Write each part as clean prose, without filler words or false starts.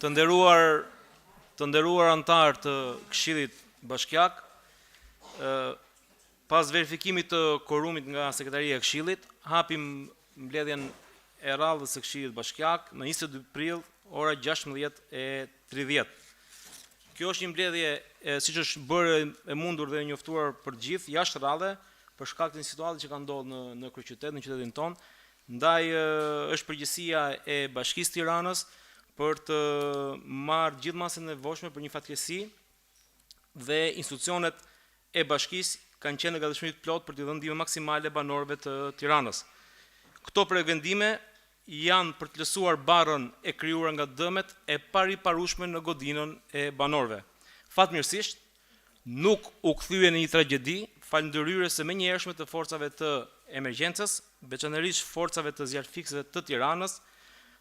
Të nderuar antar të Këshillit Bashkiak, pas verifikimit të korumit nga Sekretaria e Këshillit, hapim mbledhjen e radhës së Këshillit Bashkiak në 22 prill, ora 16:30. Kjo është një mbledhje, siç është bërë e mundur dhe e njoftuar për gjithë, jashtë radhe, për shkak të një situate që ka ndodhur në kryeqytet, në qytetin tonë. Ndaj është përgjegjësia e Bashkisë Tiranës për të marrë gjithë masën e nevojshme për një fatkeqësi dhe institucionet e bashkisë kanë qenë në gatishmëri të plotë për të dhënë ndihmë maksimale banorëve të Tiranës. Këto prevendim janë për të lësuar barrën e krijuar nga dëmet e pariparueshme në godinën e banorëve. Fatmirësisht, nuk u kthye në një tragjedi, falëndëryres së menjëhershme të forcave të emergjencës, veçanërisht forcave të zjarrfiksëve të Tiranës,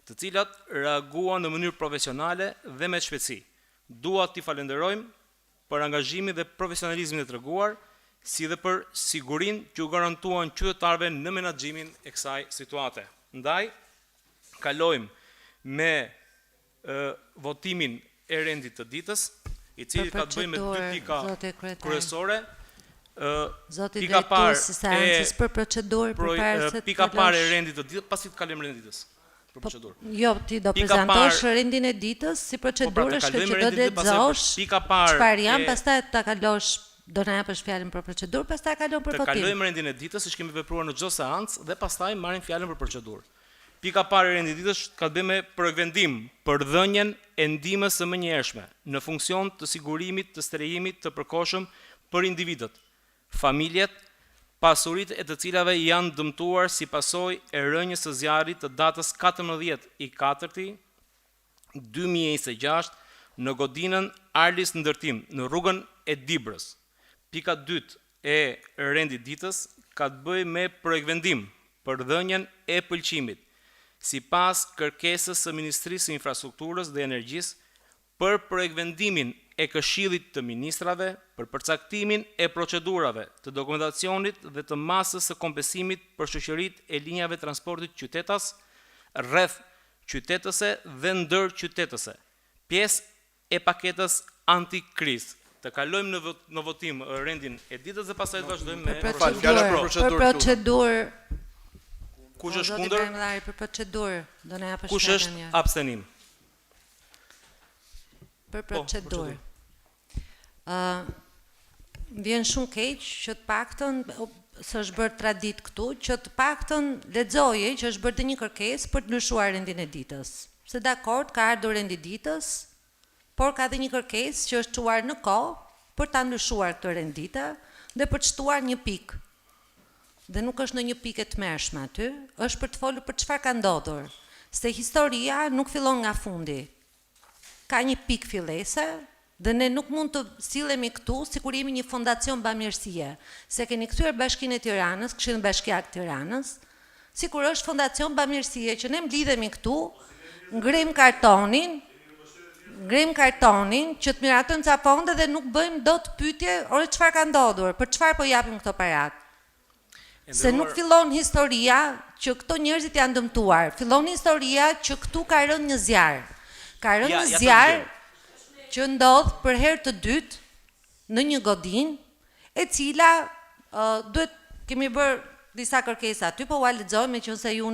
të cilat reaguan në mënyrë profesionale dhe me shpejtësi. Dua t'i falenderojmë për angazhimin dhe profesionalizmin e treguar, si dhe për sigurinë që u garantuan qytetarëve në menaxhimin e kësaj situate. Ndaj, kalojmë me votimin e rendit të ditës, i cili ka të bëjë me dy pika kryesore. Pika parë e rendit të ditës, pasi të kalojmë rendit të ditës. Jo, ti do prezantosh rendin e ditës si procedurë, që do të lexosh çfarë janë, pastaj ta kalosh, do na japësh fjalën për procedurë, pastaj kalon për votim. Të kalojmë rendin e ditës, siç kemi vepruar në çdo seancë dhe pastaj marrim fjalën për procedurë. Pika parë e rendit të ditës ka të bëjë me provendim për dhënien e ndihmës së menjëhershme në funksion të sigurimit të strehimit të përkohshëm për individët, familjet, pasuritë e të cilave janë dëmtuar si pasojë e rënjës së zjarrit të datës 14/4/2026 në godinën Arlis Ndërtim në rrugën e Dibrës. Pika 2 e rendit ditës ka të bëjë me projektvendim për dhënien e pëlqimit sipas kërkesës së Ministrisë së Infrastrukturës dhe Energjisë për projektvendimin e Këshillit të Ministrave për përcaktimin e procedurave të dokumentacionit dhe të masës së kompensimit për shoqëritë e linjave transportit qytetas, rreth qytetëse dhe ndër qytetëse, pjesë e paketës antikrizë. Të kalojmë në votim rendin e ditës dhe pastaj të vazhdojmë me procedurë. Kush është kundër? Për procedurë, do na japësh Kush është abstenim? Për procedurë. Vjen shumë keq që të paktën s'është bërë tradit këtu, që të paktën lexoje që është bërë të një kërkesë për të ndryshuar rendin e ditës. Se dakord ka ardhur rendi i ditës, por ka dhe një kërkesë që është çuar në kohë për ta ndryshuar këtë rend dite dhe për të shtuar një pikë. Dhe nuk është në një pikë të tmerrshme aty, është për të folur për çfarë ka ndodhur. Se historia nuk fillon nga fundi. Ka një pikë fillese dhe ne nuk mund të sillemi këtu sikur jemi një fondacion bamirësie. Se keni kthyer Bashkinë e Tiranës, Këshillin Bashkiak Tiranës, sikur është fondacion bamirësie që ne mblidhemi këtu, ngrim kartonin që të miratojmë ca fonde dhe nuk bëjmë dot pyetje, ore çfarë ka ndodhur, për çfarë po japim këto parat. Se nuk fillon historia që këto njerëzit janë dëmtuar, fillon historia që këtu ka rënë një zjarr. Ka rënë një zjarr që ndodh për herë të dytë në një godinë, e cila duhet kemi bërë disa kërkesa aty, po ua lexojmë qëse ju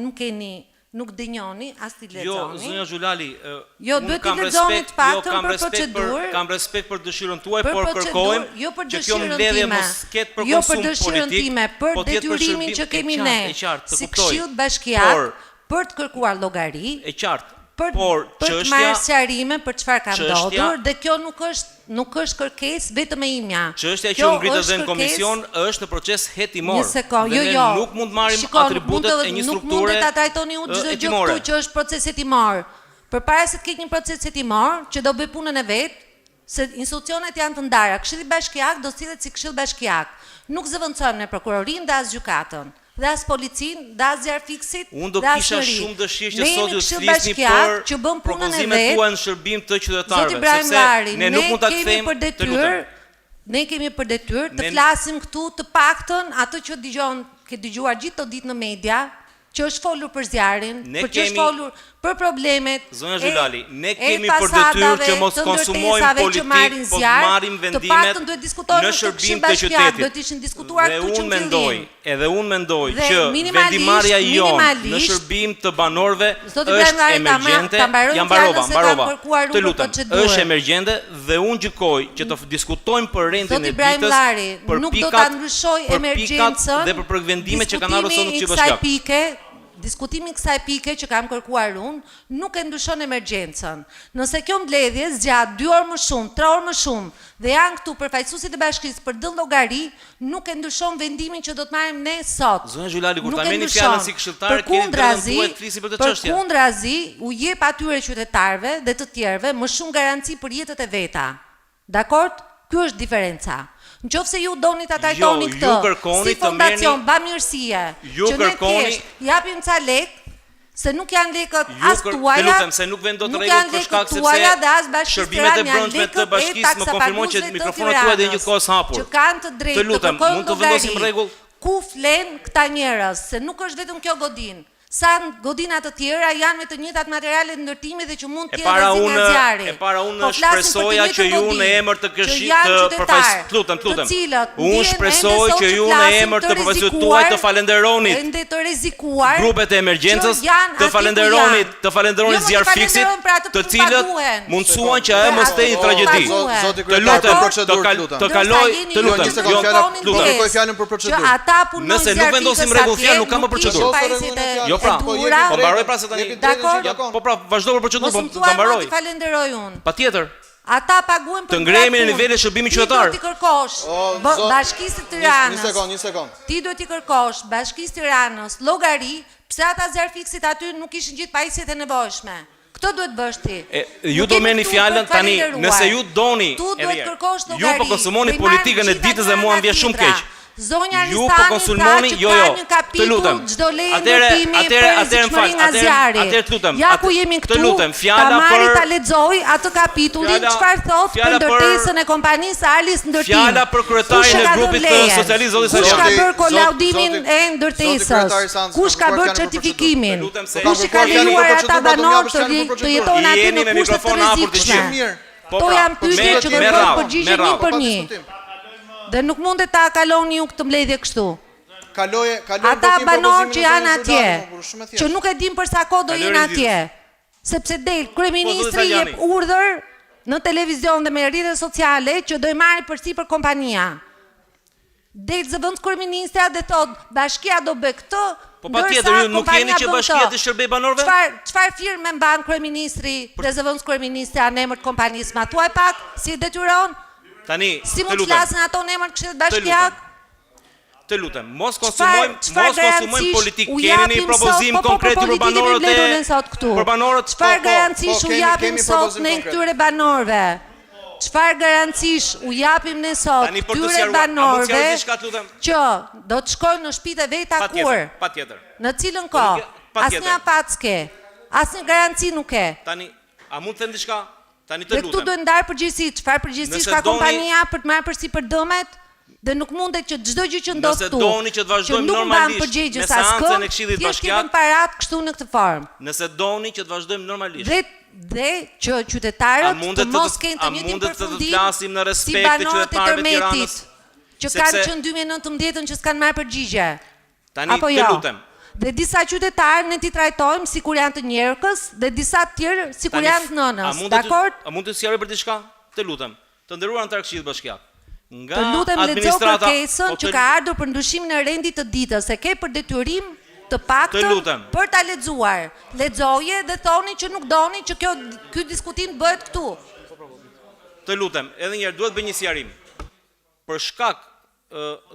nuk dëgjoni as ti lexoni. Jo, zonja Xhulali, duhet të lexoni të paktën për procedurë. Kam respekt për dëshirën tuaj, por kërkojmë që kjo mbledhje mos ketë për konsum politik. Jo për dëshirën time, për detyrimin që kemi ne si Këshill Bashkiak për të kërkuar llogari. E qartë. Për të marrë sqarime për çfarë ka ndodhur dhe kjo nuk është kërkesë vetëm e imja. Çështja që u ngritët dhe në komision është në proces hetimor. Dhe ne nuk mund marrim atributet e një strukture hetimore. Nuk mund të trajtoni çdo gjë këtu që është proces hetimor. Përpara se të ketë një proces hetimor që do bëj punën e vet, se institucionet janë të ndara. Këshilli Bashkiak do sillet si Këshill Bashkiak. Nuk zëvendësojmë në prokurorinë dhe as gjykatën. Dhe as policinë, dhe as zjarfiksit, unë do kisha shumë dëshirë që sot ju të flisni për propozimet tuaja në shërbim të qytetarëve, sepse ne nuk mund ta kthejmë të lutem. Ne kemi për detyrë të flasim këtu të paktën atë që ke dëgjuar gjithë të ditë në media, që është folur për zjarrin, Ne për që është kemi- folur për problemet. Zonja Xhelali, ne e kemi për detyrë që mos fasadave, të konsumojmë ndërtesave që politik, marrin po zjarr, marrim të vendimet paktën duhet diskutojmë në në shërbim Këshillin të Bashkiak, qytetit. duhet ishin diskutuar Dhe këtu që unë në mendoj, fillim. edhe unë mendoj Dhe që vendimarrja jonë në minimalisht, shërbim të banorëve Zoti Ibrahim është Lari, emergjente. ta mbaroj Ja fjalën se kam mbarova. kërkuar unë Të për lutem, procedurë. është emergjente dhe unë gjykoj që të diskutojmë për rendin Zoti e Ibrahim ditës, Lari, për nuk do pikat, ta ndryshoj për pikat emergjencën. dhe për vendimet që kanë ardhur sot në Këshillin Diskutimi i Bashkiak. kësaj pike, diskutimi i kësaj pike që kam kërkuar unë, nuk e ndryshon emergjencën. Nëse kjo mbledhje zgjat 2 orë më shumë, 3 orë më shumë dhe janë këtu përfaqësuesit e bashkisë për dëll llogari, nuk e ndryshon vendimin që do të marrim ne sot. Zonja Xhelali, kur Nuk ta e merrni ndryshon. fjalën si këshilltare, keni drejtën tuaj të flisni për këtë çështje. Përkundrazi, u jep atyre qytetarëve dhe të tjerëve më shumë garanci për jetët e veta. Dakord? Ky është diferenca. Nëse ju doni ta trajtoni Jo, këtë ju kërkoni si të fondacion merrni- bamirësie, Ju që ne kërkoni- thjesht japim ca lek, se nuk janë lekët Ju as Të tuaja, lutem se nuk vend dot nuk rregull janë për shkak lekët tuaja dhe as sepse Bashkisë shërbimet e Tiranë, janë brendshme të lekët e bashkisë më konfirmojnë që taksapaguesve të mikrofonat tuaja dhe një kohës hapur. Që kanë të drejtë Të lutem, kërkojnë mund të vendosim llogari. rregull? Ku flen këta njerëz, se nuk është vetëm kjo godin. Sa godina të tjera janë me të njëjtat materiale ndërtimi dhe që mund të jenë rrezik nga zjarri. E para unë Po flasim për të shpresoja që njëjtën ju godinë, në emër të që këshillit janë të qytetarë, përfaqësues, lutem. të cilët Unë ndjen shpresoj ende sot që ju në flasin emër të përfaqësuesve rrezikuar, tuaj të falenderonit ende të rrezikuar, grupet e emergjencës, që janë të aty ku falenderonit, janë. të falenderonit Jo, mos i zjarfiksit, falenderojnë për atë të ku cilët paguen. mundsuan që ajo mos të jetë Ato tragjedi. paguen. Zoti Të kryetar, lutem, për procedurë, të lutem. të kaloj, të lutem. Një sekond, fjala, lutem. do kërkoj fjalën për procedurë. Që ata punojnë Nëse nuk vendosim rregull fjalë, nuk kam për procedurë. Jo, pra, po mbaroj pra se tani. Dakor? Ja, po pra, vazhdo për procedurë, Mos po më ta thuaj mua mbaroj. ti falenderoj unë. Patjetër. Ata paguhen për Të ngremi në punë. nivelin e shërbimit Ti qytetar. duhet t'i kërkosh Bashkisë të Tiranës. Një sekond. Ti duhet t'i kërkosh Bashkisë Tiranës llogari pse ata zjarfiksit aty nuk kishin gjithë pajisjet e nevojshme. Këtë duhet bësh ti. Ju Nuk do jemi merrni këtu fjalën për të tani, falenderuar. nëse ju doni, Tu duhet kërkosh ju llogari. po konsumoni Do i politikën e marrim ditës dhe gjitha mua nga m'vjen shumë tjetra. keq. Zonja Ju po Ristani konsumoni, tha që jo, ka jo, një të kapitull lutem. çdo leje Atëre, ndërtimi për atëre më rrezikshmëri fal, nga zjarri. atëre të lutem. Ja ku jemi këtu. Të lutem, fjala ta marri për ta lexoj atë kapitullin çfarë thot për fjala për- ndërtesën e kompanisë Alis ndërtim. Fjala për kryetarin e grupit të socialist, zoti Kush ka Salian. bërë kolaudimin e kryetari ndërtesës? Sanz, Kush ka kërkuar bërë fjalën për certifikimin? procedurë. Lutem se- Kush i ka Kërkuar fjalën për lejuar ata procedurë, do banorë t'japësh fjalën për të procedurë. jetojnë aty Jeni në me kushte të mikrofon hapur të rrezikshme? gjithë. Mirë. Po To pra, janë pyetje me- që do me të radhë, përgjigje me një radhë. për një. Dhe nuk mundet ta kaloni ju këtë mbledhje kështu. Kaloje Ata banorë që janë atje, që që nuk e dim për sa kohë do Kalori jenë ditës. atje. Sepse del Po, kryeministri zoti jep Sajani. urdhër në televizion dhe me rrjetet sociale që do i marrin përsipër kompania. Del zëvendës kryeministra dhe thot bashkia do bëj këtë. Po patjetër, ju nuk jeni që bashkia të shërbej banorëve? Çfarë firme mban kryeministri dhe zëvendës kryeministra në emër të kompanisë? Ma thuaj pak si e detyron? Tani, Si të mund të lutem. flasin ato në emër të Këshillit Bashkiak? Të lutem, mos konsumojmë garancish politikë. u Keni japim një propozim sot, konkret për politike banorët me bledurën sot këtu. për banorët Çfarë garancish u kemi- japim kemi sot propozim ne konkret. këtyre banorëve? Çfarë garancish u japim ne sot Tani për të këtyre sqaruar, a mund të banorëve sqaroj diçka, të lutem? që do të shkojnë në shtëpitë e veta kur? Patjetër, patjetër. Në cilën kohë? Patjetër. Asnjë afac ke. Asnjë garanci nuk ke. Tani, a mund të them diçka? Tani të Dhe këtu lutem. duhet ndarë përgjegjësi. Çfarë përgjegjësi Nëse ka doni- kompania për të marrë përsipër dëmet? Dhe nuk mundet që çdo gjë që ndodh Nëse këtu. doni që të vazhdojmë nuk mban normalisht përgjegjës me seancën askë, e Këshillit thjesht Bashkiak, kemi parat këtu në këtë formë. Nëse doni që të vazhdojmë normalisht. Dhe që qytetarët të mos kenë të njëjtin mundet të përfundim flasim në si respekt të banorët e qytetarëve të tërmetit, Tiranës? që Sepse- kanë qenë 2019 që s'kanë marrë përgjigje. Tani Apo të jo? lutem. Dhe disa qytetarë ne ti trajtojmë sikur janë të njerëkës dhe disa të tjerë sikur Tani, janë të nënës. a Dakor? mund të sqaroj për diçka? Të lutem. Të nderuar antar Këshillit Bashkiak. Nga Të lutem lexo administrata, kërkesën po që ka ardhur për ndryshimin e rendit të ditës, e ke për detyrim të paktën Të lutem. për ta lexuar. Lexoje dhe thoni që nuk doni që ky diskutim bëhet këtu. Të lutem, edhe një herë duhet bëj një sqarim. Për shkak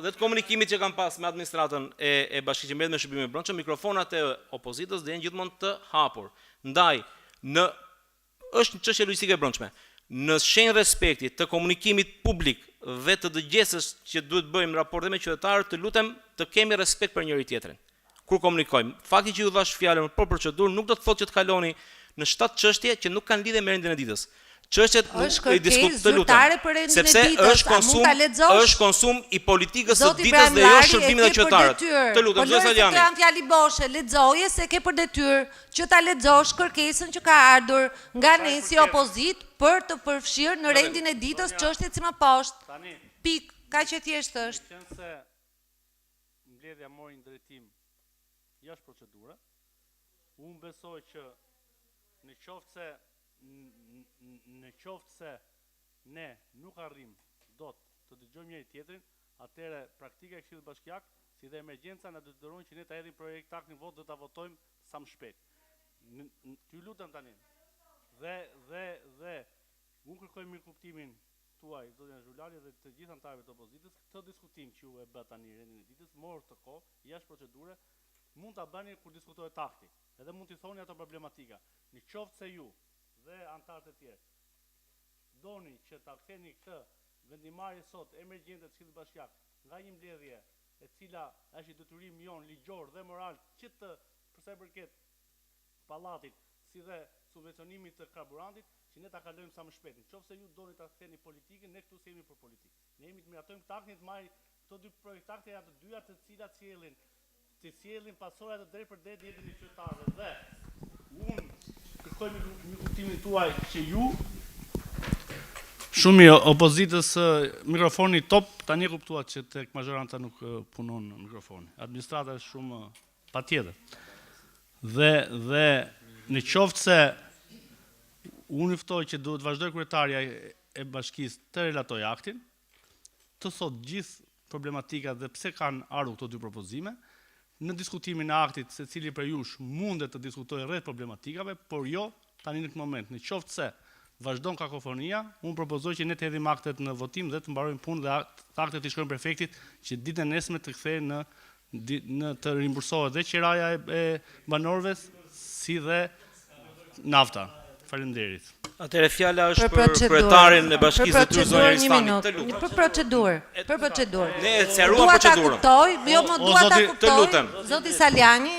dhe të komunikimit që kam pas me administratën e Bashkisë që mbledh me shërbimin e brendshëm, mikrofonat e opozitës do jenë gjithmonë të hapur. Ndaj, është një çështje logjistike e brendshme. Në shenjë respekti të komunikimit publik dhe të dëgjesës që duhet bëjmë raporte me qytetarët, të lutem të kemi respekt për njëri tjetrin. Kur komunikojmë, fakti që ju dhash fjalën për procedurë nuk do të thotë që të kaloni në 7 çështje që nuk kanë lidhje me rendin e ditës. çështjet Është i diskutojmë të lutem. zyrtare për rendin e Sepse ditës, është a mund ta lexosh? është konsum i politikës së Zoti ditës Ibrahim dhe jo Lari shërbimit e e ke për qytetarët. detyrë. Të lutem, Po zoti lëre se Saljani. këto janë fjali boshe, lexoje se ke për detyrë që ta lexosh kërkesën që ka ardhur nga nesi opozit për të përfshirë në rendin e ditës çështjet si më poshtë. Tani, Pik, kaq që thjesht është. qenë se mbledhja mori një drejtim jashtë procedure, unë besoj që në qoftë se ne nuk arrim dot të dëgjojmë njëri tjetrin, atëherë praktika e Këshillit Bashkiak si dhe emergjenca na detyrojnë që ne ta hedhim projekt akt në votë dhe ta votojmë sa më shpejt. Ty lutem tani. Dhe unë kërkoj mirëkuptimin tuaj, zotin Zhulali dhe të gjithë anëtarëve të opozitës, këtë diskutim që ju e bë tani rendin e ditës, morë të kohë, jashtë procedure, mund ta bëni kur diskutohet akti. Edhe mund t'i thoni ato problematika. Në qoftë se ju dhe anëtarët e tjerë doni që ta ktheni këtë vendimarrje sot emergjente të Këshillit Bashkiak nga një mbledhje e cila është i detyrim jon ligjor dhe moral që të përsa i përket pallatit si dhe subvencionimit të karburantit, që ne ta kalojmë sa më shpejt. Nëse ju doni ta ktheni politikën, ne këtu jemi për politikë. Ne jemi të miratojmë këtë aktin të marrë këto dy projekte janë të dyja të cilat sjellin pasojat të drejt për drejt jetën e qytetarëve. Dhe unë kërkoj mirëkuptimin tuaj që ju shumë mirë, opozitës mikrofoni top, tani kuptuat që tek mazhoranta nuk punon mikrofoni. Administrata është shumë patjetër. Dhe në qoftë se unë ftoj që duhet vazhdoj kryetarja e bashkisë të relatoj aktin, të thot gjithë problematika dhe pse kanë ardhur këto dy propozime, në diskutimin e aktit se cili për jush mundet të diskutojë rreth problematikave, por jo tani në këtë moment. Në qoftë se vazhdon kakofonia, unë propozoj që ne të hedhim aktet në votim dhe të mbarojmë punë dhe aktet i shkojnë prefektit që ditën e nesme të kthehen në të rimbursohet dhe qiraja e banorëve si dhe nafta. Faleminderit. Atëherë fjala është për kryetarin e bashkisë së tyre zonës Ristani. Për procedurë. Ne sqaruam procedurën. Dua ta kuptoj. Zoti Saljani,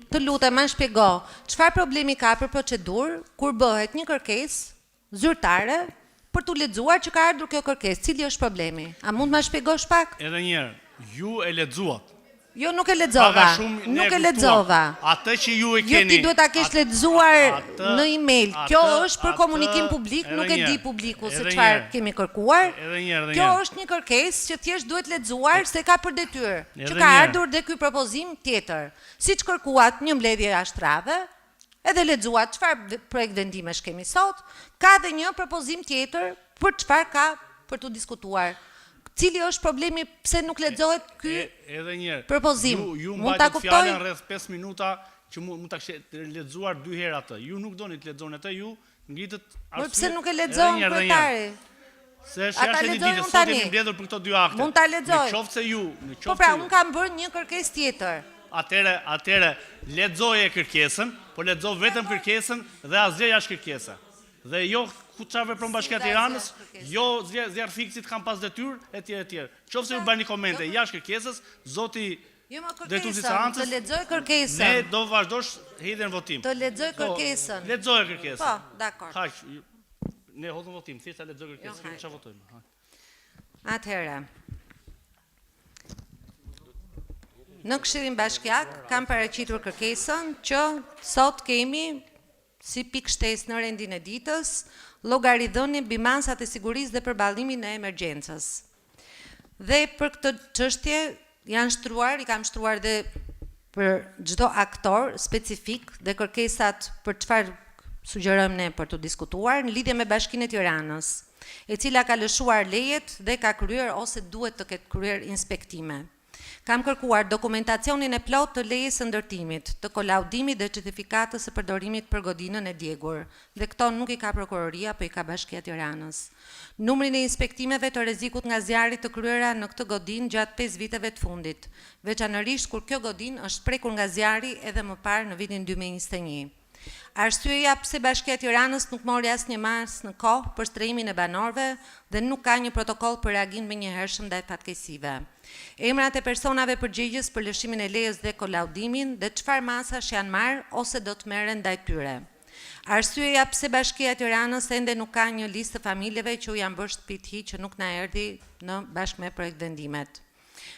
të lutem më shpjego, çfarë problemi ka për procedurë kur bëhet një kërkesë zyrtare për t'u lexuar që ka ardhur kjo kërkesë? Cili është problemi? A mund më shpjegosh pak? Edhe një herë, ju e lexuat. Jo, nuk e lexova. Nuk e lexova. Atë që ju e Jo, keni. ti duhet ta kesh lexuar në email. Kjo është për komunikim publik, nuk e di publiku se çfarë kemi kërkuar. Kjo është një kërkesë që thjesht duhet lexuar se ka për detyrë që ka ardhur dhe ky propozim tjetër. Siç kërkuat një mbledhje jashtrave, edhe lexuat çfarë projekt vendimesh kemi sot, ka dhe një propozim tjetër për çfarë ka për të diskutuar. Cili është problemi pse nuk lexohet ky propozim? Mund ta kuptoj? Fjalën rreth 5 minuta që mund ta kishte lexuar 2 herë atë. Ju nuk doni të lexoni atë, ju ngritët arsye. Pse nuk e lexon kryetari? Se është jashtë një ditë sot jemi mbledhur për këto dy akte. Mund ta lexoj. Nëse ju, Po pra, unë kam bërë një kërkesë tjetër. Atëre lexoje kërkesën, po lexo vetëm kërkesën dhe asgjë jashtë kërkesa. Dhe jo ku çfarë vepron Bashkia e Tiranës, jo zjarr fiksit kanë pas detyrë etj. Qofse ju bëni komente jashtë kërkesës, zoti drejtuesi i seancës, të lexoj kërkesën. Ne do vazhdosh hedhjen votim. Të lexoj kërkesën. Lexoj kërkesën. Po, dakor. Kaq. Ne hodhim votim, thjesht ta lexoj kërkesën, çfarë votojmë. Atëherë. Në Këshillin Bashkiak kam paraqitur kërkesën që sot kemi si pikë shtesë në rendin e ditës, llogaridhënie mbi masat e sigurisë dhe përballimin e emergjencës. Dhe për këtë çështje i kam shtruar dhe për çdo aktor specifik dhe kërkesat për çfarë sugjerojmë ne për të diskutuar në lidhje me Bashkinë e Tiranës, e cila ka lëshuar lejet dhe ka kryer ose duhet të ketë kryer inspektime. Kam kërkuar dokumentacionin e plot të lejes së ndërtimit, të kolaudimit dhe certifikatës së përdorimit për godinën e djegur, dhe këto nuk i ka prokuroria, po i ka Bashkia e Tiranës. Numrin e inspektimeve të rrezikut nga zjarri të kryera në këtë godinë gjatë 5 viteve të fundit, veçanërisht kur kjo godinë është prekur nga zjarri edhe më parë në vitin 2021. Arsyeja pse Bashkia e Tiranës nuk mori asnjë masë në kohë për shtrëhimin e banorëve dhe nuk ka një protokoll për reagim menjëhershëm ndaj fatkeqësive. Emrat e personave përgjegjës për lëshimin e lejes dhe kolaudimin dhe çfarë masash janë marrë ose do të merren ndaj tyre. Arsyeja pse Bashkia e Tiranës ende nuk ka një listë familjeve që u janë bërë shtëpi që nuk na erdhi në bashkë me projekt vendimet.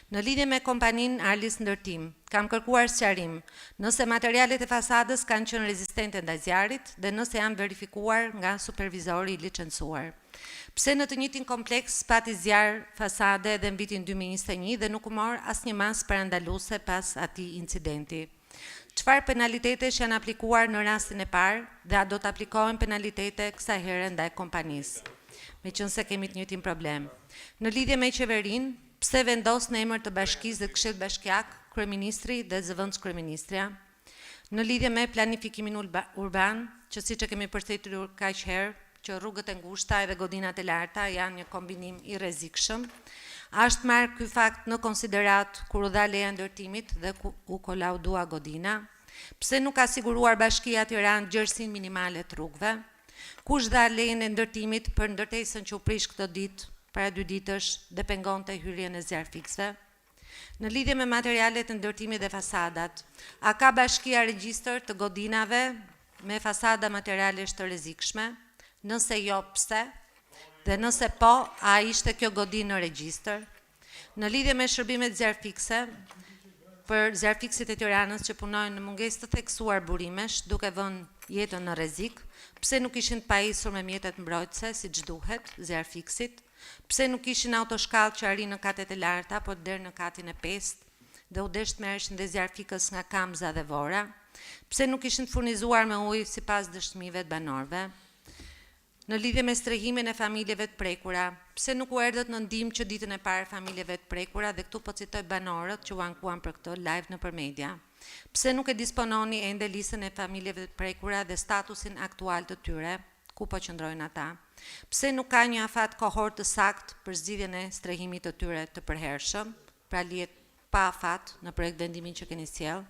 Në lidhje me kompaninë Arlis Ndërtim, kam kërkuar sqarim nëse materialet e fasadës kanë qenë rezistente ndaj zjarrit dhe nëse janë verifikuar nga supervizori i licencuar. Pse në të njëjtin kompleks pati zjarr fasade edhe në vitin 2021 dhe nuk u mor asnjë masë parandaluese pas atij incidenti? Çfarë penalitetesh janë aplikuar në rastin e parë dhe a do të aplikohen penalitete kësaj here ndaj kompanisë? Meqense kemi të njëjtin problem. Në lidhje me qeverinë, pse vendos në emër të bashkisë dhe të këshillit bashkiak kryeministri dhe zëvendës kryeministrja? Në lidhje me planifikimin urban, që siç e kemi përsëritur kaq herë, që rrugët e ngushta edhe godinat e larta janë një kombinim i rrezikshëm, a është marrë ky fakt në konsiderat kur u dha leja ndërtimit dhe u kolaudua godina? Pse nuk ka siguruar Bashkia e Tiranës gjerësinë minimale të rrugëve? Kush dha lejen e ndërtimit për ndërtesën që u prish këtë ditë para 2 ditësh dhe pengonte hyrjen e zjarrfiksëve? Në lidhje me materialet e ndërtimit dhe fasadat, a ka Bashkia regjistër të godinave me fasada materialesh të rrezikshme? Nëse jo, pse? Dhe nëse po, a ishte kjo godinë në regjistër? Në lidhje me shërbimet zjarrfikse, për zjarrfiksit e Tiranës që punojnë në mungesë të theksuar burimesh, duke vënë jetën në rrezik, pse nuk ishin të pajisur me mjetet mbrojtëse siç duhet zjarrfiksit? Pse nuk ishin autoshkallë që arrin në katet e larta, por deri në katin e 5 dhe udhëheq merreshin dhe zjarrfikës nga Kamza dhe Vora? Pse nuk ishin të furnizuar me ujë sipas dëshmive të banorëve? Në lidhje me strehimin e familjeve të prekura, pse nuk u erdhët në ndihmë që ditën e parë familjeve të prekura dhe këtu po citoj banorët që u ankuan për këtë live nëpër media? Pse nuk e dispononi ende listën e familjeve të prekura dhe statusin aktual të tyre, ku po qëndrojnë ata? Pse nuk ka një afat kohor të saktë për zgjidhjen e strehimit të tyre të përhershëm, pra lihet pa afat në projekt vendimin që keni sjell?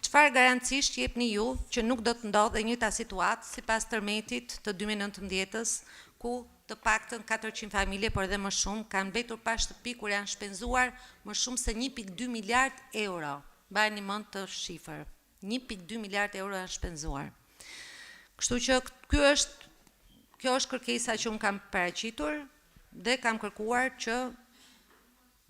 Çfarë garancish jepni ju që nuk do të ndodhë e njëjta situatë sipas tërmetit të 2019-s, ku të paktën 400 familje, por edhe më shumë, kanë mbetur pa shtëpi kur janë shpenzuar më shumë se 1.2 miliard euro. Mbajeni mend të shifër. 1.2 miliard euro janë shpenzuar. Kështu që kjo është kërkesa që unë kam paraqitur dhe kam kërkuar që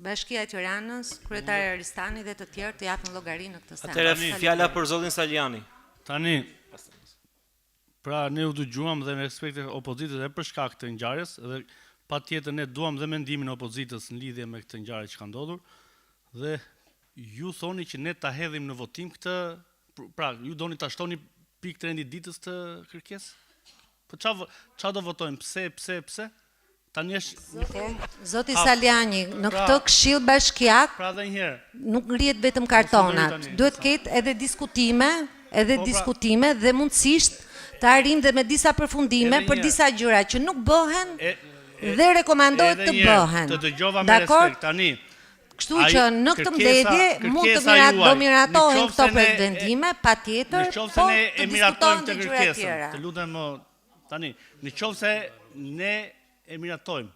Bashkia e Tiranës, kryetari Aristani dhe të tjerë të japin llogari në këtë sens. Atëherë fjala për zotin Saliani. Tani, pra ne u dëgjuam dhe me respekt e opozitës dhe për shkak të ngjarjes dhe patjetër ne duam dhe mendimin e opozitës në lidhje me këtë ngjarje që ka ndodhur dhe ju thoni që ne ta hedhim në votim këtë, pra ju doni ta shtoni pikë të rendit ditës të kërkesë? Po çfarë do votojmë? Pse? Tani është Zoti Saliani, në këtë këshill bashkiak pra edhe një herë. Nuk ngrihet vetëm kartonat, duhet ketë edhe diskutime dhe mundësisht të arrijmë dhe me disa përfundime për disa gjëra që nuk bëhen dhe rekomandohet të bëhen. Të dëgjova me respekt tani. Kështu që në këtë mbledhje mund të miratohen këto vendime, patjetër, po të diskutohen të gjëra tjera. Të lutem tani, në qoftë se ne e miratojmë.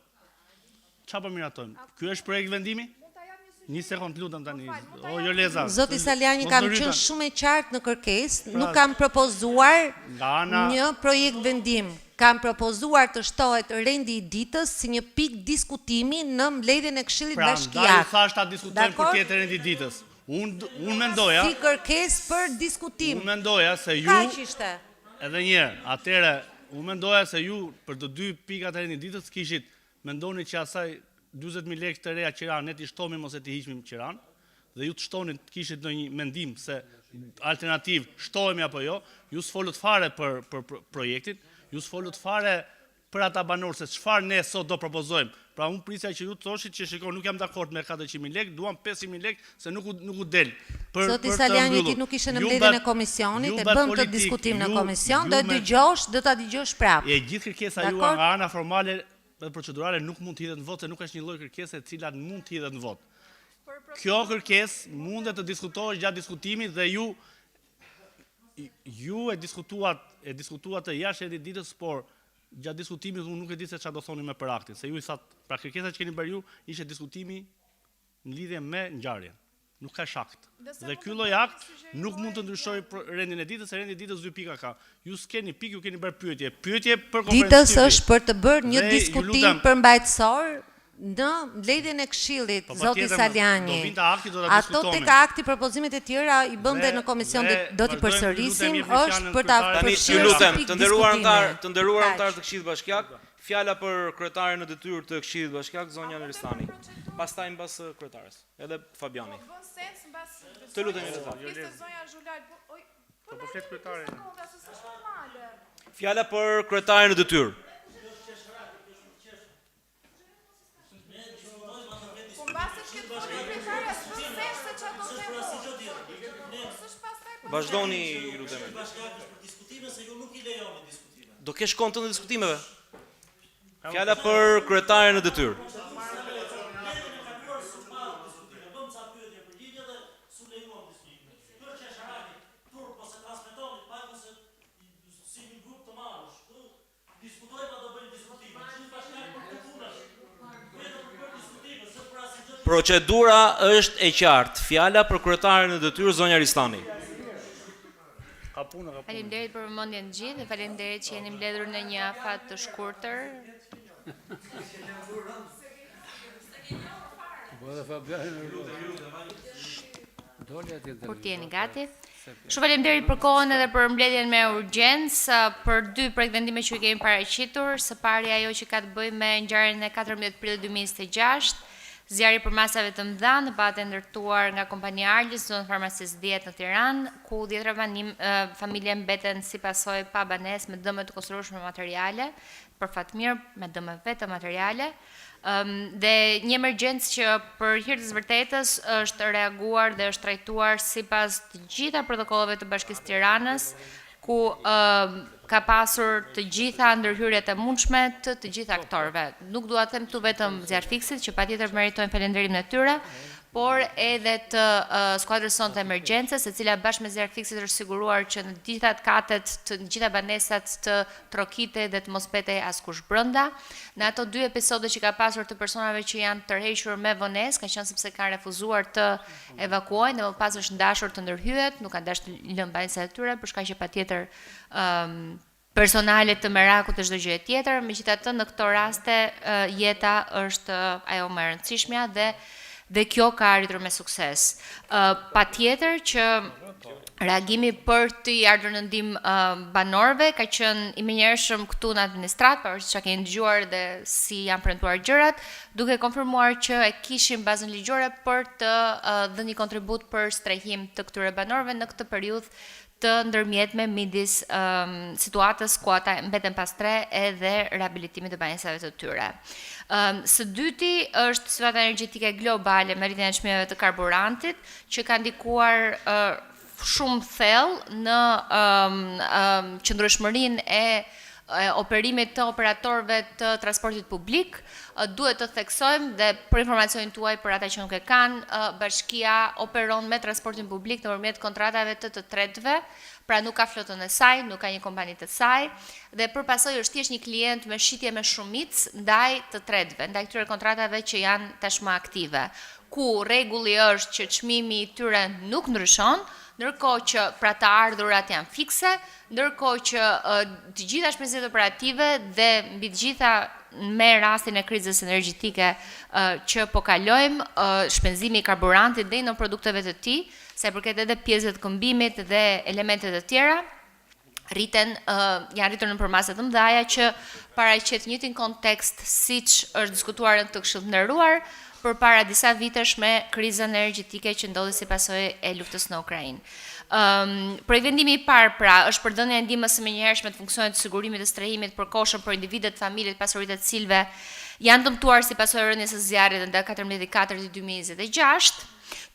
Çfarë po miratojmë? Ky është projekt vendimi? Një sekond lutem tani. O Joleza. Zoti Saliani, kam qenë shumë e qartë në kërkesë, nuk kam propozuar një projekt vendim. Kam propozuar të shtohet rendi i ditës si një pikë diskutimi në mbledhjen e Këshillit Bashkiak. Pra, ndaj thash ta diskutojmë për tjetër rendi i ditës. Unë mendoja si kërkesë për diskutim. Unë mendoja se ju Kaq ishte. Edhe një herë, atëre unë mendoja se ju për të 2 pikat e rendit ditës kishit mendoni që asaj 40.000 lekë të reja Qiran ne t'i shtonim ose t'i hiqmim Qiran dhe ju të shtonin të kishit ndonjë mendim se alternativ shtohemi apo jo, ju s'folët fare për projektin, ju s'folët fare për ata banorë se çfarë ne sot do propozojmë. Pra unë prisja që ju të thoshit që shikoj nuk jam dakord me 400.000 lekë, duam 500.000 lekë se nuk u del. Zoti Saliani, ti nuk ishe në mbledhjen e komisionit, e bëm këtë diskutim në komision, do ta dëgjosh prapë. E gjithë kërkesa juaj nga ana formale dhe procedurale nuk mund të hidhet në vot, se nuk është një lloj kërkese e cila mund të hidhet në vot. Kjo kërkesë mundet të diskutohet gjatë diskutimit dhe ju e diskutuat të jashtë rendit ditës, por gjatë diskutimit unë nuk e di se çfarë do thoni me për aktin, se ju i thatë, pra kërkesa që keni bërë ju ishte diskutimi në lidhje me ngjarjen. nuk ka shakt. Dhe ky lloj akt nuk mund të ndryshojë rendin e ditës, se rendi i ditës 2 pika ka. Ju s'keni pikë, ju keni bërë pyetje. Pyetje për konferencë. Ditës është për të bërë një Dhe ju diskutim lutem- përmbajtësor në mbledhjen e Këshillit, Po, zoti patjetër, Saliani. do vinte akti, do ta Ato diskutonin. tek akti propozimet e tjera i bënte në komision do t'i përsërisim, është për ta Tani ju përfshirë lutem, pikë të nderuar diskutime. antar, të nderuar Kaq. antar të Këshillit Bashkiak, fjala për kryetarin në detyrë të Këshillit Bashkiak, zonja Ristani. Pastaj mbas kryetares, edhe Fabiani. Bën sens mbas. Të lutem, Elisa. Ishte zonja Zhulal, po Po flet kryetari. s'është normale. Fjala për kryetarin në detyrë. Po mbasi këtë punë kryetare s'bën sens se çfarë do të them. S'është pastaj. Vazhdoni, ju lutem. Do kesh kohën tënde diskutimeve. Fjala për kryetarin në detyrë. Procedura është e qartë. Fjala për kryetarin në detyrë, zonja Ristani. Ka punë, ka punë. Faleminderit për vëmendjen të gjithë dhe faleminderit që jeni mbledhur në një afat të shkurtër. Kur t'jeni gati. Shumë faleminderit për kohën edhe për mbledhjen me urgjencë, për dy projekt vendime që i kemi paraqitur. Së pari ajo që ka të bëjë me ngjarjen e 14 prillit 2026. Zjarri për masave të mëdha në batë e ndërtuar nga kompania Arlis, zonë farmacisë 10 në Tiranë, ku 10 familje mbeten si pasojë pa banesë me dëme të konstrueshme materiale, për fat mirë me dëme vetë materiale. Dhe një emergjencë që për hir të vërtetës është reaguar dhe është trajtuar sipas të gjitha protokolleve të Bashkisë Tiranës, ku ka pasur të gjitha ndërhyrjet e mundshme të gjitha aktorëve. Nuk dua të them këtu vetëm zjarfiksit që patjetër meritojnë falënderimin e tyre, por edhe të skuadrës sonë të emergjencës, e cila bashkë me zjarfiksit është siguruar që në gjitha katet, të gjitha banesat të trokite dhe të mos petej askush brenda. Në ato dy episode që ka pasur të personave që janë tërhequr me vonesë, ka qenë sepse kanë refuzuar të evakuojnë dhe më pas është ndashur të ndërhyet, nuk kanë dashur të lënë banesat e tyre për shkak që patjetër personale të merakut të çdo gjë tjetër. Megjithatë në këto raste jeta është ajo më e rëndësishmja dhe kjo ka arritur me sukses. Patjetër që reagimi për të ardhur në ndihmë banorëve ka qenë i menjëhershëm këtu në administratë, pavarësisht çka keni dëgjuar dhe si janë premtuar gjërat, duke konfirmuar që e kishim bazën ligjore për të dhënë një kontribut për strehim të këtyre banorëve në këtë periudhë të ndërmjetme midis situatës ku ata mbeten pas tre edhe rehabilitimit të banesave të tyre. Së dyti është situata energjetike globale me rritjen e çmimeve të karburantit që ka ndikuar shumë thellë në qëndrueshmërinë e operimit të operatorëve të transportit publik. Duhet të theksojmë dhe për informacionin tuaj për ata që nuk e kanë, bashkia operon me transportin publik nëpërmjet kontratave të tretëve, pra nuk ka flotën e saj, nuk ka një kompani të saj, dhe përpasoj është thjesht një klient me shitje me shumicë ndaj të tretëve, ndaj këtyre kontratave që janë tashmë aktive, ku rregulli është që çmimi i tyre nuk ndryshon, ndërkohë që pra të ardhurat janë fikse, ndërkohë që të gjitha shpenzimet operative dhe mbi të gjitha me rastin e krizës energjetike që po kalojmë, shpenzimi i karburantit dhe në produkteve të tij, sa i përket edhe pjesëve të këmbimit dhe elementet të tjera, janë rritur në përmase të mëdha që paraqet njëjtin kontekst siç është diskutuar në këtë këshill të nderuar përpara disa vitesh me krizën energjetike që ndodhi si pasojë e luftës në Ukrainë. Vendimi i parë pra është për dhënien e ndihmës së menjëhershme të funksionit të sigurimit të strehimit përkohshëm për individët, familjet, pasuritë të cilëve janë dëmtuar si pasojë e rënies së zjarrit nga 14/4/2026.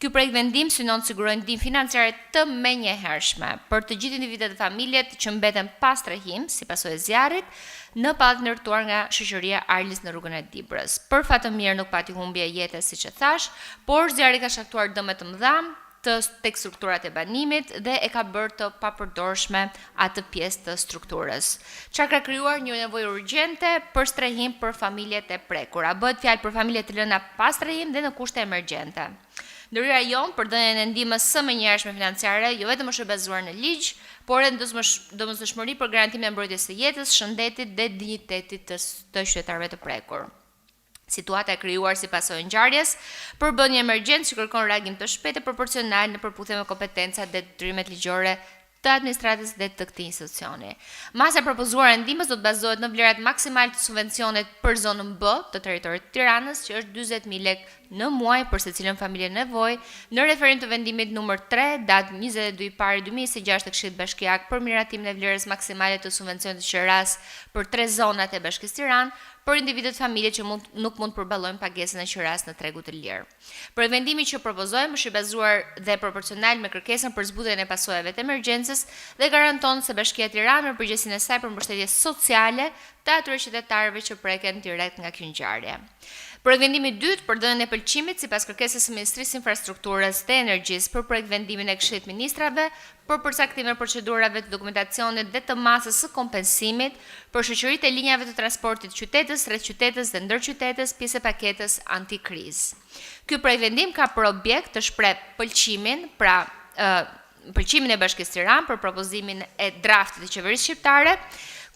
Ky projekt vendim synon të sigurojë ndihmë financiare të menjëhershme për të gjithë individët dhe familjet që mbeten pas strehim si pasojë e zjarrit në pallat ndërtuar nga shoqëria Arlis në rrugën e Dibrës. Për fat të mirë nuk pati humbje jete siç e thash, por zjarri ka shkaktuar dëme të mëdha tek strukturat e banimit dhe e ka bërë të papërdorshme atë pjesë të strukturës. Çfarë ka krijuar një nevojë urgjente për strehim për familjet e prekura. Bëhet fjalë për familjet të lëna pas strehim dhe në kushte emergjente. Ndërhyrja jon për dhënien e ndihmës së menjëhershme financiare, jo vetëm është e bazuar në ligj, por edhe domosdoshmëri për garantimin e mbrojtjes së jetës, shëndetit dhe dinjitetit të qytetarëve të prekur. Situata e krijuar si pasojë ngjarjes, përbënie emergjencë që kërkon reagim të shpejtë e proporcional në përputhje me kompetencat dhe detyrimet ligjore të administratës dhe të këtij institucioni. Masa e propozuar e ndihmës do të bazohet në vlerat maksimale të subvencionit për zonën B të territorit të Tiranës, që është 40.000 lekë në muaj për secilën familje në nevojë, në referim të vendimit numër 3, datë 22/2026 të Këshillit Bashkiak për miratimin e vlerës maksimale të subvencionit të qeras për 3 zonat e Bashkisë Tiranë, për individët familje që nuk mund të përballojnë pagesën e qeras në tregu të lirë. Për vendimi që propozojmë është i bazuar dhe proporcional me kërkesën për zbutjen e pasojave të emergjencës dhe garanton se Bashkia e Tiranës me përgjegjësinë e saj për mbështetje sociale të atyre qytetarëve që preken direkt nga kjo ngjarje. Projekt vendimi i dytë për dhënien e pëlqimit sipas kërkesës së Ministrisë së Infrastrukturës dhe Energjisë për projekt vendimin e Këshillit të Ministrave për përcaktimin e procedurave të dokumentacionit dhe të masës së kompensimit për shoqëritë e linjave të transportit qytetës, rreth qytetës dhe ndër qytetës, pjesë e paketës antikrizë. Ky projekt vendim ka për objekt të shpreh pëlqimin, pëlqimin e Bashkisë Tiranë për propozimin e draftit të qeverisë shqiptare,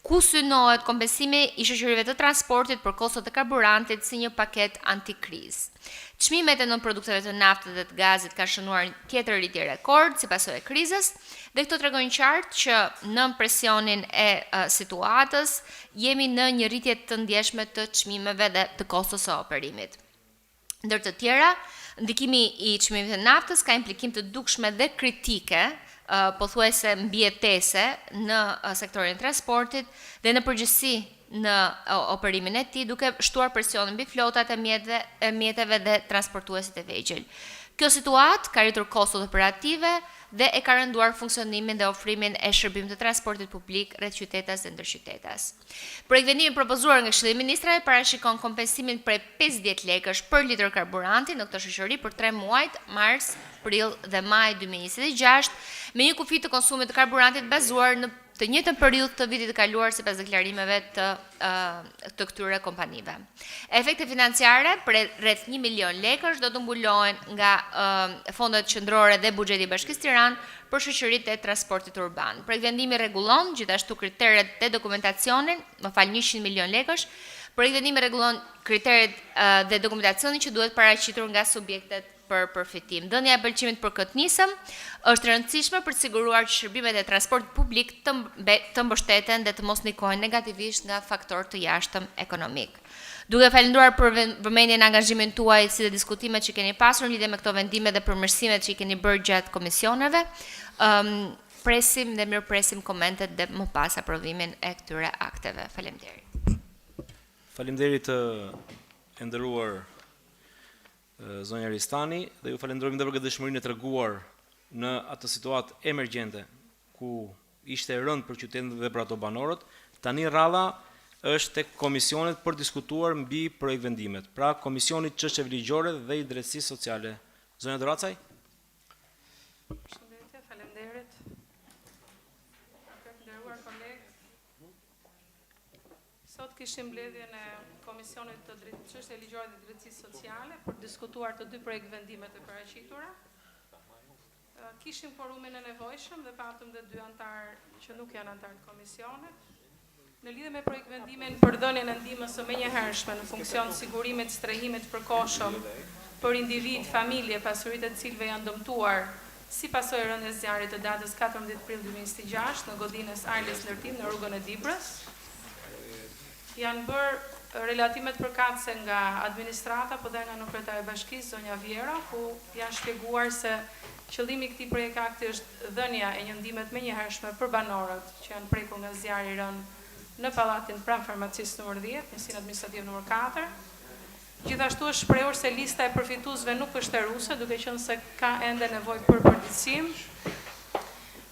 ku synohet kompensimi i shoqërive të transportit për kostot e karburantit si një paket antikrizë. Çmimet e nonprodukteve të naftës dhe të gazit kanë shënuar tjetër rritje rekord si pasojë e krizës, dhe këto tregojnë qartë që në presionin e situatës jemi në një rritje të ndjeshme të çmimeve dhe të kostos së operimit. Ndër të tjera, ndikimi i çmimeve të naftës ka implikim të dukshme dhe kritike, pothuajse mbijetese në sektorin e transportit dhe në përgjithësi në operimin e tij, duke shtuar presionin mbi flotat e mjeteve dhe transportuesit e vegjël. Kjo situatë ka rritur kostot operative dhe e ka rënduar funksionimin dhe ofrimin e shërbimit të transportit publik rreth qytetas dhe ndër qytetas. Projekt vendimi propozuar nga Këshilli i Ministrave parashikon kompensimin prej 50 lekësh për litër karburanti në këtë shoqëri për 3 muajt, mars, prill dhe maj 2026, me një kufi të konsumit të karburantit bazuar në të njëjtën periudhë të vitit të kaluar sipas deklarimeve të këtyre kompanive. Efektet financiare për rreth 1 milion lekësh do të mbulohen nga fondet qendrore dhe buxheti i Bashkisë Tiranë për shoqëritë e transportit urban. Projekt vendimi rregullon gjithashtu kriteret dhe dokumentacionin, 100 milion lekësh. Projekt vendimi rregullon kriteret dhe dokumentacionin që duhet paraqitur nga subjektet për përfitim. Dhënia e pëlqimit për këtë nisëm është e rëndësishme për të siguruar që shërbimet e transportit publik të mbështeten dhe të mos ndikojnë negativisht nga faktorë të jashtëm ekonomik. Duke falenduar për vëmendjen e angazhimit tuaj si dhe diskutimet që keni pasur në lidhje me këto vendime dhe përmirësimet që i keni bërë gjatë komisioneve, presim dhe mirëpresim komentet dhe më pas aprovimin e këtyre akteve. Faleminderit. Faleminderit e nderuar zonja Ristani, dhe ju falenderojmë edhe për këtë dëshmërinë e treguar në atë situatë emergjente ku ishte rënd për qytetin dhe për ato banorët. Tani rradha është tek komisionet për diskutuar mbi projekt vendimet. Pra Komisioni Çështjeve Ligjore dhe i Drejtësisë Sociale. Zonja Doracaj? Përshëndetje, faleminderit. Nderuar kolegë. Sot kishim mbledhjen e Komisionit të Çështjeve Ligjore dhe Drejtësisë Sociale për diskutuar të dy projekt vendimet e paraqitura. Kishim forumin e nevojshëm dhe patëm dhe 2 antarë që nuk janë antarë të komisionit. Në lidhje me projekt vendimin për dhënien e ndihmës së menjëhershme në funksion të sigurimit të strehimit të përkohshëm për individ, familje, pasuritë të cilëve janë dëmtuar si pasojë e rënjes zjarrit të datës 14 prill 2026 në godinës Arles Ndërtim në rrugën e Dibrës. Janë bërë relatimet përkatëse nga administrata, po dhe nga nënkryetare e bashkisë, zonja Vjera, ku janë shpjeguar se qëllimi i këtij projekti është dhënia e një ndihme menjëhershme për banorët që janë prekur nga zjarri i rënë në pallatin pranë farmacisë nr. 10, njësinë administrative nr. 4. Gjithashtu është shprehur se lista e përfituesve nuk është e ruse, duke qenë se ka ende nevojë për përditësim.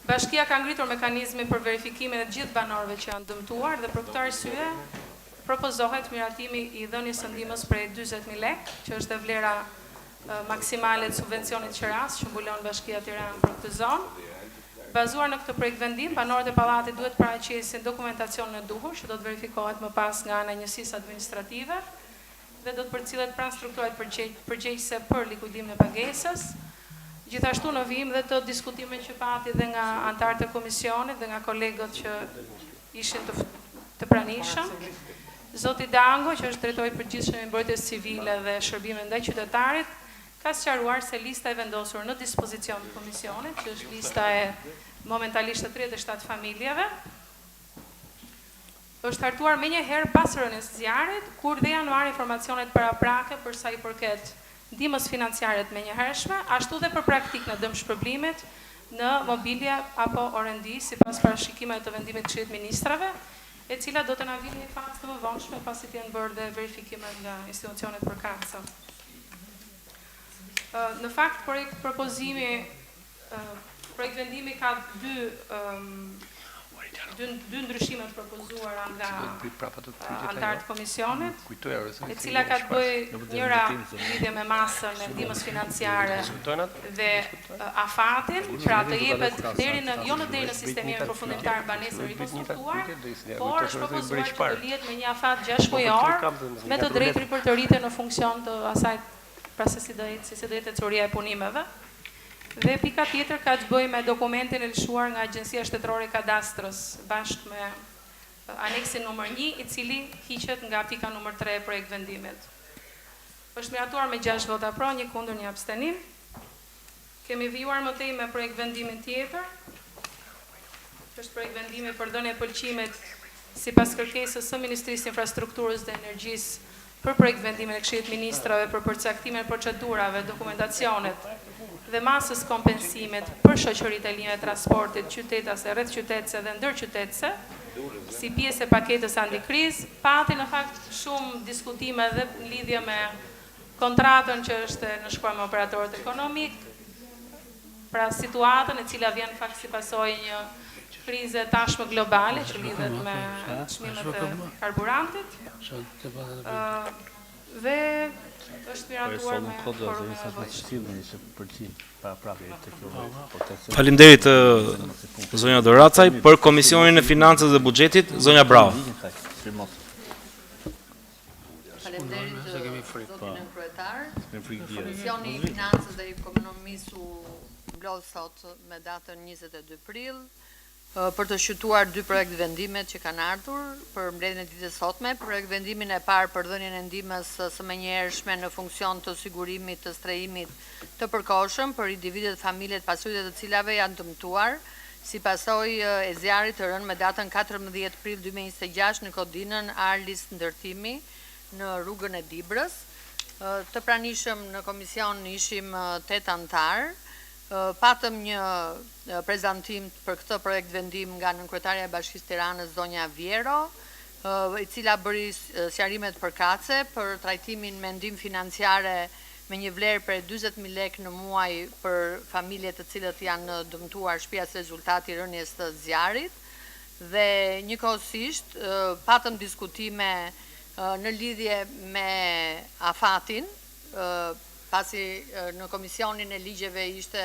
Bashkia ka ngritur mekanizmin për verifikimin e të gjithë banorëve që janë dëmtuar dhe për këtë arsye propozohet miratimi i dhënies së ndihmës prej 40.000 lekë, që është e vlera maksimale të subvencionit qeras që mbulon Bashkia e Tiranës për këtë zonë. Bazuar në këtë projekt vendim, banorët e pallatit duhet paraqesin dokumentacionin e duhur, që do të verifikohet më pas nga ana e njësisë administrative, dhe do të përcillet pranë strukturave përgjegjëse për likuidimin e pagesës. Gjithashtu në vijim dhe të diskutime që pati dhe nga anëtarët e komisionit dhe nga kolegët që ishin të pranishëm. Zoti Dango, që është drejtori i përgjithshëm i mbrojtjes civile dhe shërbimeve ndaj qytetarit, ka sqaruar se lista e vendosur në dispozicion të komisionit, që është lista e momentalisht të 37 familjeve, është hartuar menjëherë pas rënies së zjarrit, kur dhe janë marrë informacionet paraprake për sa i përket ndihmës financiare të menjëhershme, ashtu dhe për praktikë në dëmshpërblimet në mobilje apo orendi sipas parashikimeve të vendimit të Këshillit të Ministrave, e cila do të na vijë në fazë të mëvonshme pasi të jenë bërë dhe verifikime nga institucionet përkatëse. Në fakt, projekt vendimi ka dy ndryshime të propozuara nga anëtarët komisionit, e cila ka të bëjë njëra lidhje me masën e ndihmës financiare dhe afatin, pra të jepet jo deri në sistemimin përfundimtar banesën rikonstruktuar, por është propozuar që të lihet me një afat 6 mujor me të drejtë ripërtëritje në funksion të asaj, pra se si do jetë ecuria e punimeve. Dhe pika tjetër ka të bëjë me dokumentin e lëshuar nga Agjencia Shtetërore e Kadastrës bashkë me aneksin numër 1, i cili hiqet nga pika numër 3 e projekt vendimit. Është miratuar me 6 vota pro, 1 kundër, 1 abstenim. Kemi vijuar më tej me projekt vendimin tjetër. Është projekt vendimi për dhënien e pëlqimit sipas kërkesës së Ministrisë së Infrastrukturës dhe Energjisë për projekt vendimin e Këshillit të Ministrave për përcaktimin e procedurave, dokumentacionet dhe masës kompensimit për shoqëritë e linjave transportit qytetase, rreth qytetëse dhe ndërqytetëse, si pjesë e paketës antikriz, pati në fakt shumë diskutime dhe në lidhje me kontratën që është në shkruar me operatorët ekonomik, pra situatën e cila vjen në fakt si pasojë një krize tashmë globale që lidhet me çmimet e karburantit. Dhe është miratuar me forumin e nevojshëm. Faleminderit zonja Doracaj. Për Komisionin e Financës dhe Buxhetit, zonja Bravo. Faleminderit zotin e kryetar. Komisioni i Financës dhe Ekonomisë u mblodh sot me datën 22 prill për të shqyrtuar 2 projekt vendimet që kanë ardhur për mbledhjen e ditës sotme. Projekt vendimin e parë për dhënien e ndihmës së menjëhershme në funksion të sigurimit të strehimit të përkohshëm për individët, familjet, pasuritë të cilave janë dëmtuar si pasojë e zjarrit të rënë me datën 14 prill 2026 në kodinën Arlis Ndërtimi në rrugën e Dibrës. Të pranishëm në komision ishim 8 anëtar. Patëm një prezantim për këtë projekt vendim nga nënkryetaria e Bashkisë Tiranës, zonja Vjero, i cila bëri sqarimet përkatëse për trajtimin me ndihmë financiare me një vlerë për 40.000 lekë në muaj për familjet të cilët janë dëmtuar shtëpia si rezultati i rënies të zjarrit. Dhe njëkohësisht patëm diskutime në lidhje me afatin, pasi në komisionin e ligjeve ishte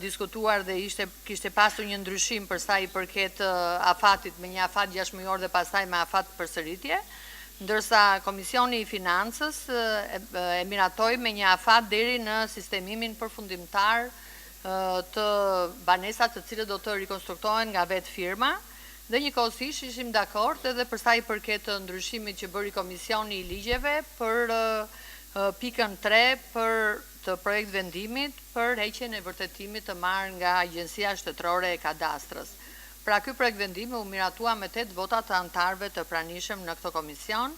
diskutuar dhe kishte pasur një ndryshim për sa i përket afatit me një afat 6 mujor dhe pastaj me afat përsëritje, ndërsa Komisioni i Financës e miratoi me një afat deri në sistemimin përfundimtar të banesat të cilët do të rikonstruktohen nga vetë firma, dhe njëkohësisht ishim dakord edhe për sa i përket ndryshimit që bëri Komisioni i ligjeve për pikën 3 për të projekt vendimit për heqjen e vërtetimit të marrë nga Agjencia Shtetërore e Kadastrës. Pra ky projekt vendimi u miratua me 8 vota të anëtarëve të pranishëm në këtë komision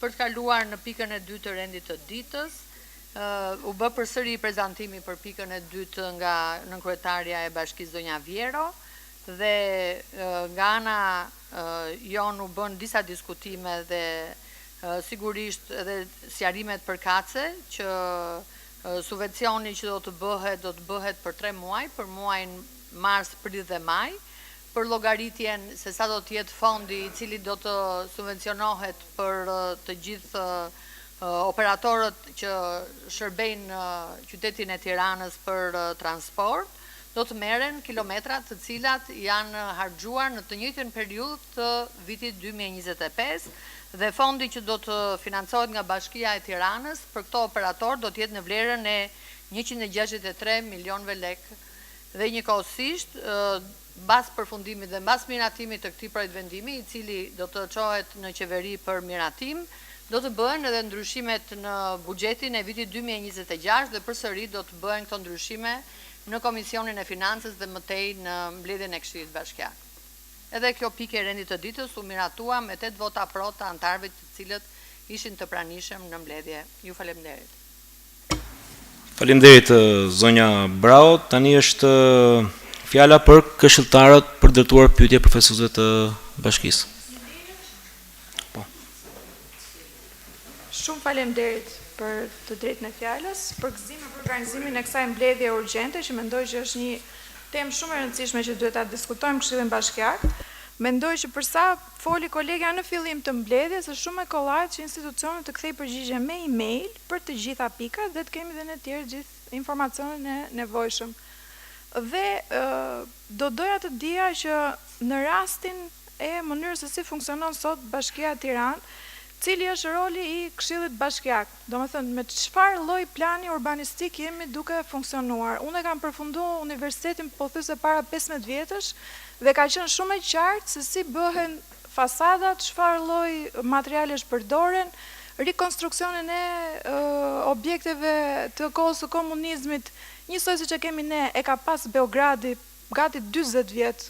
për të kaluar në pikën e 2 të rendit të ditës. U bë përsëri prezantimi për pikën e 2 nga nënkryetaria e Bashkisë zonja Vjero dhe nga ana jon u bën disa diskutime dhe sigurisht edhe sqarimet përkatëse që subvencioni që do të bëhet për 3 muaj, për muajin mars, prill dhe maj, për llogaritjen se sa do të jetë fondi i cili do të subvencionohet për të gjithë operatorët që shërbejnë qytetin e Tiranës për transport, do të merren kilometra të cilat janë harxhuar në të njëjtën periudhë të vitit 2025 dhe fondi që do të financohet nga Bashkia e Tiranës për këto operator do të jetë në vlerën e 163 milionëve lekë dhe njëkohësisht mbas përfundimit dhe mbas miratimit të këtij projektvendimi, i cili do të çohet në qeveri për miratim, do të bëhen edhe ndryshimet në buxhetin e vitit 2026 dhe përsëri do të bëhen këto ndryshime në Komisionin e Financës dhe mëtej në mbledhjen e Këshillit Bashkiak. Edhe kjo pikë e rendit të ditës u miratua me 8 vota pro të anëtarëve të cilët ishin të pranishëm në mbledhje. Ju falemnderit. Faleminderit zonja Brau. Tani është fjala për këshilltarët për drejtuar pyetje profesorëve të bashkisë. Po. Shumë faleminderit për të drejtën e fjalës, për gëzimin për organizimin e kësaj mbledhje urgjente që mendoj që është një temë shumë e rëndësishme që duhet ta diskutojmë Këshillin Bashkiak. Mendoj që përsa foli kolegja në fillim të mbledhjes, është shumë e kollajt që institucionet të kthej përgjigje me email për të gjitha pikat dhe të kemi dhe në tjerë gjithë informacionin e nevojshëm. Dhe do doja të dija që në rastin e mënyrës se si funksionon sot Bashkia e Tiranë, cili është roli i Këshillit Bashkiak. Domethënë, me çfarë lloj plani urbanistik jemi duke funksionuar. Unë kam përfunduar universitetin pothuajse para 15 vjetësh dhe ka qenë shumë e qartë se si bëhen fasadat, çfarë lloj materialesh përdoren, rikonstruksionin e objekteve të kohës së komunizmit, njësoj siç e kemi ne, e ka pas Beogradi gati 40 vjet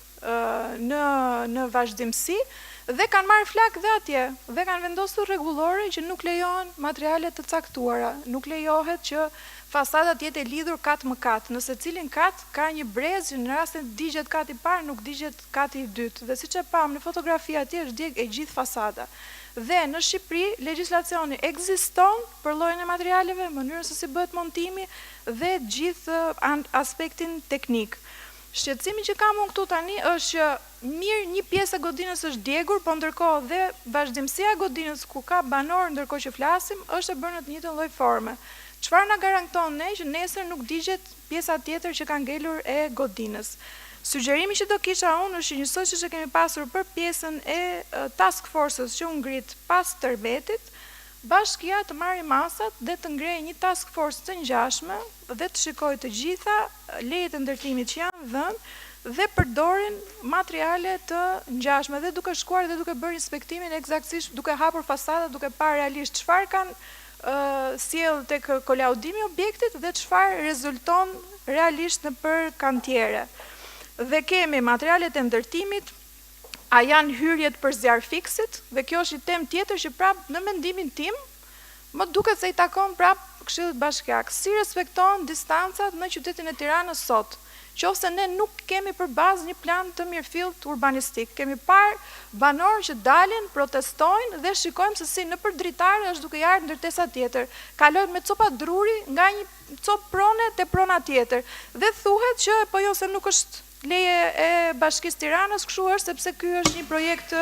në vazhdimsi. Dhe kanë marrë flak dhe atje, dhe kanë vendosur rregullore që nuk lejohen materiale të caktuara, nuk lejohet që fasadat jetë e lidhur kat më kat. Në secilin kat ka një brezë që në rastin digjet kati i parë, nuk digjet kati i dytë. Dhe siç e pam në fotografi atje është djeg e gjithë fasada. Dhe në Shqipëri legjislacioni ekziston për llojin e materialeve, mënyrën se si bëhet montimi dhe gjithë aspektin teknik. Shqetësimi që kam unë këtu tani është që mirë një pjesë e godinës është djegur, po ndërkohë dhe vazhdimësia e godinës ku ka banor ndërkohë që flasim është e bërë në të njëjtën lloj forme. Çfarë na garanton ne që nesër nuk digjet pjesa tjetër që ka ngelur e godinës? Sugjerimi që do kisha unë është njësoj që kemi pasur për pjesën e task forces që u ngrit pas tërbetit, Bashkia të marrë masat dhe të ngrejë një task force të ngjashme dhe të shikojë të gjitha lejet e ndërtimit që janë dhënë dhe përdorin materiale të ngjashme dhe duke shkuar dhe duke bërë inspektimin eksaktësisht, duke hapur fasadat, duke parë realisht çfarë kanë sjell tek kolaudimi i objektit dhe çfarë rezulton realisht nëpër kantiere. Dhe kemi materialet e ndërtimit, a janë hyrjet për zjarr fiksit, dhe kjo është një temë tjetër që prap në mendimin tim më duket se i takon prap Këshillit Bashkiak. Si respekton distancat në qytetin e Tiranës sot? Qofse ne nuk kemi për bazë një plan të mirëfillt urbanistik. Kemi parë banorë që dalin, protestojnë dhe shikojmë se si nëpër dritare është duke ardhur ndërtesa tjetër. Kalojnë me copa druri nga një copë prone te prona tjetër. Dhe thuhet që po jo se nuk është leje e Bashkisë Tiranës, kështu është sepse ky është një projekt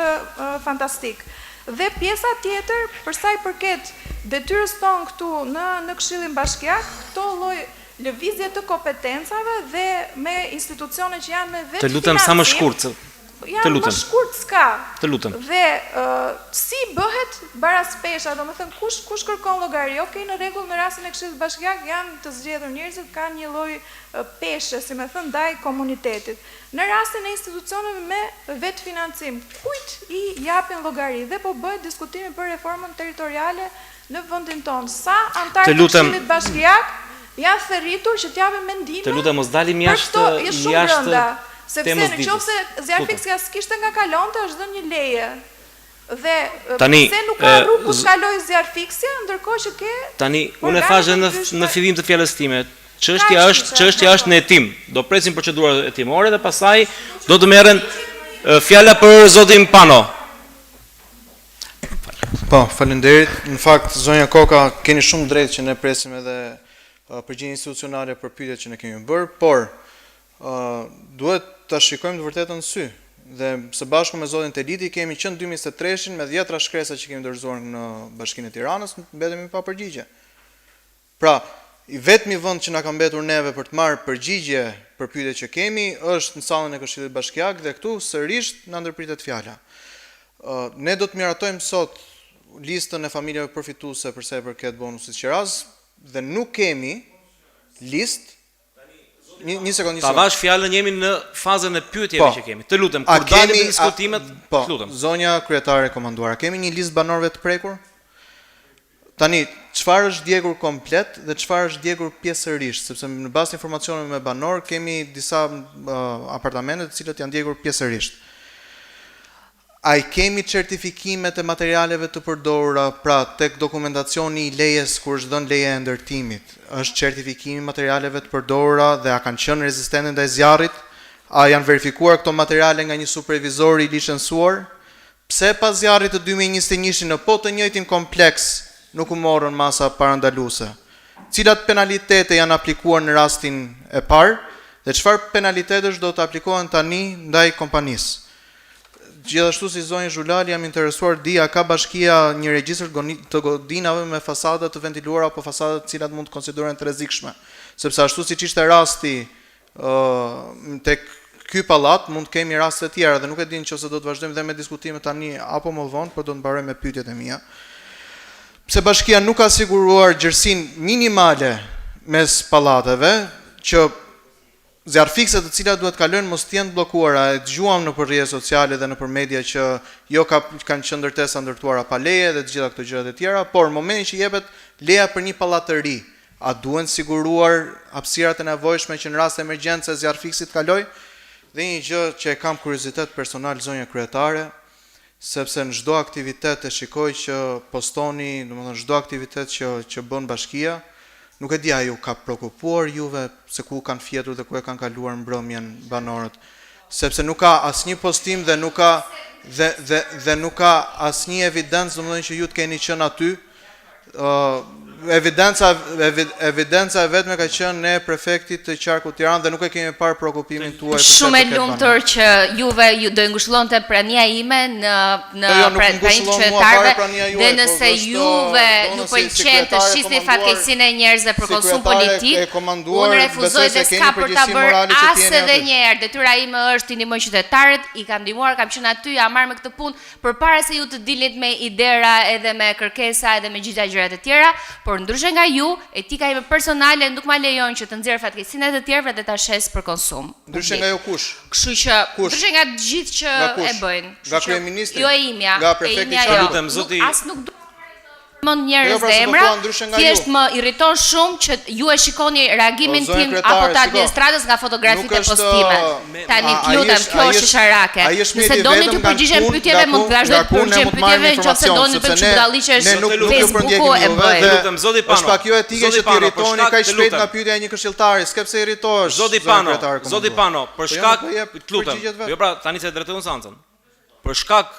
fantastik. Dhe pjesa tjetër, për sa i përket detyrës tonë këtu në Këshillin Bashkiak, këto lloj lëvizje të kompetencave dhe me institucione që janë me vetë Të lutem sa më shkurt. Janë më shkurt s'ka. Të lutem. Dhe si bëhet baraspesha, domethënë kush kërkon llogari? Okej, në rregull, në rastin e Këshillit Bashkiak janë të zgjedhur njerëzit, kanë një lloj peshe, si më thën, ndaj komunitetit. Në rastin e institucioneve me vetë financim, kujt i japin llogari dhe po bëhet diskutimi për reformën territoriale në vendin tonë. Sa antarë të Këshillit Bashkiak janë thërritur që t'japin mendime? Të lutem mos dalim jashtë sepse në qoftë se zjarfiksia s'kishte nga kalonte, është dhënë një leje. Dhe pse nuk ka rrugë ku kaloj zjarfiksja, ndërkohë që ke Tani unë e thash në fillim të fjalës time, çështja është në hetim. Do presim procedurat hetimore dhe pastaj do të merren fjala për zotin Pano. Po, faleminderit. Në fakt zonja Koka, keni shumë drejtë që ne presim edhe përgjigje institucionale për pyetjet që ne kemi bërë, por duhet ta shikojmë të vërtetën në sy. Dhe së bashku me zotin Teliti kemi qenë 2023 me 10 shkresa që kemi dorëzuar në Bashkinë e Tiranës, mbetemi pa përgjigje. Pra, I vetmi vend që na ka mbetur neve për të marrë përgjigje për pyetjet që kemi është në sallën e Këshillit Bashkiak dhe këtu sërish na ndërpritet fjala. Ne do të miratojmë sot listën e familjeve përfituese për sa i përket bonusit qiraz dhe nuk kemi listë. Një sekond. Ta vash fjalën, jemi në fazën e pyetjeve që kemi. Të lutem, kur dalim në diskutimet, të lutem. Zonja kryetare e komanduar, kemi një listë banorëve të prekur? Tani, çfarë është djegur komplet dhe çfarë është djegur pjesërisht, sepse në bazë të informacioneve me banor kemi disa apartamente të cilët janë djegur pjesërisht. A i kemi certifikimet e materialeve të përdorura, pra tek dokumentacioni I lejes kur është dhënë leja e ndërtimit, është certifikimi I materialeve të përdorura dhe a kanë qenë rezistente ndaj zjarrit? A janë verifikuar këto materiale nga një supervizor I licencuar? Pse pas zjarrit të 2021 në po të njëjtin kompleks nuk u morën masa parandaluese? Cilat penalitete janë aplikuar në rastin e parë dhe çfarë penalitetesh do të aplikohen tani ndaj kompanisë? Gjithashtu si zonja Zhulali jam interesuar di a ka bashkia një regjistër të godinave me fasada të ventiluara apo fasada të cilat mund të konsiderohen të rrezikshme, sepse ashtu siç ishte rasti tek ky pallat mund të kemi raste të tjera dhe nuk e di nëse do të vazhdojmë dhe me diskutime tani apo më vonë, por do të mbaroj me pyetjet e mia. Pse bashkia nuk ka siguruar gjersinë minimale mes pallateve që zjarrfikset të cilat duhet kalojnë mos të jenë bllokuara. E dëgjuam në rrjetet sociale dhe nëpër media që jo kanë qenë ndërtesa ndërtuara pa leje dhe të gjitha këto gjërat e tjera, por në momentin që jepet leja për një pallat të ri, a duhen siguruar hapësirat e nevojshme që në rast të emergjencë zjarrfiksi të kalojë? Dhe një gjë që e kam kuriozitet personal zonja kryetare, sepse në çdo aktivitet e shikoj që postoni, domethënë çdo aktivitet që bën bashkia, nuk e di a ju ka prekupuar juve se ku kanë fjetur dhe ku e kanë kaluar mbrëmjen banorët, sepse nuk ka asnjë postim dhe nuk ka asnjë evidencë domethënë që ju të keni qenë aty. Evidenca e vetme ka qenë ne prefektit të qarkut Tiranë dhe nuk e kemi parë prekupimin tuaj. Shumë e lumtur që juve ju do ngushëllonte prania ime në pranimin qytetarëve dhe nëse juve nuk pëlqen të shisni fatkeqësinë e njerëzve për konsum politik, unë refuzoj dhe s'ka për ta bërë as edhe një herë. Detyra ime është të ndihmoj qytetarët, I kam ndihmuar, kam qenë aty, jam marrë me këtë punë përpara se ju të dilit me idera edhe me kërkesa edhe me gjitha gjërat e tjera. Por ndryshe nga ju, etika ime personale nuk ma lejon që të nxjerr fatkeqësinë e të tjerëve dhe ta shes për konsum. Ndryshe nga ju kush? Kështu që ndryshe nga të gjithë që e bëjnë. Nga kryeministri? Jo e imja. Nga prefekti jo. As nuk mund njerëz dhe emra, thjesht më irriton shumë që ju e shikoni reagimin tim apo të administratës nga fotografitë e postime. Tani lutem, kjo është sharake. Nëse doni të përgjigjen pyetjeve, mund të vazhdoj të përgjigjem pyetjeve, nëse doni të bëjmë çudalliqesh Facebooku e bëj. Lutem zoti Pano. Është pa kjo etike që të irritoni kaq shpejt nga pyetja e një këshilltari, s'ke pse irritohesh. Zoti Pano, për shkak, lutem. Jo pra, tani se drejton sancën. Për shkak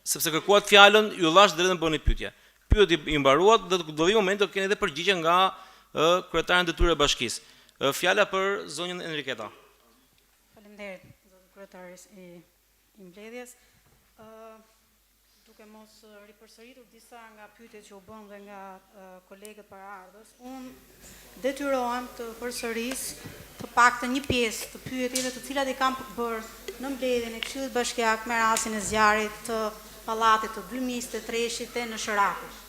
sepse kërkuat fjalën, ju dhash drejtën bëni pyetje. Pyetja I mbaruat dhe do vi momenti të keni edhe përgjigje nga kryetari detyrë e bashkisë. Fjala për zonjën Enriketa. Faleminderit zoti kryetari I mbledhjes. Duke mos ripërsëritur disa nga pyetjet që u bën dhe nga kolegët paraardhës, unë detyrohem të përsëris të paktën një pjesë të pyetjeve të cilat I kam bërë në mbledhjen e Këshillit Bashkiak me rastin e zjarrit të pallatit të 2023-shit në Shërakush.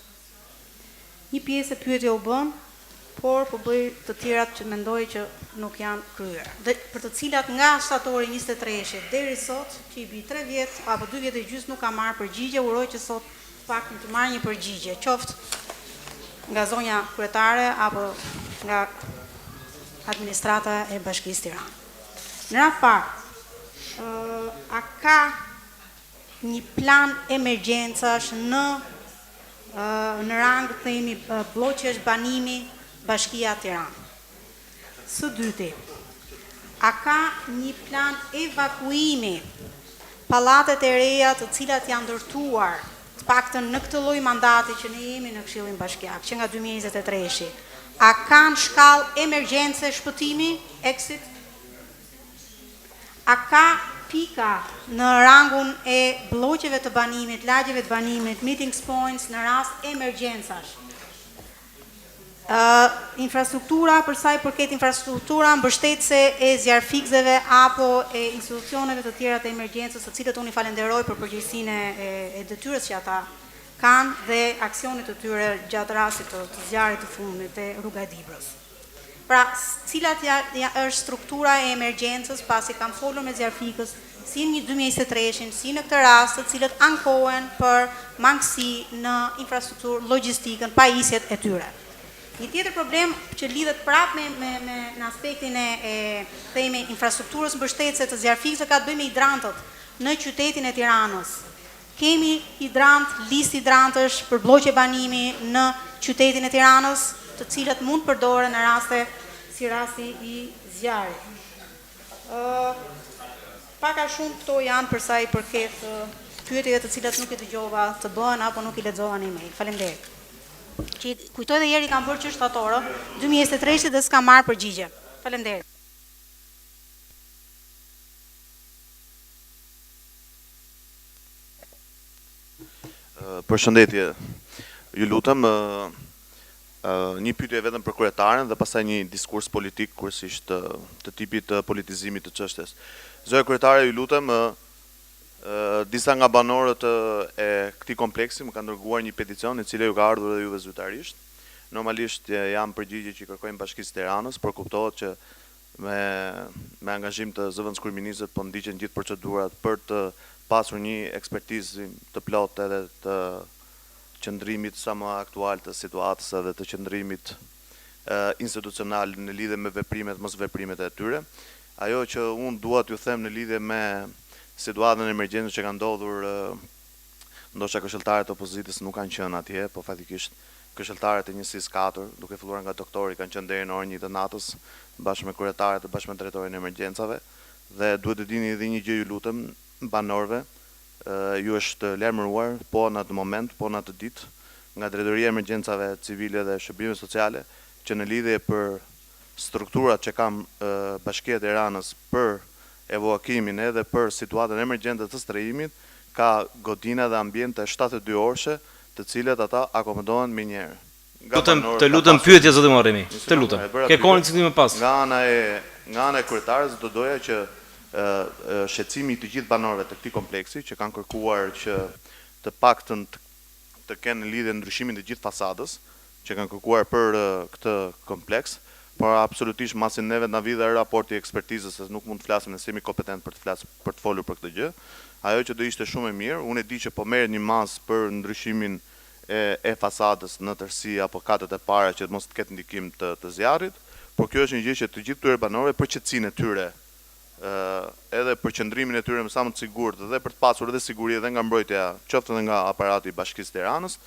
Një pjesë e pyetje u bën, por po bëj të tjerat që mendoj që nuk janë kryer. Dhe për të cilat nga shtatori 23-shit deri sot, që I bi 3 vjet apo 2 vjet e gjysmë nuk ka marrë përgjigje, uroj që sot paktën të marrë një përgjigje, qoftë nga zonja kryetare apo nga administrata e Bashkisë Tiranë. Në radhë parë, a ka një plan emergjencash në rang themi blloqesh banimi Bashkia Tiranë. Së dyti, a ka një plan evakuimi pallatet e reja të cilat janë ndërtuar të paktën në këtë lloj mandati që ne jemi në Këshillin Bashkiak, që nga 2023-shi, a kanë shkallë emergjence shpëtimi, exit? A ka pika në rangun e blloqeve të banimit, lagjeve të banimit, meeting points në rast emergjencash? infrastruktura, për sa i përket infrastruktura mbështetëse e zjarfikësve apo e institucioneve të tjera të emergjencës, të cilët unë i falenderoj për përgjegjësinë e detyrës që ata kanë dhe aksionit të tyre gjatë rastit të zjarrit të fundit e Rruga e Dibrës. Pra, cilat është struktura e emergjencës pasi kam folur me zjarfikës si në 2023, si në këtë rast, të cilët ankohen për mangësi në infrastrukturë logjistikën, pajisjet e tyre. Një tjetër problem që lidhet prapë me në aspektin e themi infrastrukturës mbështetëse të zjarfikësve ka të bëjë me hidrantët në qytetin e Tiranës. Kemi listë hidrantësh për blloqe banimi në qytetin e Tiranës, të cilat mund përdoren në raste si rasti i zjarrit. Pak a shumë këto janë për sa i përket pyetjeve të cilat nuk i dëgjova të bëhen apo nuk i lexova në email. Faleminderit. Që kujtoj dhe jeri kam bërë që shtatorë 2023 dhe s'ka marrë përgjigje. Faleminderit. Përshëndetje. Ju lutem një pyetje vetëm për kryetaren dhe pastaj një diskurs politik kryesisht të tipit të politizimit të çështjes. Zotëria kryetare, ju lutem, disa nga banorët e këtij kompleksi më kanë dërguar një peticion i cili ju ka ardhur edhe juve zyrtarisht. Normalisht janë përgjigje që kërkojnë Bashkisë së Tiranës, por kuptohet që me angazhim të zëvendës kryeministrit po ndiqen gjithë procedurat për të pasur një ekspertizë të plotë edhe të qëndrimit sa më aktual të situatës edhe të qëndrimit institucional në lidhje me veprimet, mos veprimet e tyre. Ajo që unë dua t'ju them në lidhje me situatën e emergjencës që ka ndodhur, ndoshta këshilltarët e opozitës nuk kanë qenë atje, po fatikisht këshilltarët e njësisë 4, duke filluar nga doktori, kanë qenë deri në orën 1 të natës, bashkë me kryetarët dhe bashkë me drejtorin e emergjencave, dhe duhet të dini edhe një gjë, ju lutem, banorëve, ju është lajmëruar, po në atë moment, po në atë ditë, nga drejtoria e emergjencave civile dhe shërbime sociale, që në lidhje për strukturat që kam Bashkia e Tiranës për evakuimin edhe për situatën emergjente të strehimit, ka godina dhe ambiente 72 orëshe, të cilet ata akomodohen me njerë. Të lutem pyetje zoti Muharremi. Të lutem. Ke kohën që më pas. Nga ana e kryetarës do doja që shqetësimi i të gjithë banorëve të këtij kompleksi që kanë kërkuar që të paktën të kenë lidhje ndryshimin të gjithë fasadës, që kanë kërkuar për këtë kompleks, por absolutisht masin neve na vjen raporti i ekspertizës, se nuk mund të flasim ne jemi kompetent për të folur për këtë gjë. Ajo që do ishte shumë e mirë, unë e di që po merret një mas për ndryshimin e fasadës në tërësi apo katët e para që mos të ketë ndikim të zjarrit, por kjo është një gjë që të gjithë këtyre banorëve për qetësinë e tyre, edhe për qëndrimin e tyre më sa më të sigurt dhe për të pasur edhe siguri edhe nga mbrojtja, qoftë edhe nga aparati i Bashkisë së Tiranës,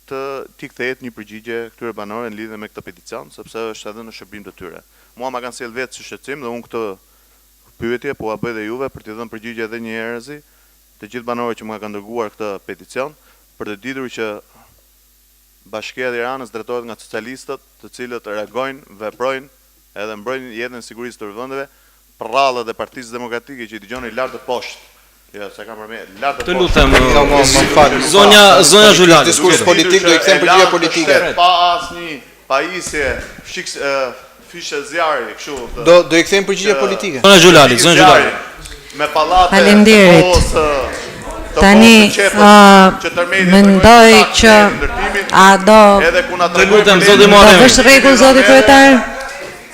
t'i kthehet një përgjigje këtyre banorëve në lidhje me këtë peticion, sepse është edhe në shërbim të tyre. Mua ma kanë sjell vetë si shqetësim dhe unë këtë pyetje po a bëj dhe juve për t'i dhënë përgjigje edhe një herëzi të gjithë banorëve që më kanë dërguar këtë peticion, për të ditur që Bashkia e Tiranës drejtohet nga socialistët, të cilët reagojnë, veprojnë edhe mbrojnë jetën e sigurisë të vendeve, prrallët e Partisë Demokratike që i dëgjoni lart të poshtë. Jo, se kam përmend. Të lutem, zonja Zhulali. Diskurs politik do i kthem përgjigje politike. Pa asnjë pajisje, fishe zjarri, kështu. Do i kthem përgjigje politike. Zonja Zhulali. Me pallate. Faleminderit. Tani mendoj që a do Të lutem zoti Muharremi. Është rregull zoti kryetar?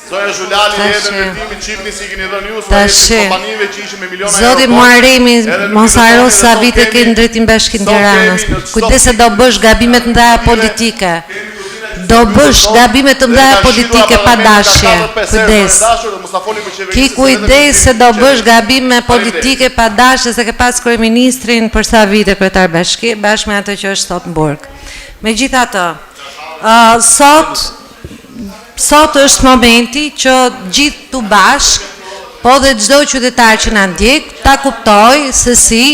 Zonja Zhulali edhe ndërtimin çiftin si keni dhënë ju kompanive që ishin me miliona euro. Zoti Muharremi, mos haro sa vite ke në drejtim Bashkinë Tiranës. Kujdes se do bësh gabime të mëdha politike. Do bësh gabime të mëdha politike pa dashje. Kujdes. Ki kujdes se do bësh gabime politike pa dashje, se ke pas kryeministrin për sa vite kryetar bashki, bashkë me atë që është sot në burg. Megjithatë, sot është momenti që gjithë të bashkë, po dhe çdo qytetar që na ndjek, ta kuptoj se si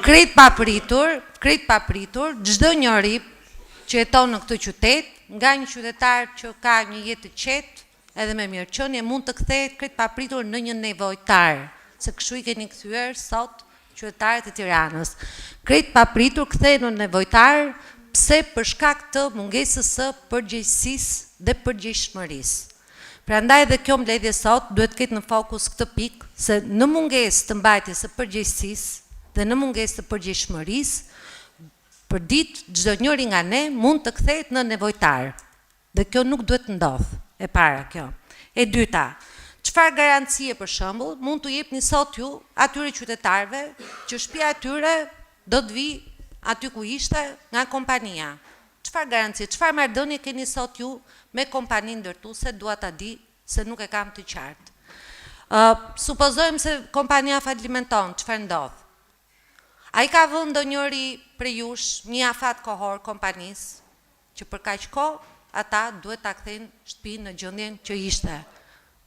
krejt papritur, çdo njeri që jeton në këtë qytet, nga një qytetar që ka një jetë të qetë edhe me mirëqenie mund të kthehet krejt papritur në një nevojtar, se kështu i keni kthyer sot qytetarët e Tiranës. Krejt papritur kthehen në nevojtar, pse për shkak të mungesës së përgjegjësisë dhe përgjegjshmërisë. Prandaj dhe kjo mbledhje sot duhet të ketë në fokus këtë pikë, se në mungesë të mbajtjes së përgjegjësisë dhe në mungesë të përgjegjshmërisë, për ditë çdo njëri nga ne mund të kthehet në nevojtar. Dhe kjo nuk duhet të ndodhë, e para kjo. E dyta, çfarë garancie për shembull mund t'u jepni sot ju atyre qytetarëve që shtëpia e tyre do të vi aty ku ishte nga kompania? Çfarë garancie, çfarë marrëdhënie keni sot ju me kompaninë ndërtuese, dua ta di se nuk e kam të qartë. Supozojmë se kompania falimenton, çfarë ndodh? Ai ka vënë ndonjëri prej jush një afat kohor kompanisë që për kaq kohë ata duhet ta kthejnë shtëpinë në gjendjen që ishte,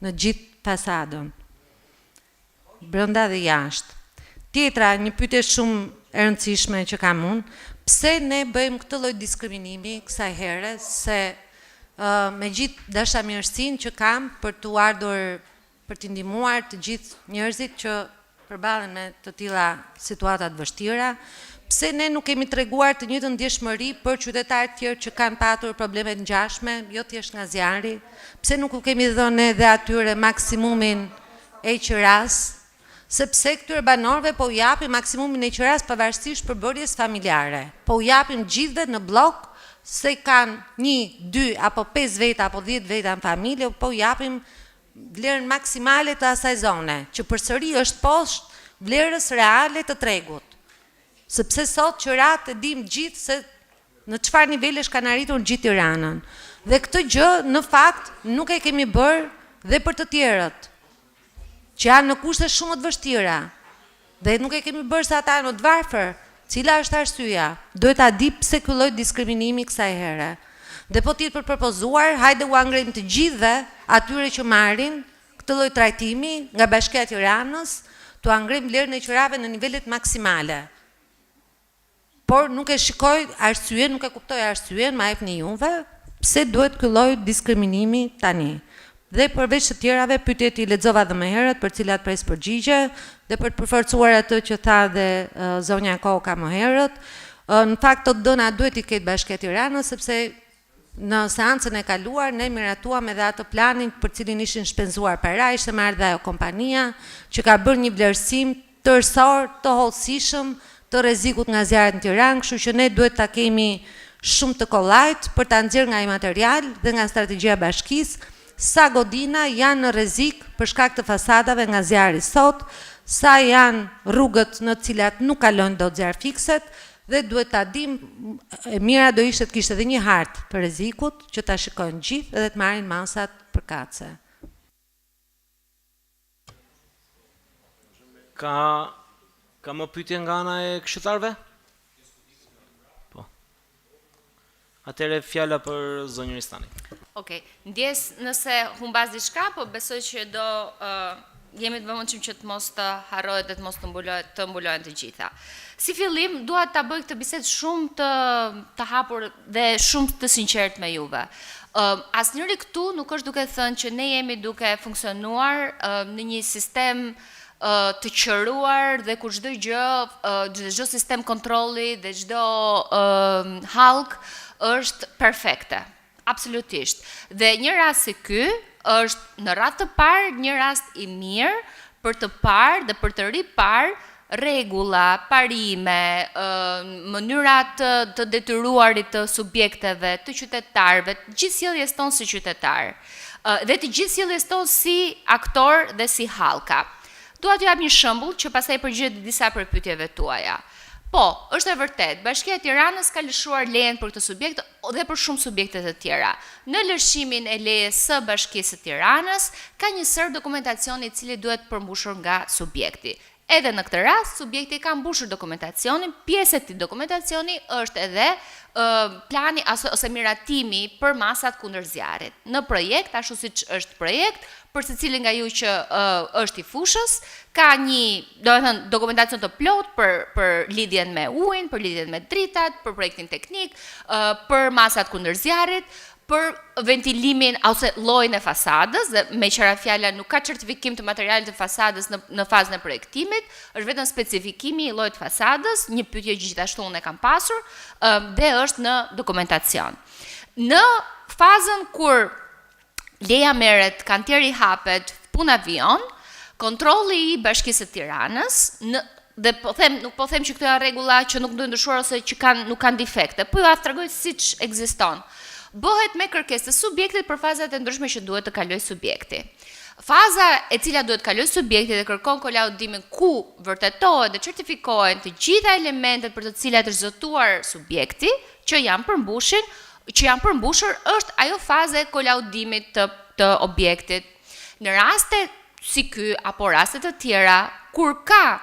në gjithë fasadën, brenda dhe jashtë. Tjetra, një pyetje shumë e rëndësishme që kam unë, pse ne bëjmë këtë lloj diskriminimi kësaj here, se me gjithë dashamirësinë që kam për të ardhur për të ndihmuar të gjithë njerëzit që përballen me të tilla situata të vështira, pse ne nuk kemi treguar të njëjtën ndjeshmëri për qytetarët tjerë që kanë patur probleme të ngjashme, jo thjesht nga zjarri, pse nuk u kemi dhënë edhe atyre maksimumin e qeras, sepse këtyre banorëve po u japim maksimumin e qeras pavarësisht përbërjes familjare. Po u japim gjithëve në blok, se kanë 1, 2 apo 5 veta apo 10 veta në familje, po u japim vlerën maksimale të asaj zone, që përsëri është poshtë vlerës reale të tregut. Sepse sot qerat e dim gjithë se në çfarë nivelesh kanë arritur gjithë Tiranën. Dhe këtë gjë në fakt nuk e kemi bërë dhe për të tjerët, që janë në kushte shumë të vështira, dhe nuk e kemi bërë se ata janë të varfër. Cila është arsyeja? Duhet ta di pse ky lloj diskriminimi kësaj here. Dhe po tjetë për propozuar, hajde u angrejmë të gjithëve atyre që marrin këtë lloj trajtimi nga Bashkia e Tiranës, të angrejmë vlerën e qerave në nivelet maksimale. Por nuk e shikoj arsyen, nuk e kuptoj arsyen, ma jepni juve, pse duhet ky lloj diskriminimi tani. Dhe përveç të tjerave, pyetjet i lexova dhe më herët, për cilat pres përgjigje, dhe për të përforcuar atë që tha dhe zonja Koka më herët, në fakt të dëna duhet i ketë Bashkia e Tiranës, sepse në seancën e kaluar ne miratuam edhe atë planin për cilin ishin shpenzuar para, ishte marrë dhe ajo kompania që ka bërë një vlerësim tërësor të hollësishëm të rrezikut nga zjarret në Tiranë, kështu që ne duhet ta kemi shumë të kollajt për ta nxjerrë nga ai material dhe nga strategjia e bashkisë sa godina janë në rrezik për shkak të fasadave nga zjarri sot, sa janë rrugët në të cilat nuk kalojnë dot zjarr fikset, dhe duhet ta dim, e mira do ishte të kishte edhe një hartë të rrezikut që ta shikojnë gjithë dhe të marrin masat përkatëse. Ka më pyetje nga ana e këshiltarëve? Po. Atëre fjala për zonjën Ristani. Okej, ndjes nëse humbas diçka, po besoj që do jemi të vëmendshëm që të mos të harrohet dhe të mos të mbulohen të gjitha. Si fillim, dua ta bëj këtë bisedë shumë të hapur dhe shumë të sinqert me juve. Asnjëri këtu nuk është duke thënë që ne jemi duke funksionuar në një sistem të qëruar dhe ku çdo gjë, çdo sistem kontrolli dhe çdo hallk është perfekte. Absolutisht. Dhe një rast si ky është në radhë të parë një rast i mirë për të parë dhe për të ripar rregulla, parime, mënyrat të detyruarit të subjekteve, të qytetarëve, gjithë sjelljes tonë si qytetar, dhe të gjithë sjelljes tonë si aktor dhe si hallka. Dua t'ju jap një shembull që pastaj përgjigjet disa prej pyetjeve tuaja. Po, është e vërtet, Bashkia e Tiranës ka lëshuar lejen për këtë subjekt dhe për shumë subjekte të tjera. Në lëshimin e lejes së Bashkisë së Tiranës ka një sër dokumentacioni i cili duhet përmbushur nga subjekti. Edhe në këtë rast, subjekti ka mbushur dokumentacionin, pjesë e këtij dokumentacioni është edhe plani ose miratimi për masat kundër zjarrit. Në projekt, ashtu siç është projekt, për secilin nga ju që është i fushës, ka një, domethënë, dokumentacion të plot për lidhjen me ujin, për lidhjen me dritat, për projektin teknik, për masat kundër zjarrit, për ventilimin ose llojin e fasadës, dhe me qëra fjala nuk ka certifikim të materialit të fasadës në fazën e projektimit, është vetëm specifikimi i llojit fasadës, një pyetje gjithashtu unë e kam pasur, dhe është në dokumentacion. Në fazën kur leja merret, kantieri hapet, puna avion, kontrolli i Bashkisë së Tiranës, dhe nuk po them që këto janë rregulla që nuk duhen ndryshuar ose që nuk kanë defekte, po ju tregoj siç ekziston. Bëhet me kërkesë të subjektit për fazat e ndryshme që duhet të kalojë subjekti. Faza e cila duhet kalojë subjekti dhe kërkon kolaudimin ku vërtetohet dhe certifikohen të gjitha elementet për të cilat është zotuar subjekti që janë përmbushur është ajo faza e kolaudimit të objektit. Në raste si ky apo raste të tjera kur ka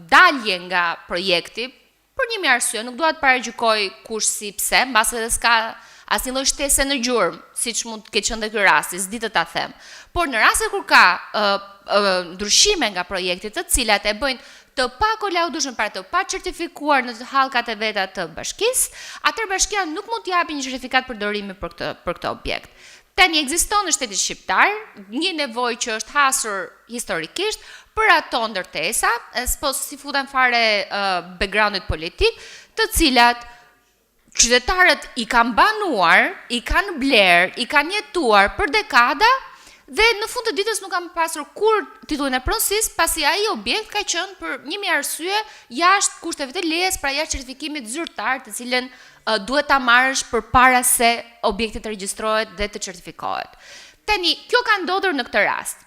dalje nga projekti për një arsye, nuk dua të paragjykoj kush si pse, mbase edhe s'ka asnjë lloj shtese në gjurmë, siç mund të ketë qenë dhe ky rasti, s'di të ta them. Por në raste kur ka ndryshime nga projekti të cilat e bëjnë të pa kolaudueshëm, pra të pa certifikuar në hallkat e veta të bashkisë, atëherë bashkia nuk mund të japë një certifikat përdorimi për këtë objekt. Tani ekziston në shtetin shqiptar një nevojë që është hasur historikisht për ato ndërtesa, s'po si futem fare backgroundit politik, të cilat qytetarët i kanë banuar, i kanë bler, i kanë jetuar për dekada dhe në fund të ditës nuk kanë pasur kur titullin e pronësisë, pasi ai objekt ka qenë për 1000 arsye jashtë kushteve të lejes, pra jashtë certifikimit zyrtar, të cilën duhet ta marrësh përpara se objekti të regjistrohet dhe të certifikohet. Tani, kjo ka ndodhur në këtë rast.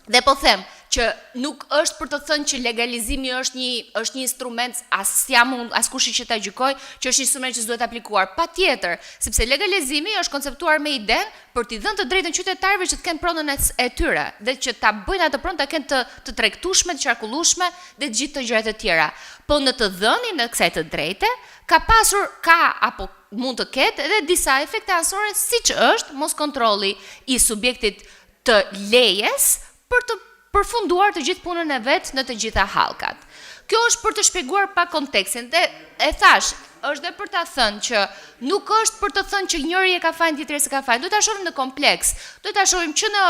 Dhe po them që nuk është për të thënë që legalizimi është një instrument, askush që ta gjykoj që është një instrument që s'duhet aplikuar. Patjetër, sepse legalizimi është konceptuar me idenë për t'i dhënë të drejtën qytetarëve që të kenë pronën e tyre dhe që ta bëjnë atë pronë ta kenë të tregtueshme, të qarkullueshme dhe gjithë të gjërat e tjera. Po në të dhënien e kësaj të drejte apo mund të ketë edhe disa efekte anësore, siç është mos kontrolli i subjektit të lejes për të përfunduar të gjithë punën e vet në të gjitha hallkat. Kjo është për të shpjeguar pak kontekstin dhe e thash, është dhe për ta thënë që nuk është për të thënë që njëri e ka fajin, tjetri s'ka fajin. Duhet ta shohim në kompleks. Duhet ta shohim që në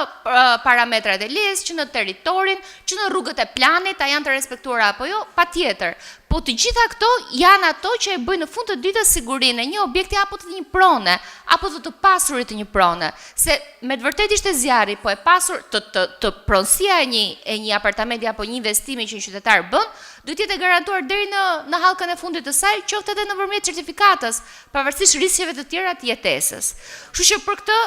parametrat e lejes, që në territorin, që në rrugët e planit, a janë të respektuara apo jo, patjetër. Po të gjitha këto janë ato që e bëjnë në fund të ditës sigurinë e një objekti apo të një prone, apo të pasurit të një prone. Se me të vërtetë ishte zjarri, po e pasur të pronësia e një apartamenti apo një investimi që një qytetar bën, duhet jetë garantuar deri në hallkën e fundit të saj, qoftë edhe nëpërmjet certifikatës, pavarësisht rrisjeve të tjera të jetesës. Kështu që për këtë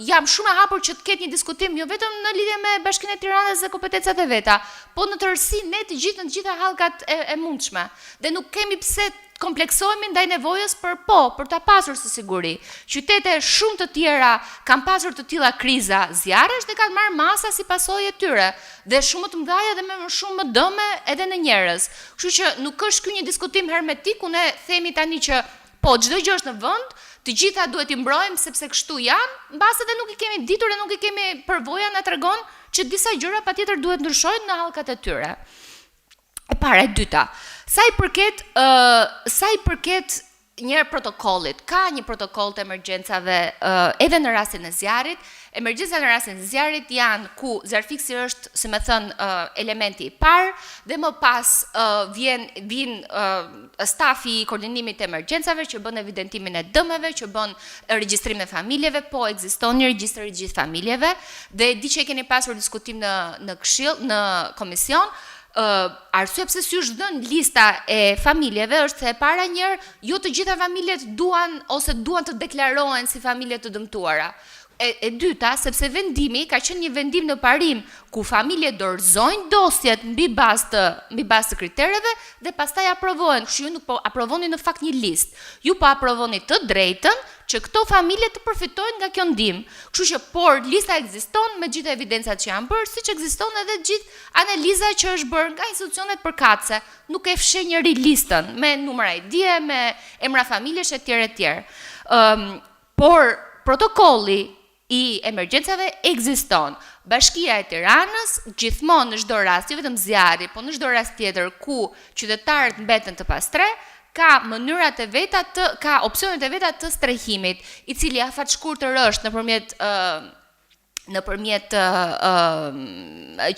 jam shumë e hapur që të ketë një diskutim jo vetëm në lidhje me Bashkinë e Tiranës dhe kompetencat e veta, po në tërësi ne të gjitha hallkat e mundshme. Dhe nuk kemi pse kompleksohemi ndaj nevojës për ta pasur së siguri. Qytete shumë të tjera kanë pasur të tilla kriza zjarresh dhe kanë marrë masa si pasojë e tyre, dhe shumë të mëdha dhe me shumë më dëme edhe në njerëz. Kështu që nuk është ky një diskutim hermetik, unë themi tani që po çdo gjë është në vend, të gjitha duhet i mbrojmë sepse kështu janë, mbase edhe nuk i kemi ditur dhe nuk i kemi përvoja na tregon që disa gjëra patjetër duhet ndryshojnë në hallkat e tyre. E para, e dyta, sa i përket një protokollit, ka një protokoll të emergjencave edhe në rastin e zjarrit. Emergjencat në rastin e zjarrit janë ku zjarrfiksi është, si më thënë, elementi i parë dhe më pas vjen stafi i koordinimit të emergjencave që bën evidentimin e dëmeve, që bën regjistrim e familjeve, po ekziston një regjistër i gjithë familjeve dhe di që keni pasur diskutim në këshill, në komision. Arsye pse si është dhënë lista e familjeve është se e para njërë jo të gjitha familjet duan të deklarohen si familje të dëmtuara. E dyta, sepse vendimi ka qenë një vendim në parim ku familjet dorëzojnë dosjet mbi bazë të kritereve dhe pastaj aprovohen. Kështu ju nuk po aprovoni në fakt një listë. Ju po aprovoni të drejtën që këto familje të përfitojnë nga kjo ndihmë. Kështu që por lista ekziston me gjithë evidencat që janë bërë, siç ekziston edhe gjithë analiza që është bërë nga institucionet përkatëse. Nuk e fsheh njëri listën me numra ID-e, me emra familjesh etj. Por protokolli i emergjencave ekziston. Bashkia e Tiranës gjithmonë në çdo rast, jo vetëm zjarri, po në çdo rast tjetër ku qytetarët mbeten të pastre, ka mënyrat e veta ka opsionet e veta të strehimit, i cili afatshkurtër është nëpërmjet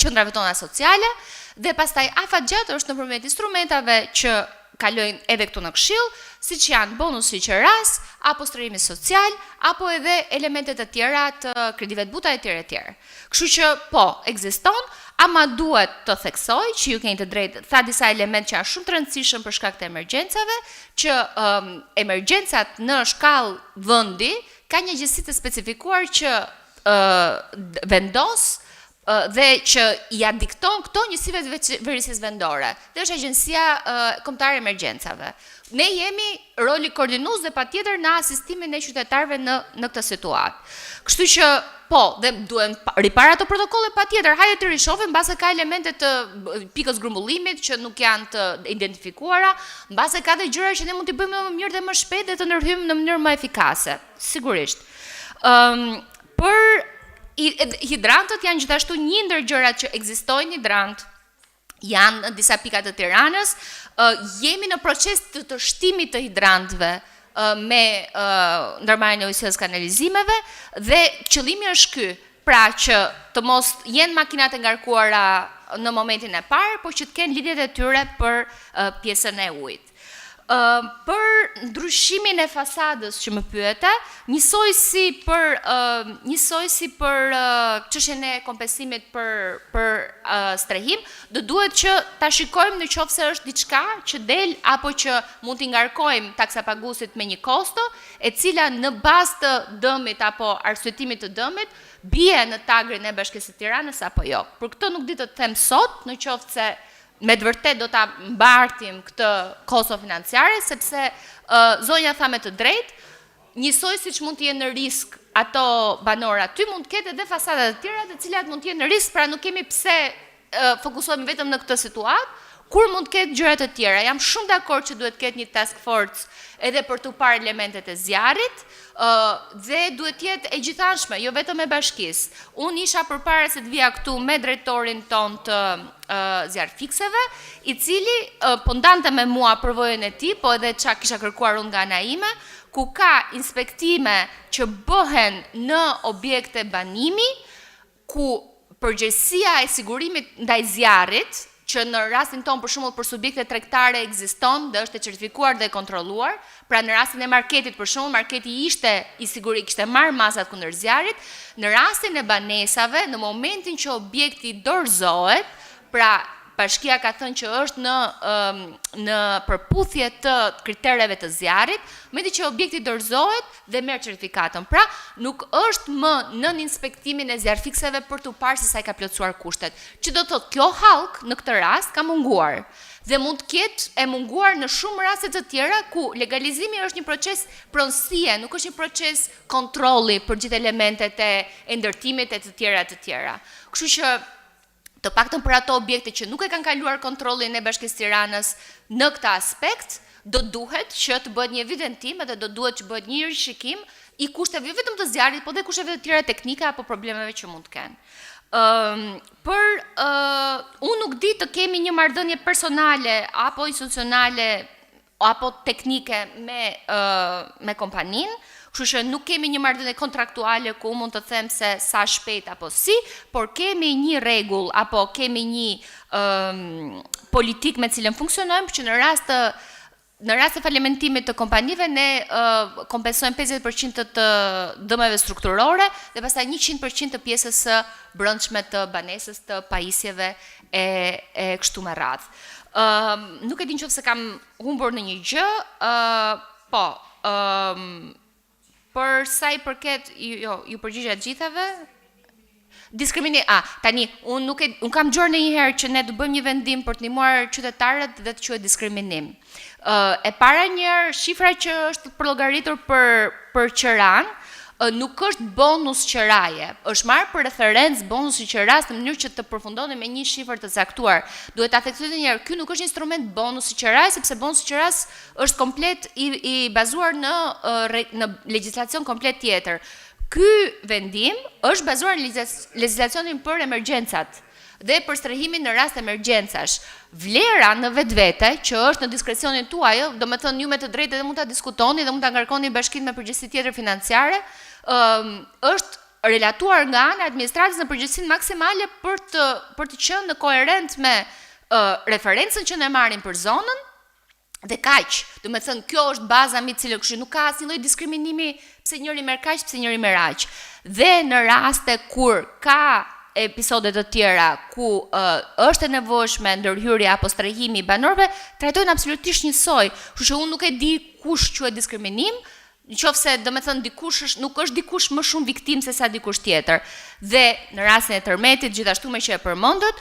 qendrave tona sociale dhe pastaj afatgjatë është nëpërmjet instrumentave që kalojnë edhe këtu në këshill, siç janë bonusi qeras, apo strehimi social, apo edhe elementet e tjera të kredive të buta e tjera e tjera. Kështu që po, ekziston, ama duhet të theksoj që ju keni të drejtë, tha disa element që janë shumë të rëndësishëm për shkak të emergjencave, që emergjencat në shkallë vendi ka një gjësi të specifikuar që vendos dhe që ja dikton këto njësive të vërësisë vendore. Dhe është Agjencia Kombëtare e Emergjencave. Ne jemi roli koordinues dhe patjetër në asistimin e qytetarëve në këtë situatë. Kështu që po, dhe duhen ripara ato protokolle patjetër, hajde të rishohim mbase ka elemente të pikës grumbullimit që nuk janë të identifikuara, mbase ka dhe gjëra që ne mund t'i bëjmë më mirë dhe më shpejt dhe të ndërhyjmë në mënyrë më efikase. Sigurisht. Për hidrantët janë gjithashtu një ndër gjërat që ekzistojnë hidrant, janë në disa pika të Tiranës, jemi në proces të shtimit të hidrantëve me ndërmarrjen e ujësisë kanalizimeve dhe qëllimi është ky, pra që të mos jenë makinat e ngarkuara në momentin e parë, por që të kenë lidhjet e tyre për pjesën e ujit. Për ndryshimin e fasadës që më pyeta, njësoj si për çështjen e kompensimit për strehim, do duhet që ta shikojmë në qoftë se është diçka që del apo që mund t'i ngarkojmë taksapaguesit me një kosto, e cila në bazë të dëmit apo arsyetimit të dëmit bie në tagrin e Bashkisë së Tiranës apo jo. Për këtë nuk di të them sot, në qoftë se me të vërtet do ta mbartim këtë kosto financiare, sepse zonja tha me të drejtë, njësoj siç mund të jenë në risk ato banorë aty, mund të ketë edhe fasada të tjera të cilat mund të jenë në risk, pra nuk kemi pse fokusohemi vetëm në këtë situatë, kur mund të ketë gjëra të tjera. Jam shumë dakord që duhet të ketë një task force edhe për të parë elementet e zjarrit, dhe duhet jetë e gjithanshme, jo vetëm e bashkisë. Unë isha përpara se të vija këtu me drejtorin ton të zjarfikseve, i cili po ndante me mua përvojën e tij, po edhe çka kisha kërkuar unë nga ana ime, ku ka inspektime që bëhen në objekte banimi, ku përgjegjësia e sigurimit ndaj zjarrit, që në rastin tonë për shembull për subjekte tregtare ekziston dhe është e certifikuar dhe kontrolluar, pra në rastin e marketit për shembull, marketi ishte i sigurt, kishte marrë masat kundër zjarrit, në rastin e banesave, në momentin që objekti dorëzohet, pra Bashkia ka thënë që është në përputhje të kritereve të zjarrit, me di që objekti dorëzohet dhe merr certifikatën. Pra, nuk është më nën inspektimin e zjarfikseve për të parë se sa i ka plotësuar kushtet. Që do të thotë kjo hallk në këtë rast ka munguar. Dhe mund të ketë e munguar në shumë raste të tjera ku legalizimi është një proces pronësie, nuk është një proces kontrolli për gjithë elementet e ndërtimit e të tjera. Kështu që të paktën për ato objekte që nuk e kanë kaluar kontrollin e Bashkisë Tiranës në këtë aspekt, do duhet që të bëhet një evidentim dhe do duhet që bëhet një rishikim i kushteve jo vetëm të zjarrit, por dhe kushteve të tjera teknike apo problemeve që mund të kenë. Unë nuk di të kemi një marrëdhënie personale apo institucionale apo teknike me kompaninë, kështu që nuk kemi një marrëdhënie kontraktuale ku mund të them se sa shpejt apo si, por kemi një rregull apo kemi një politik me cilën funksionojmë që në rast të falimentimit të kompanive ne kompensojmë 50% të dëmeve strukturore dhe pastaj 100% të pjesës së brendshme të banesës, të pajisjeve e kështu me radhë. Nuk e di nëse kam humbur në një gjë, po, për sa i përket, ju përgjigja gjithave, tani, unë kam gjorë në njëherë që ne të bëjmë një vendim për të ndihmuar qytetarët dhe të quhet diskriminim. E para njërë, shifra që është përllogaritur për qëran, nuk është bonus qëraje, është marrë për referencë bonusi qëras në mënyrë që të përfundoni me një shifër të caktuar. Duhet ta theksoj njëherë, ky nuk është instrument bonusi qëraje, sepse bonusi qëras është komplet i bazuar në legjislacion komplet tjetër. Ky vendim është bazuar në legjislacionin për emergjencat dhe për strehimin në rast emergjencash. Vlera në vetvete, që është në diskrecionin tuaj, do me thënë ju me të drejtë dhe mund ta diskutoni dhe mund ta ngarkoni bashkinë me përgjegjësi tjetër financiare, është relatuar nga ana e administratës në përgjegjësinë maksimale për të qenë në koherent me referencën që ne marrim për zonën Dhe kaq, do me thënë, kjo është baza mbi të cilën kështu nuk ka asnjë lloj diskriminimi pse njëri merr kaq, pse njëri merr aq. Dhe në raste kur ka episode të tjera ku është e nevojshme ndërhyrja apo strehimi i banorëve, trajtojnë absolutisht njësoj. Kështu që unë nuk e di kush quhet diskriminim, nëse do të thënë dikush nuk është dikush më shumë viktim se sa dikush tjetër. Dhe në rastin e tërmetit, gjithashtu me që e përmendët,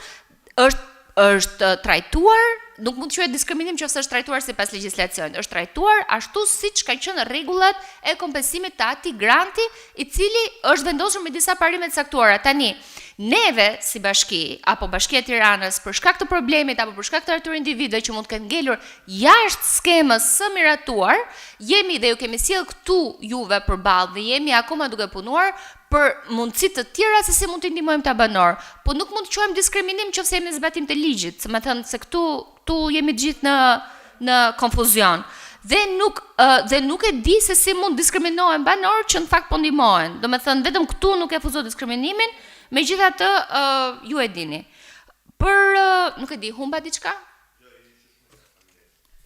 është trajtuar, nuk mund të quhet diskriminim nëse është trajtuar sipas legjislacionit. Është trajtuar ashtu siç kanë qenë rregullat e kompensimit të atij granti, i cili është vendosur me disa parime të caktuara. Tani, neve si bashki apo Bashkia e Tiranës për shkak të problemit apo për shkak të atyre individëve që mund të kenë ngelur jashtë skemës së miratuar, jemi dhe ju kemi sjell këtu juve përballë dhe jemi akoma duke punuar për mundësi të tjera se si mund të ndihmojmë ta banor, po nuk mund të quajmë diskriminim nëse jemi në zbatim të ligjit, më thënë se këtu jemi gjithë në konfuzion. Dhe nuk e di se si mund diskriminohen banor që në fakt po ndihmohen. Do të thënë vetëm këtu nuk e fuzon diskriminimin, megjithatë ju e dini. Nuk e di, humba diçka?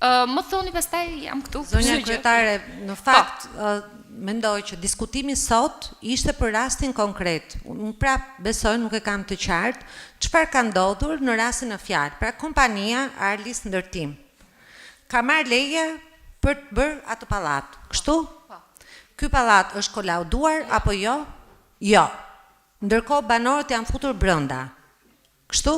Më thoni pastaj jam këtu. Zonja kryetare, në fakt mendoj që diskutimi sot ishte për rastin konkret. Unë prap besoj, nuk e kam të qartë, çfarë ka ndodhur në rastin e fjalë. Pra kompania Arlis Ndërtim ka marrë leje për të bërë atë pallat. Kështu? Ky pallat është kolauduar apo jo? Jo. Ndërkohë banorët janë futur brenda. Kështu?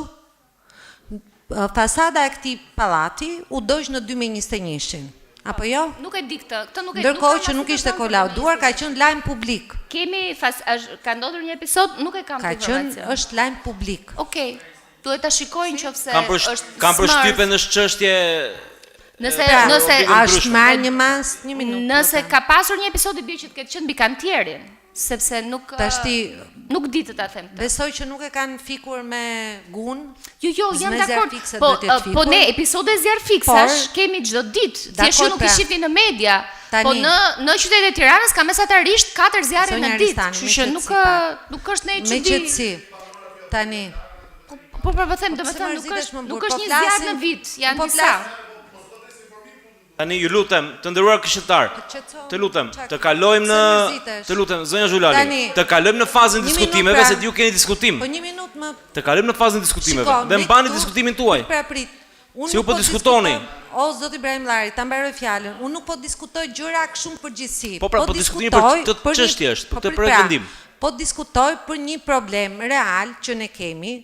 Fasada e këtij pallati u doq në 2021-shin. Apo jo? Nuk e di këtë nuk e di. Ndërkohë që nuk ishte kolauduar, ka qenë lajm publik. Ka ndodhur një episod, nuk e kam informacion. Ka qenë është lajm publik. Okej. Duhet ta shikojnë nëse është kam përshtypjen në çështje. Nëse është marrë një mas, një minutë. Nëse ka pasur një episod i bie që të ketë qenë mbi kantierin, sepse nuk di të ta them këtë. Besoj që nuk e kanë fikur me gun. Jo, jam dakord. Po ne episode zjarr fiksash kemi çdo ditë. Thjesht nuk i shihni në media. Po në qytetin e Tiranës ka mesatarisht 4 zjarre në ditë, kështu që nuk është ne çudi. Me qetësi. Tani. Po them, domethënë nuk është një zjarr në vit, janë disa. Tani ju lutem, të nderuar këshilltar, të lutem, të kalojmë zonja Xhulali, të kalojmë në fazën e diskutimeve se ju keni diskutim. Po një minutë më. Të kalojmë në fazën e diskutimeve dhe mbani diskutimin tuaj. Pra prit. Si u po diskutoni? O zot Ibrahim Llari, ta mbaroj fjalën. Unë nuk po diskutoj gjëra shumë përgjithësi. Po diskutimi për këtë çështje është, për këtë pretendim. Po diskutoj për një problem real që ne kemi,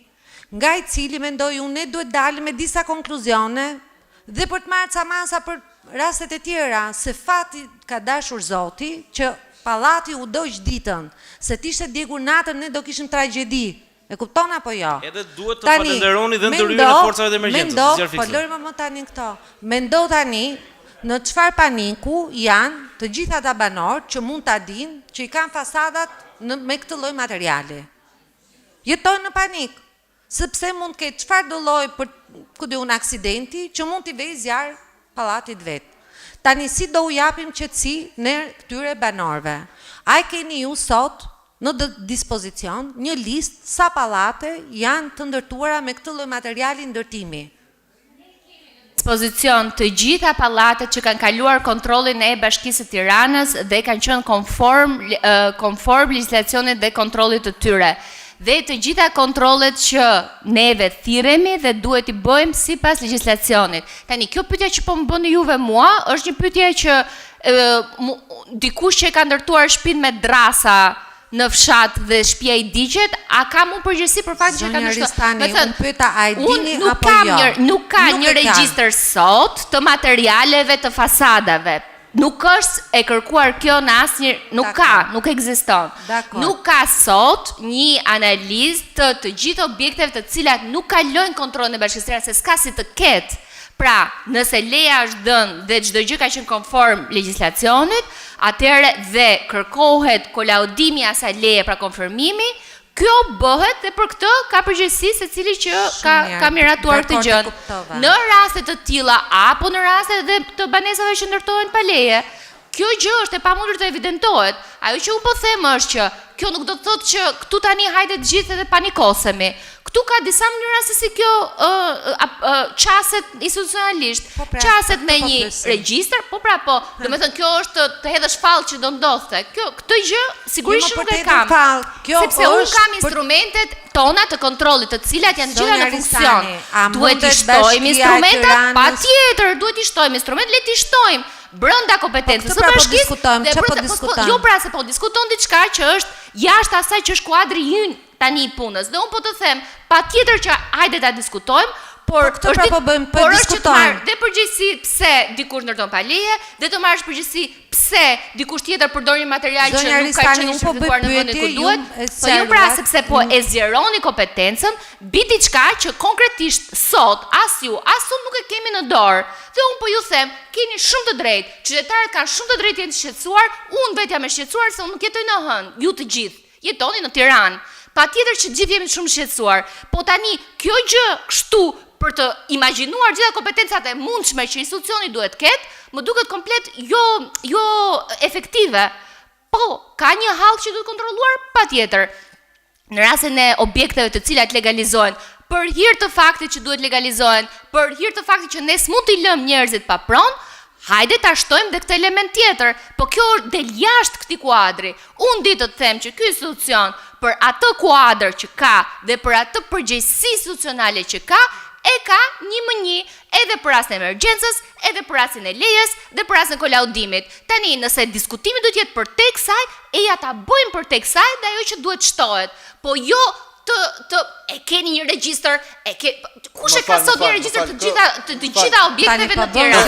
nga i cili mendoj unë ne duhet dalim me disa konkluzione dhe për të marrë ca masa për rastet e tjera, se fati ka dashur Zoti që pallati u doq ditën, se t'ishte djegur natën ne do kishim tragjedi. E kupton apo jo? Edhe duhet të falenderoni dhe ndërhyrjen e forcave të emergjencës. Po lërë më tani këto. Mendo tani në çfarë paniku janë të gjithë ata banorë që mund ta dinë që i kanë fasadat me këtë lloj materiali. Jetojnë në panik, sepse mund të ketë çfarë do lloj për aksidenti që mund t'i vejë zjarr pallatit vet. Tani si do u japim qetësi ne këtyre banorëve? A e keni ju sot në dispozicion një listë sa pallate janë të ndërtuara me këtë lloj materiali ndërtimi? Dispozicion të gjitha pallatet që kanë kaluar kontrollin e Bashkisë së Tiranës dhe kanë qenë konform legjislacionit dhe kontrollit të tyre. Dhe të gjitha kontrollet që neve thirremi dhe duhet i bëjmë sipas legjislacionit. Tani kjo pyetje që po më bëni juve mua është një pyetje që dikush që ka ndërtuar shtëpinë me drasa në fshat dhe shtëpia i digjet, a ka mund përgjegjësi për faktin që ka ndërtuar? Nuk ka një regjistër sot të materialeve të fasadave. Nuk është e kërkuar kjo në asnjë, nuk ekziston. Nuk ka sot një analizë të gjithë objekteve të cilat nuk kalojnë kontrollin e Bashkisë së Tiranës, se s'ka si të ketë. Pra, nëse leja është dhënë dhe çdo gjë ka qenë konform legjislacionit, atëherë dhe kërkohet kolaudimi i asaj leje pra konfirmimi, kjo bëhet dhe për këtë ka përgjegjësi secili që ka miratuar këtë gjë. Në raste të tilla apo në raste të banesave që ndërtohen pa leje, kjo gjë është e pamundur të evidentohet. Ajo që unë po them është që kjo nuk do të thotë që këtu tani hajde të gjithë dhe panikosemi. Këtu ka disa mënyra se si kjo qaset institucionalisht, qaset me një regjistër, po, do me thënë kjo është të hedhësh fallë që do ndodhte. Këtë gjë sigurisht nuk e kam, sepse unë kam instrumentet tona të kontrollit, të cilat janë gjitha në funksion. Duhet i shtojmë instrumentat, patjetër, duhet i shtojmë instrument, le t'i shtojmë brenda kompetencës së bashkisë. Jo pra se po diskuton diçka që është jashtë asaj që është kuadri ynë tani i punës. Dhe unë po të them, patjetër që hajde ta diskutojmë, por këtë pra po bëjmë, po diskutojmë. Dhe përgjegjësi pse dikush ndërton pa leje, dhe të marrësh përgjegjësi pse dikush tjetër përdor një material që nuk ka qenë certifikuar në vendin ku duhet. Po jo pra sepse po e zgjeroni kompetencën, bi diçka që konkretisht sot as ju, as unë nuk e kemi në dorë. Dhe unë po ju them, keni shumë të drejtë, qytetarët kanë shumë të drejtë të jenë të shqetësuar, unë vetë jam e shqetësuar se unë nuk jetoj në Hënë, ju të gjithë, jetoni në Tiranë. Patjetër që gjithë jemi shumë shqetësuar, po tani kjo gjë kështu për të imagjinuar gjitha kompetencat e mundshme që institucioni duhet ketë, më duket komplet jo efektive. Po, ka një hallë që duhet kontrolluar, patjetër. Në rastin e objekteve të cilat legalizohen, për hir të faktit që duhet legalizohen, për hir të faktit që ne s'mund t'i lëm njerëzit pa pronë, hajde ta shtojmë dhe këtë element tjetër, po kjo del jashtë këtij kuadri. Unë di të them që ky institucion për atë kuadër që ka dhe për atë përgjegjësi institucionale që ka një më një edhe për rastin e emergjencës, edhe për rastin e lejes dhe për rastin e kolaudimit. Tani, nëse diskutimi duhet jetë për tek saj, ja ta bëjmë për tek saj dhe ajo që duhet shtohet. Po jo e keni një regjistër, kush e ka sot një regjistër të gjitha objekteve në Tiranë?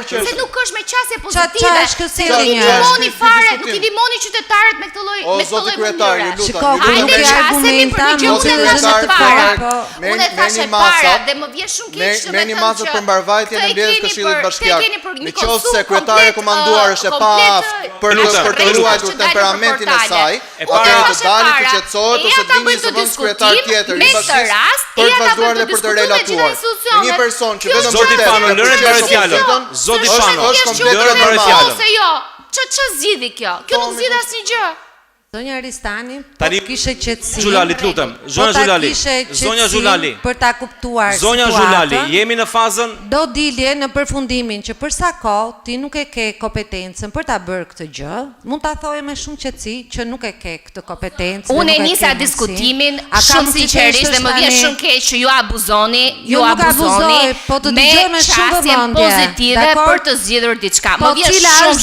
Se nuk është me qasje pozitive, se nuk i dimoni fare, nuk i dimoni qytetarët me këtë lloj mënyre. Hajde qasemi për një gjë, unë e thashe para. Unë e thashe para dhe më vjen shumë keq që merrni masat për mbarvajtjen e mbledhjes Këshillit Bashkiak. Nëse sekretari komanduar është e paaft për të ruajtur temperamentin e saj, atëherë të dalë të qetësohet ose të vini së vend sekretar tjetër i bashkisë për të vazhduar dhe për të relatuar. Një person që vetëm Zoti Pano, lëre të bëre fjalën. Zoti Pano, lëre të bëre fjalën. Ç'a zgjidhi kjo? Kjo nuk zgjidh asnjë gjë. Zonja Ristani, po kishe qetësi. Xhulali, lutem. Zonja Xhulali. Për ta kuptuar situatën. Zonja Xhulali, jemi në fazën do dilje në përfundimin që për sa kohë ti nuk e ke kompetencën për ta bërë këtë gjë, mund ta thojë me shumë qetësi që nuk e ke këtë kompetencë. Unë e nisa diskutimin shumë sinqerisht dhe më vjen shumë keq që ju abuzoni, po të dëgjoj me shumë vëmendje pozitive për të zgjidhur diçka. Më vjen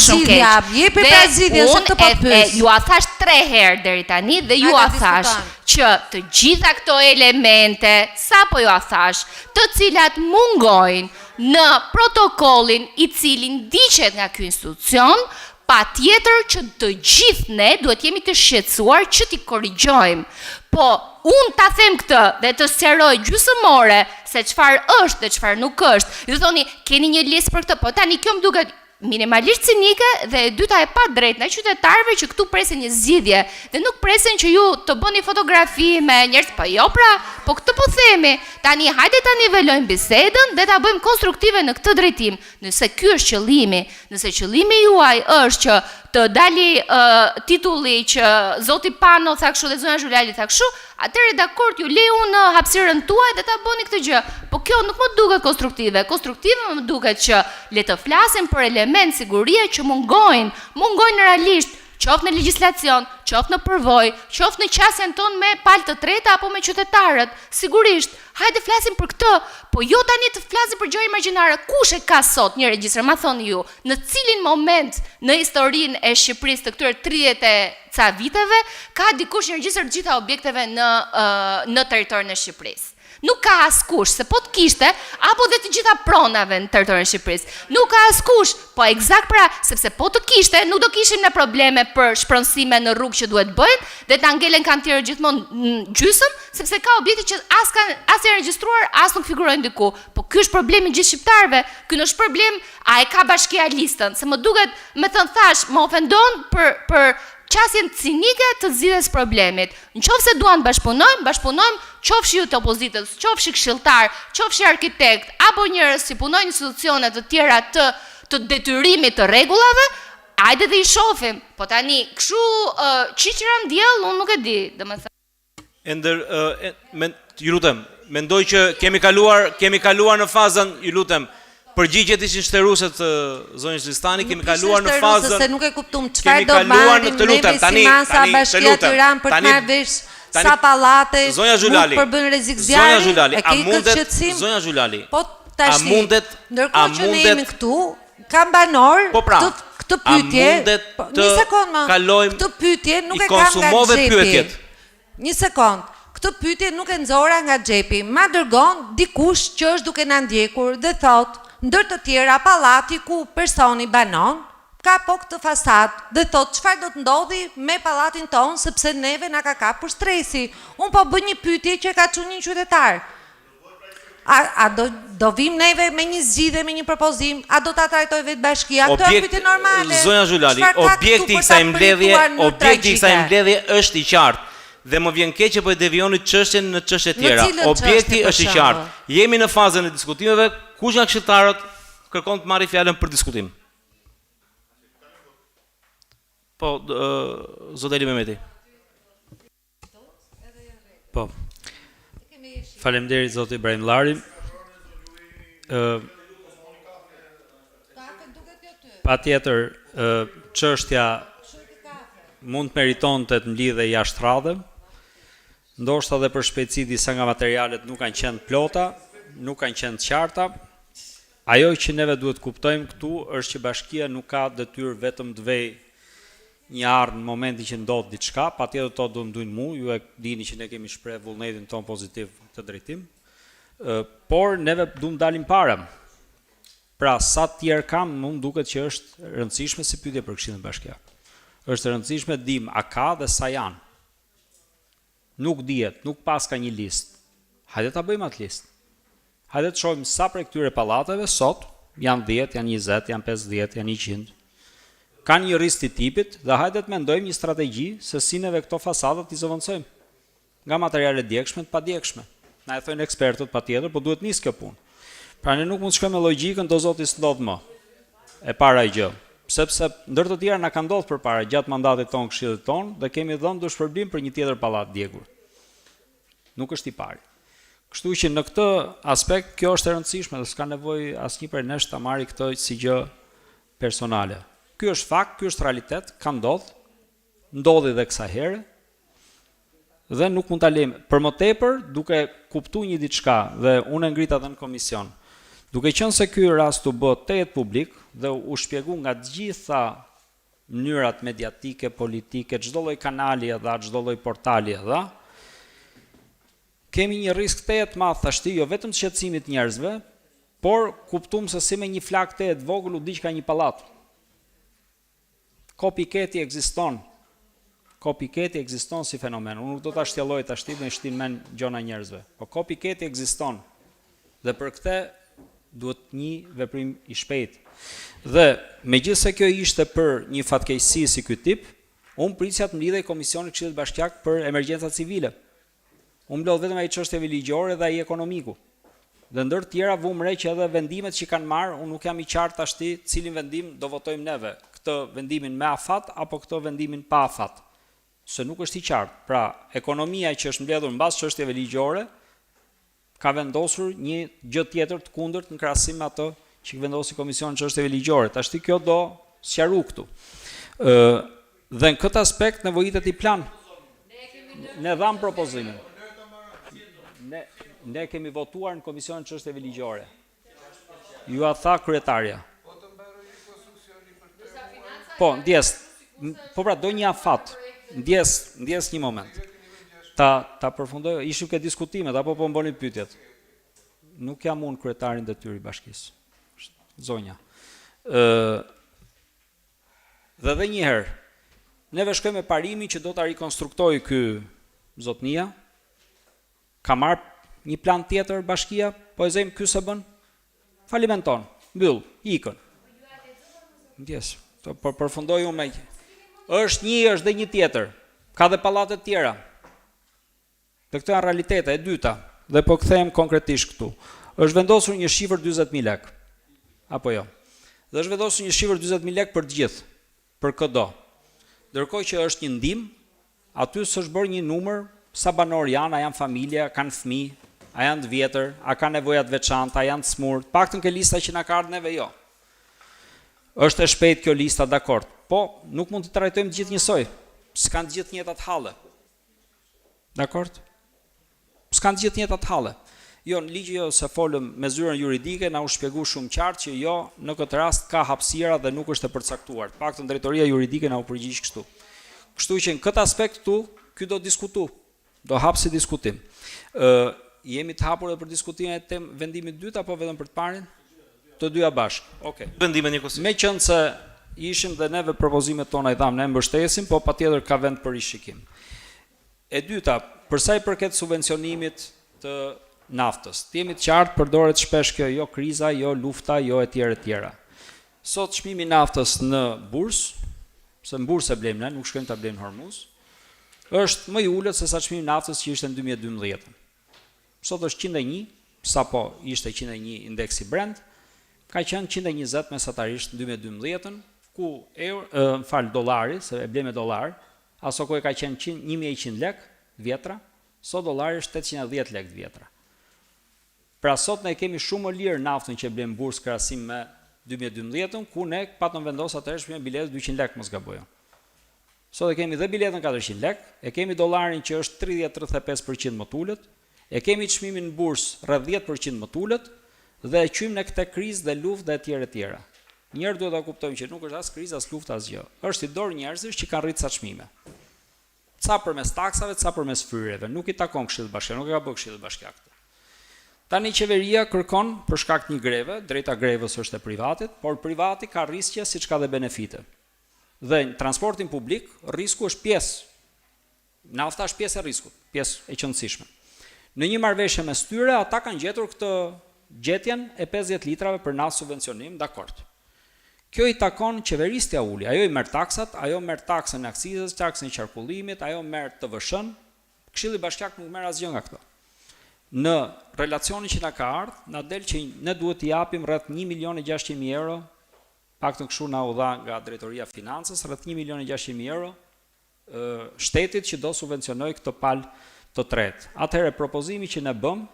shumë keq. Jepi pra zgjidhjen se të po pyes. Ju a thash 3 herë deri tani dhe ju a thash që të gjitha këto elemente, sapo ju a thash, të cilat mungojnë në protokollin i cili ndiqet nga ky institucion, patjetër që të gjithë ne duhet jemi të shqetësuar që t'i korrigjojmë. Po, unë ta them këtë dhe të sqaroj gjysmore se çfarë është dhe çfarë nuk është. Ju thoni, keni një listë për këtë, po tani kjo më duket minimalisht cinike dhe e dyta e pa drejt në qytetarëve që këtu presin një zgjidhje dhe nuk presin që ju të bëni fotografi me njerëz, po jo pra, po këtë po themi. Tani hajde ta nivelojmë bisedën dhe ta bëjmë konstruktive në këtë drejtim. Nëse ky është qëllimi, nëse qëllimi juaj është që të dali titulli që Zoti Pano tha kështu dhe Zonja Xhulali tha kështu, atëherë dakord ju leju në hapësirën tuaj dhe ta bëni këtë gjë. Po kjo nuk më duket konstruktive. Konstruktive më duket që le të flasim për element sigurie që mungojnë realisht, qoftë në legjislacion, qoftë në përvojë, qoftë në qasjen tonë me palë të treta apo me qytetarët. Sigurisht, hajde flasim për këtë, po jo tani të flasim për gjëra imagjinare. Kush e ka sot një regjistër? Ma thoni ju, në cilin moment në historinë e Shqipërisë të këtyre 30 e ca viteve ka dikush një regjistër të gjitha objekteve në territorin e Shqipërisë? Nuk ka askush, se po të kishte, apo dhe të gjitha pronave në territorin e Shqipërisë. Nuk ka askush, po eksakt pra, sepse po të kishte, nuk do kishim në probleme për shpronësime në rrugë që duhet bëjnë, dhe të ngelen kantiere gjithmonë në gjysëm, sepse ka objekte që as janë regjistruar, as nuk figurojnë diku. Po ky është problemi gjithë shqiptarëve. Ky është problem, a e ka bashkia listën, se më duket, me thënë thash, më ofendon për qasjen cinike të zgjidhjes problemit. Nëse duan bashkëpunojmë, qofshi ju të opozitës, qofshi këshilltar, qofshi arkitekt, apo njerëz që punojnë në institucione të tjera të detyrimit të rregullave, hajde dhe i shohim. Po tani, kështu qiqra në diell, unë nuk e di, domethënë. Ju lutem, mendoj që kemi kaluar në fazën, ju lutem, përgjigjet ishin shtëruese të zonjës Listani, kemi kaluar në fazën. Se nuk e kuptum çfarë do marrim neve si masa Bashkia Tiranë për të marrë vesh sa pallate mund përbën rrezikzjarë. Zonja Xhulali. Po tash, ndërkohë që ne jemi këtu, kam banor këtë pyetje. Një sekond më. Këtë pyetje nuk e kam nga xhepi. Një sekond. Këtë pyetje nuk e nxora nga xhepi. Ma dërgon dikush që është duke na ndjekur dhe thot, ndër të tjera pallati ku personi banon, ka po këtë fasad dhe thot çfarë do të ndodhi me pallatin ton sepse neve na ka kapur stresi. Un po bëj një pyetje që ka çuar një qytetar. A do vim neve me një zgjidhje, me një propozim, a do ta trajtoj vetë bashkia? Këtë është pyetje normale. Zonja Xhulali, objekti i kësaj mbledhje është i qartë. Dhe më vjen keq që po e devionit çështjen në çështje tjera. Objekti është i qartë. Jemi në fazën e diskutimeve, kush nga këshilltarët kërkon të marrë fjalën për diskutim? Po, Zoteli Mehmeti. Po. Faleminderit Zoti Ibrahim Llari. Patjetër, çështja mund të meritonte të mlidhe jashtë radhe. Ndoshta edhe për shpejtësi disa nga materialet nuk kanë qenë plota, nuk kanë qenë të qarta. Ajo që neve duhet kuptojmë këtu është që bashkia nuk ka detyrë vetëm të vejë një ardhë në momenti që ndodh diçka, patjetër to do ndujnë mu, ju e dini që ne kemi shpreh vullnetin ton pozitiv të drejtim, por neve duam dalim para. Pra, sa të tjerë kam, mund duket që është rëndësishme si pyetje për Këshillin Bashkiak. Është rëndësishme të dim a ka dhe sa janë. Nuk dihet, nuk pas ka një listë. Hajde ta bëjmë atë listë. Hajde të shohim sa prej këtyre pallateve sot janë 10, janë 20, janë 50, janë 100. Kanë një ristë të tipit dhe hajde të mendojmë një strategji se si neve këto fasadat i zëvendësojmë. Nga materiale djegshme të padjegshme. Na e thojnë ekspertët patjetër, por duhet nis kjo punë. Pra ne nuk mund të shkojmë me logjikën do zoti s'ndodh më. E para gjë, sepse ndër të tjera na ka ndodhur përpara gjatë mandatit ton, këshillit ton dhe kemi dhënë dushpërblim për një tjetër pallat djegur. Nuk është i pari. Kështu që në këtë aspekt kjo është e rëndësishme dhe s'ka nevojë asnjë prej nesh ta marrë këtë si gjë personale. Ky është fakt, ky është realitet, ka ndodhi dhe kësaj here. Dhe nuk mund ta lejmë. Për më tepër, duke kuptuar një diçka dhe unë ngrita edhe në komision. Duke qenë se ky rast u bë tejet publik dhe u shpjegu nga të gjitha mënyrat mediatike, politike, çdo lloj kanali edhe çdo lloj portali edhe, kemi një risk tejet madh tashti, jo vetëm të shqetësimit njerëzve, por kuptuam se si me një flak tejet vogël u diq ka një pallat. Copycati ekziston. Copycati ekziston si fenomen. Unë nuk do ta shtjelloj tashti me shtin men gjona njerëzve. Po copycati ekziston. Dhe për këtë duhet një veprim i shpejtë. Dhe megjithëse kjo ishte për një fatkeqësi si ky tip, unë prisja të mlidhej Komisioni i Këshillit Bashkiak për emergjenca civile. Unë mblodh vetëm ai çështjeve ligjore dhe ai ekonomiku. Dhe ndër të tjera vum re që edhe vendimet që kanë marrë, unë nuk jam i qartë tashti cilin vendim do votojmë neve. Këtë vendimin me afat apo këtë vendimin pa afat. Se nuk është i qartë. Pra, ekonomia që është mbledhur mbas çështjeve ligjore ka vendosur një gjë tjetër të kundërt në krahasim me atë që vendosi Komisioni i Çështjeve Ligjore. Tashti kjo do sqaru këtu. Dhe në këtë aspekt nevojitet i plan. Ne dham propozimin. Ne kemi votuar në Komisionin e Çështjeve Ligjore. Ju a tha kryetarja. Po, ndjes. Po pra do një afat. Ndjes një moment. Ta përfundoj, ishim ke diskutimet apo po mboni pyetjet. Nuk jam unë kryetarin detyri i bashkisë. Zonja. Dhe edhe një herë, neve shkojmë me parimin që do ta rikonstruktoj ky zotnia. Ka marrë një plan tjetër bashkia, po e zejmë ky se bën. Falimenton, mbyll, ikën. Ndjes, po përfundoj unë me është dhe një tjetër. Ka dhe pallate tjera. Dhe këto janë realitete e dyta. Dhe po kthehem konkretisht këtu. Është vendosur një shifër 40.000 lekë. Apo jo. Dhe është vendosur një shifër 40.000 lekë për të gjithë, për çdo. Ndërkohë që është një ndihmë, aty s'është bërë një numër sa banor janë, a janë familje, a kanë fëmijë, a janë të vjetër, a kanë nevoja të veçanta, a janë të smurt. Paktën ke lista që na ka ardhur neve jo. Është e shpejt kjo lista, dakord. Po, nuk mund të trajtojmë të gjithë njësoj. S'kan të gjithë njëtat halle. Dakord? S'kan të gjithë njëtat halle. Jo, në ligj jo se folëm me zyrën juridike, na u shpjegu shumë qartë që jo, në këtë rast ka hapësira dhe nuk është e përcaktuar. Paktën drejtoria juridike na u përgjigj kështu. Kështu që në këtë aspekt këtu, ky do diskutu. Do hap si diskutim. Jemi të hapur edhe për diskutimin e temë vendimit dytë apo vetëm për të parin? Të dyja bashkë. Okej. Vendime njëkohësisht. Meqense se ishim dhe neve propozimet tona i dhamë, ne mbështesim, po patjetër ka vend për rishikim. E dyta, për sa i përket subvencionimit të naftës. Të jemi të qartë, përdoret shpesh kjo, jo kriza, jo lufta, jo e tjera. Sot çmimi i naftës në bursë, se në bursë e blejmë ne, nuk shkojmë ta blejmë në Hormuz, është më i ulët se sa çmimi i naftës që ishte në 2012. Sot është 101, sapo ishte 101 indeksi Brent, ka qenë 120 mesatarisht në 2012, ku dollari, se e blejmë me dollar, aso ku e ka qenë 1100 lek vjetra, sot dollari është 810 lek vjetra. Pra sot ne kemi shumë më lirë naftën që e blejmë bursë krahasim me 2012, ku ne patëm vendosur atëherë me biletë 200 lek mos gabojë. Sot e kemi dhe biletën 400 lek, e kemi dollarin që është 30-35% më ulët, e kemi çmimin në bursë rreth 10% më ulët dhe e qym në këtë krizë dhe luftë dhe etj etj. Njëherë duhet ta kuptojmë që nuk është as krizë as luftë as gjë. Është i dorë njerëzish që kanë rritë sa çmime. Ca përmes taksave, ca përmes fryreve, nuk i takon Këshillit Bashkiak, nuk e ka bërë Këshilli Bashkiak. Tani qeveria kërkon për shkak të një greve, drejta grevës është e privatit, por privati ka riskje siç ka dhe benefite. Dhe në transportin publik risku është pjesë. Nafta është pjesë e riskut, pjesë e qëndësishme. Në një marrëveshje mes tyre ata kanë gjetur këtë gjetjen e 50 litrave për naftë subvencionim, dakord. Kjo i takon qeverisë t'ia uli, ajo i merr taksat, ajo merr taksën e akcizës, taksën e qarkullimit, ajo merr TVSH-n. Këshilli Bashkiak nuk merr asgjë nga këto. Në relacionin që na ka ardhur, na del që ne duhet t'i japim rreth 1.600.000 euro, paktën kështu na u dha nga drejtoria financës, rreth 1.600.000 euro shtetit që do subvencionoj këtë palë të tretë. Atëherë propozimi që ne bëm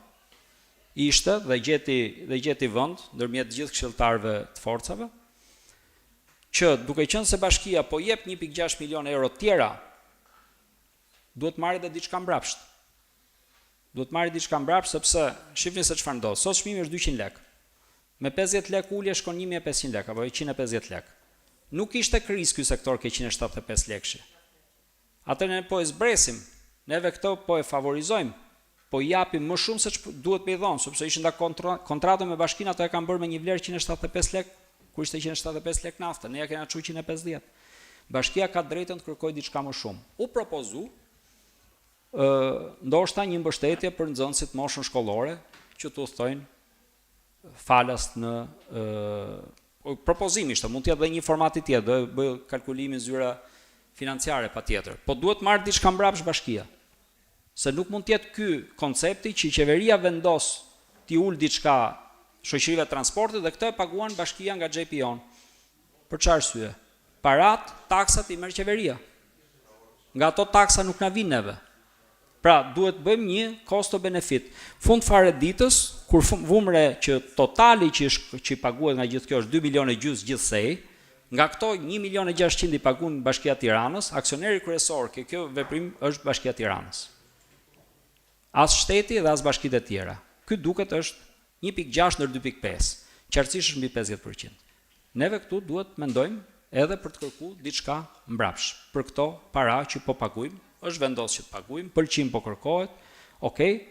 ishte dhe gjeti vend ndërmjet gjithë këshilltarëve të forcave që duke qenë se bashkia po jep 1.6 milion euro tjera, duhet marrë edhe diçka mbrapsht. Duhet marrë diçka mbrapsht sepse shifni se çfarë ndodh. Sot çmimi është 200 lek. Me 50 lek ulje shkon 1.500 lek apo 150 lek. Nuk ishte krizë ky sektor ke 175 lekësh. Atëherë ne po e zbresim. Neve këto po e favorizojmë. Po i japim më shumë se duhet me i dhonë, sepse ishin da kontratën me bashkinë, ato e kanë bërë me një vlerë 175 lek, kur ishte 175 lek nafta, ne ja kena çu 150. Bashkia ka drejtën të kërkojë diçka më shumë. U propozu ndoshta një mbështetje për nxënësit moshën shkollore, që tu thojnë falas në propozim ishte, mund të jetë edhe një formati tjetër, do bëj kalkulimin zyra financiare patjetër, po duhet marrë diçka mbrapsht bashkia. Se nuk mund të jetë ky koncepti që qeveria vendos t'i ul diçka shoqërive transportit dhe këtë e paguan bashkia nga xhepi jon. Për çfarë arsye? Parat, taksat i merr qeveria. Nga ato taksa nuk na vijnë neve. Pra, duhet bëjmë një costo benefit. Fund fare ditës, kur vumre që totali që i paguhet nga gjithë kjo është 2,5 milionë gjithsej, nga këto 1.600.000 i paguan Bashkia e Tiranës, aksioneri kryesor ke kjo veprim është Bashkia e Tiranës. As shteti dhe as bashkitë e tjera. Ky duket është 1.6 ndër 2.5, qartësisht është mbi 50%. Neve këtu duhet mendojmë edhe për të kërkuar diçka mbrapsht. Për këto para që po paguajmë, është vendosur që të paguajmë, pëlqim po kërkohet, okay,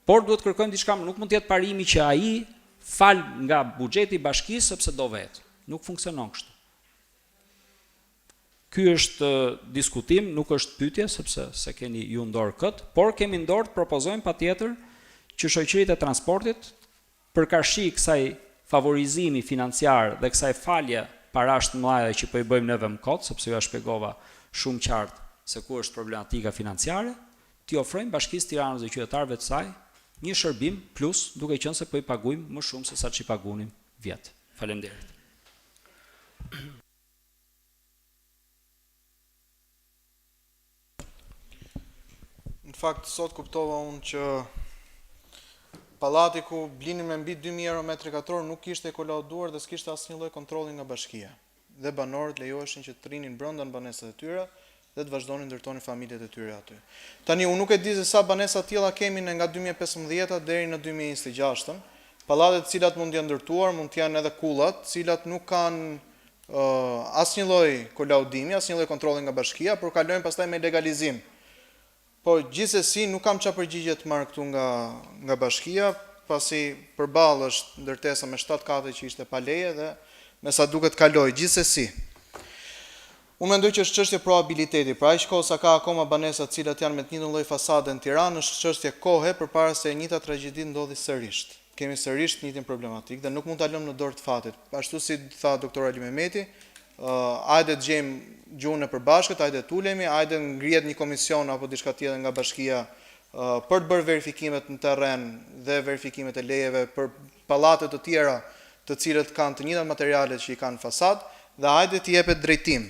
por duhet kërkojmë diçka, nuk mund të jetë parimi që ai fal nga buxheti i bashkisë sepse do vet. Nuk funksionon kështu. Ky është diskutim, nuk është pyetje sepse se keni ju në dorë këtë, por kemi në dorë të propozojmë patjetër që shoqëritë e transportit për karshi kësaj favorizimi financiar dhe kësaj falje parash të mëdha që po i bëjmë neve më kot, sepse ju shpjegova shumë qartë se ku është problematika financiare, t'i ofrojmë Bashkisë Tiranës dhe qytetarëve të saj një shërbim plus, duke qenë se po i paguajmë më shumë se sa ç'i pagunim vjet. Faleminderit. Në Në fakt, sot kuptova unë që pallati ku blinin me mbi 2.000 euro metri katror nuk kishte kolauduar dhe s'kishte asnjë lloj kontrolli nga bashkia. Dhe banorët lejoheshin që të rrinin brenda në banesat e tyre dhe të vazhdonin ndërtonin familjet e tyre aty. Tani unë nuk e di se sa banesa të tilla kemi ne nga 2015 deri në 2026. Pallatet të cilat mund të janë ndërtuar, mund të janë edhe kullat, të cilat nuk kanë asnjë lloj kolaudimi, asnjë lloj kontrolli nga bashkia, por kalojnë pastaj me legalizim. Po gjithsesi nuk kam çfarë përgjigje të marr këtu nga bashkia, pasi përballë është ndërtesa me 7 kate që ishte pa leje dhe me sa duket kaloi. Gjithsesi, unë mendoj që është çështje probabiliteti. Pra aq kohë sa ka akoma banesa të cilat janë me të njëjtën lloj fasade në Tiranë, është çështje kohe përpara se e njëjta tragjedi ndodhi sërish. Kemi sërish të njëjtin problematik dhe nuk mund ta lëmë në dorë të fatit. Ashtu si tha doktor Ali Mehmeti, hajde të gjejmë gjuhën e përbashkët, hajde të ulemi, hajde ngrihet një komision apo diçka tjetër nga bashkia për të bërë verifikimet në terren dhe verifikimet e lejeve për pallate të tjera të cilët kanë të njëjtat materiale që i kanë fasad dhe hajde të jepet drejtim.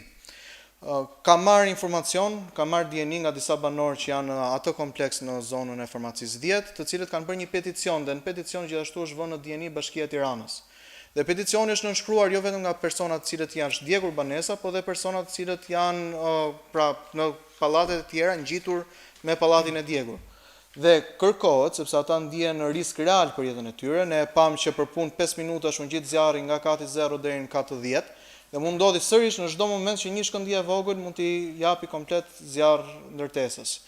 Kam marrë informacion, kam marrë dieni nga disa banorë që janë në atë kompleks në zonën e farmacisë 10, të cilët kanë bërë një peticion dhe në peticion gjithashtu është vënë në dieni Bashkia e Tiranës. Dhe peticioni është nënshkruar jo vetëm nga personat të cilët janë shdjegur banesa, po dhe personat të cilët janë në pallatet e tjera ngjitur me pallatin e djegur. Dhe kërkohet, sepse ata ndihen në risk real për jetën e tyre, ne e pam që për punë 5 minutash u ngjit zjarri nga kati 0 deri në kati 10, dhe mund ndodhi sërish në çdo moment që një shkëndijë e vogël mund t'i japi komplet zjarr ndërtesës.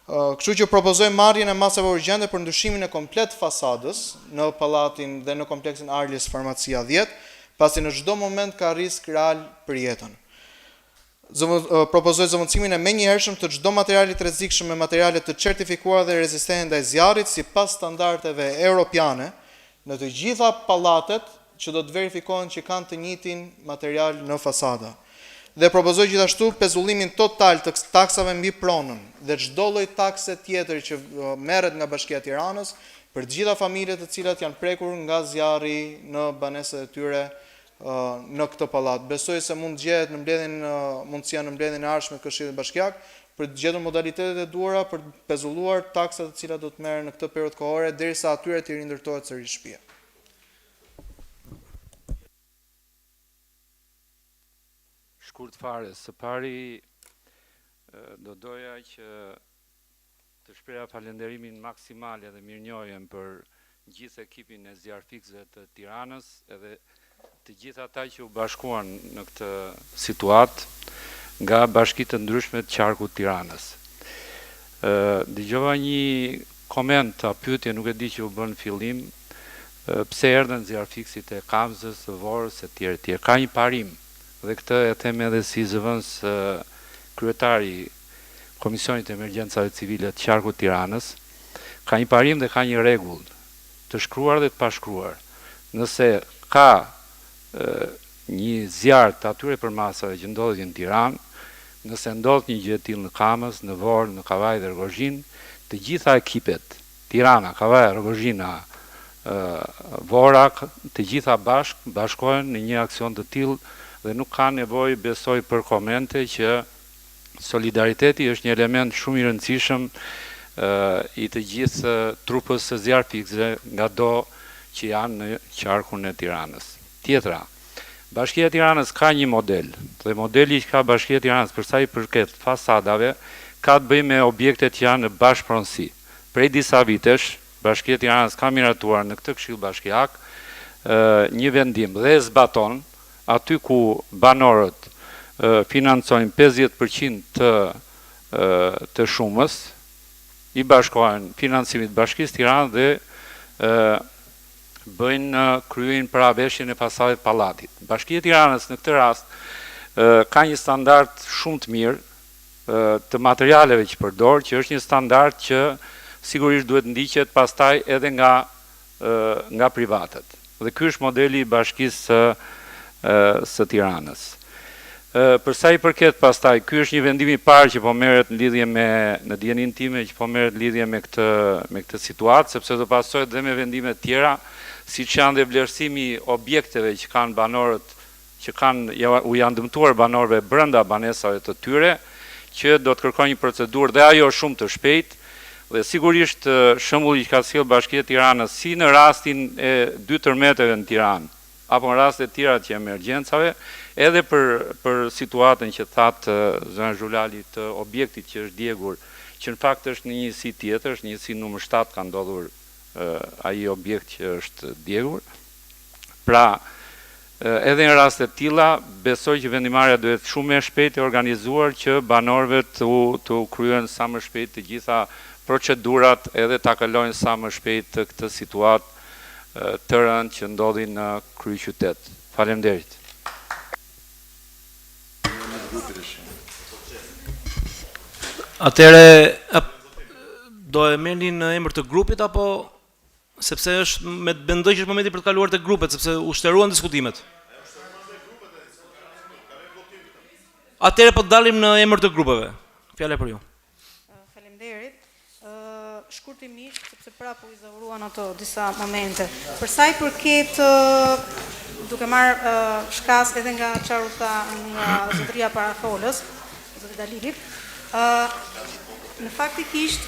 Kështu që propozojmë marrjen e masave urgjente për ndryshimin e komplet fasadës në pallatin dhe në kompleksin Arlis Farmacia 10, pasi në çdo moment ka risk real për jetën. Propozoj zëvendësimin e menjëhershëm të çdo materiali të rrezikshëm me materiale të certifikuara dhe rezistente ndaj zjarrit sipas standardeve europiane në të gjitha pallatet që do të verifikohen që kanë të njëjtin material në fasada. Dhe propozoj gjithashtu pezullimin total të taksave mbi pronën dhe çdo lloj takse tjetër që merret nga Bashkia e Tiranës për të gjitha familjet të cilat janë prekur nga zjarri në banesat e tyre në këtë pallat. Besoj se mund gjehet në mbledhjen mundësia në mbledhjen e ardhshme të Këshillit Bashkiak për të gjetur modalitetet e duhura për të pezulluar taksat të cilat do të merren në këtë periudhë kohore derisa atyre të rindërtohet sërish shtëpia. Shkurt fare, së pari do doja që të shpreha falenderimin maksimal dhe mirënjohjen për gjithë ekipin e zjarfikësve të Tiranës edhe të gjithë ata që u bashkuan në këtë situatë nga bashkitë të ndryshme të qarkut Tiranës. Dëgjova një koment, a pyetje nuk e di që u bën fillim, pse erdhen zjarfikësit e Kamzës, të Vorës e tjerë. Ka një parim. Dhe këtë e them edhe si zëvendës kryetari Komisionit të Emergjencave Civile të qarkut Tiranës, ka një parim dhe ka një rregull të shkruar dhe të pashkruar. Nëse ka një zjarr të atyre përmasave që ndodhin në Tiranë, nëse ndodh një gjë e tillë në Kamës, në Vorë, në Kavaj dhe Rogozhinë, të gjitha ekipet, Tirana, Kavaj, Rogozhina, Vora, të gjitha bashkohen në një aksion të tillë dhe nuk ka nevojë besoj për komente që solidariteti është një element shumë i rëndësishëm i të gjithë trupës së zjarfikësve ngado që janë në qarkun e Tiranës. Tjetra, Bashkia e Tiranës ka një model, dhe modeli që ka Bashkia e Tiranës për sa i përket fasadave ka të bëjë me objektet që janë në bashkëpronësi. Prej disa vitesh, Bashkia e Tiranës ka miratuar në këtë Këshill Bashkiak një vendim dhe e zbaton aty ku banorët financojnë 50% të shumës, i bashkohen financimit Bashkisë Tiranë dhe kryejnë paraveshjen e fasadeve të pallatit. Bashkia e Tiranës në këtë rast ka një standard shumë të mirë të materialeve që përdor, që është një standard që sigurisht duhet ndiqet pastaj edhe nga privatët. Dhe ky është modeli i Bashkisë së Tiranës. Për sa i përket pastaj, ky është një vendim i parë që po merret në lidhje në dijenin time që po merret në lidhje me këtë situatë, sepse do pasohet dhe me vendime të tjera, siç janë dhe vlerësimi objekteve që kanë banorët, që u janë dëmtuar banorëve brenda banesave të tyre, që do të kërkojnë një procedurë dhe ajo shumë të shpejtë, Dhe sigurisht shembulli që ka sjellë Bashkia e Tiranës, si në rastin e 2 tërmeteve në Tiranë, apo në rastet tjera të emergjencave, edhe për situatën që thatë zona Zhulali të objektit që është djegur, që në fakt është në njësi tjetër, është njësi numër 7 ka ndodhur ai objekt që është djegur. Pra, edhe në rastet tilla, besoj që vendimarrja duhet shumë më shpejt e organizuar që banorëve të kryen sa më shpejt të gjitha procedurat edhe ta kalojnë sa më shpejt këtë situatë të rëndë që ndodhin në kryeqytet. Faleminderit. Atëre do e merrni në emër të grupit apo sepse është mendoj që është momenti për të kaluar te grupet sepse u shtëruan diskutimet. Atëre po dalim në emër të grupeve. Fjala për ju. Faleminderit. Shkurtimisht sepse prapë u izauruan ato disa momente. Për sa i përket duke marrë shkas edhe nga çfarë u tha nga zotëria parafolës, zotëria Dalilit, në faktikisht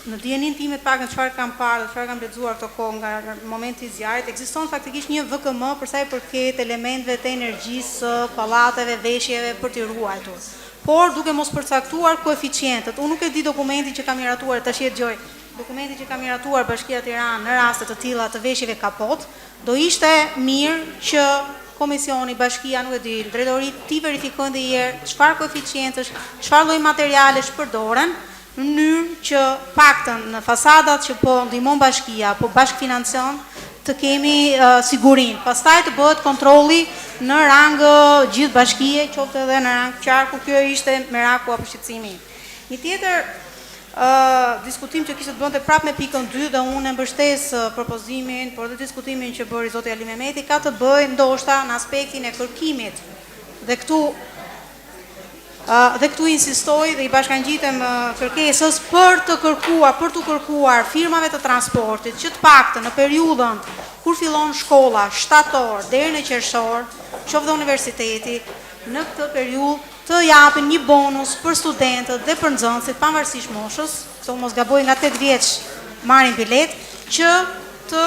në dijenin time të paktën çfarë kam parë dhe çfarë kam lexuar këto kohë nga momenti i zjarrit, ekziston faktikisht një VKM për sa i përket elementeve të energjisë, pallateve, veshjeve për t'i ruajtur. Por duke mos përcaktuar koeficientët, unë nuk e di dokumentin që ka miratuar tash e dëgjoj. Dokumenti që ka miratuar Bashkia e Tiranës në raste të tilla të veshjeve kapot, do ishte mirë që komisioni, bashkia, nuk e di, drejtori ti verifikojnë dhe herë çfarë koeficientësh, çfarë lloj materialesh përdoren, në mënyrë që paktën në fasadat që po ndihmon bashkia, po bashkëfinancion, të kemi sigurinë. Pastaj të bëhet kontrolli në rang gjithë bashkie, qoftë edhe në rang qarku, kjo ishte meraku apo shqetësimi. Një tjetër diskutim që kishte të bënte prapë me pikën 2 dhe unë e mbështes propozimin, por dhe diskutimin që bëri zoti Ali Mehmeti ka të bëjë ndoshta në aspektin e kërkimit. Dhe këtu insistoj dhe i bashkangjitem kërkesës për të kërkuar firmave të transportit që të paktën në periudhën kur fillon shkolla shtator deri në qershor, qoftë dhe universiteti, në këtë periudhë të japin një bonus për studentët dhe për nxënësit pavarësisht moshës, se mos gaboj nga 8 vjeç marrin bilet, që të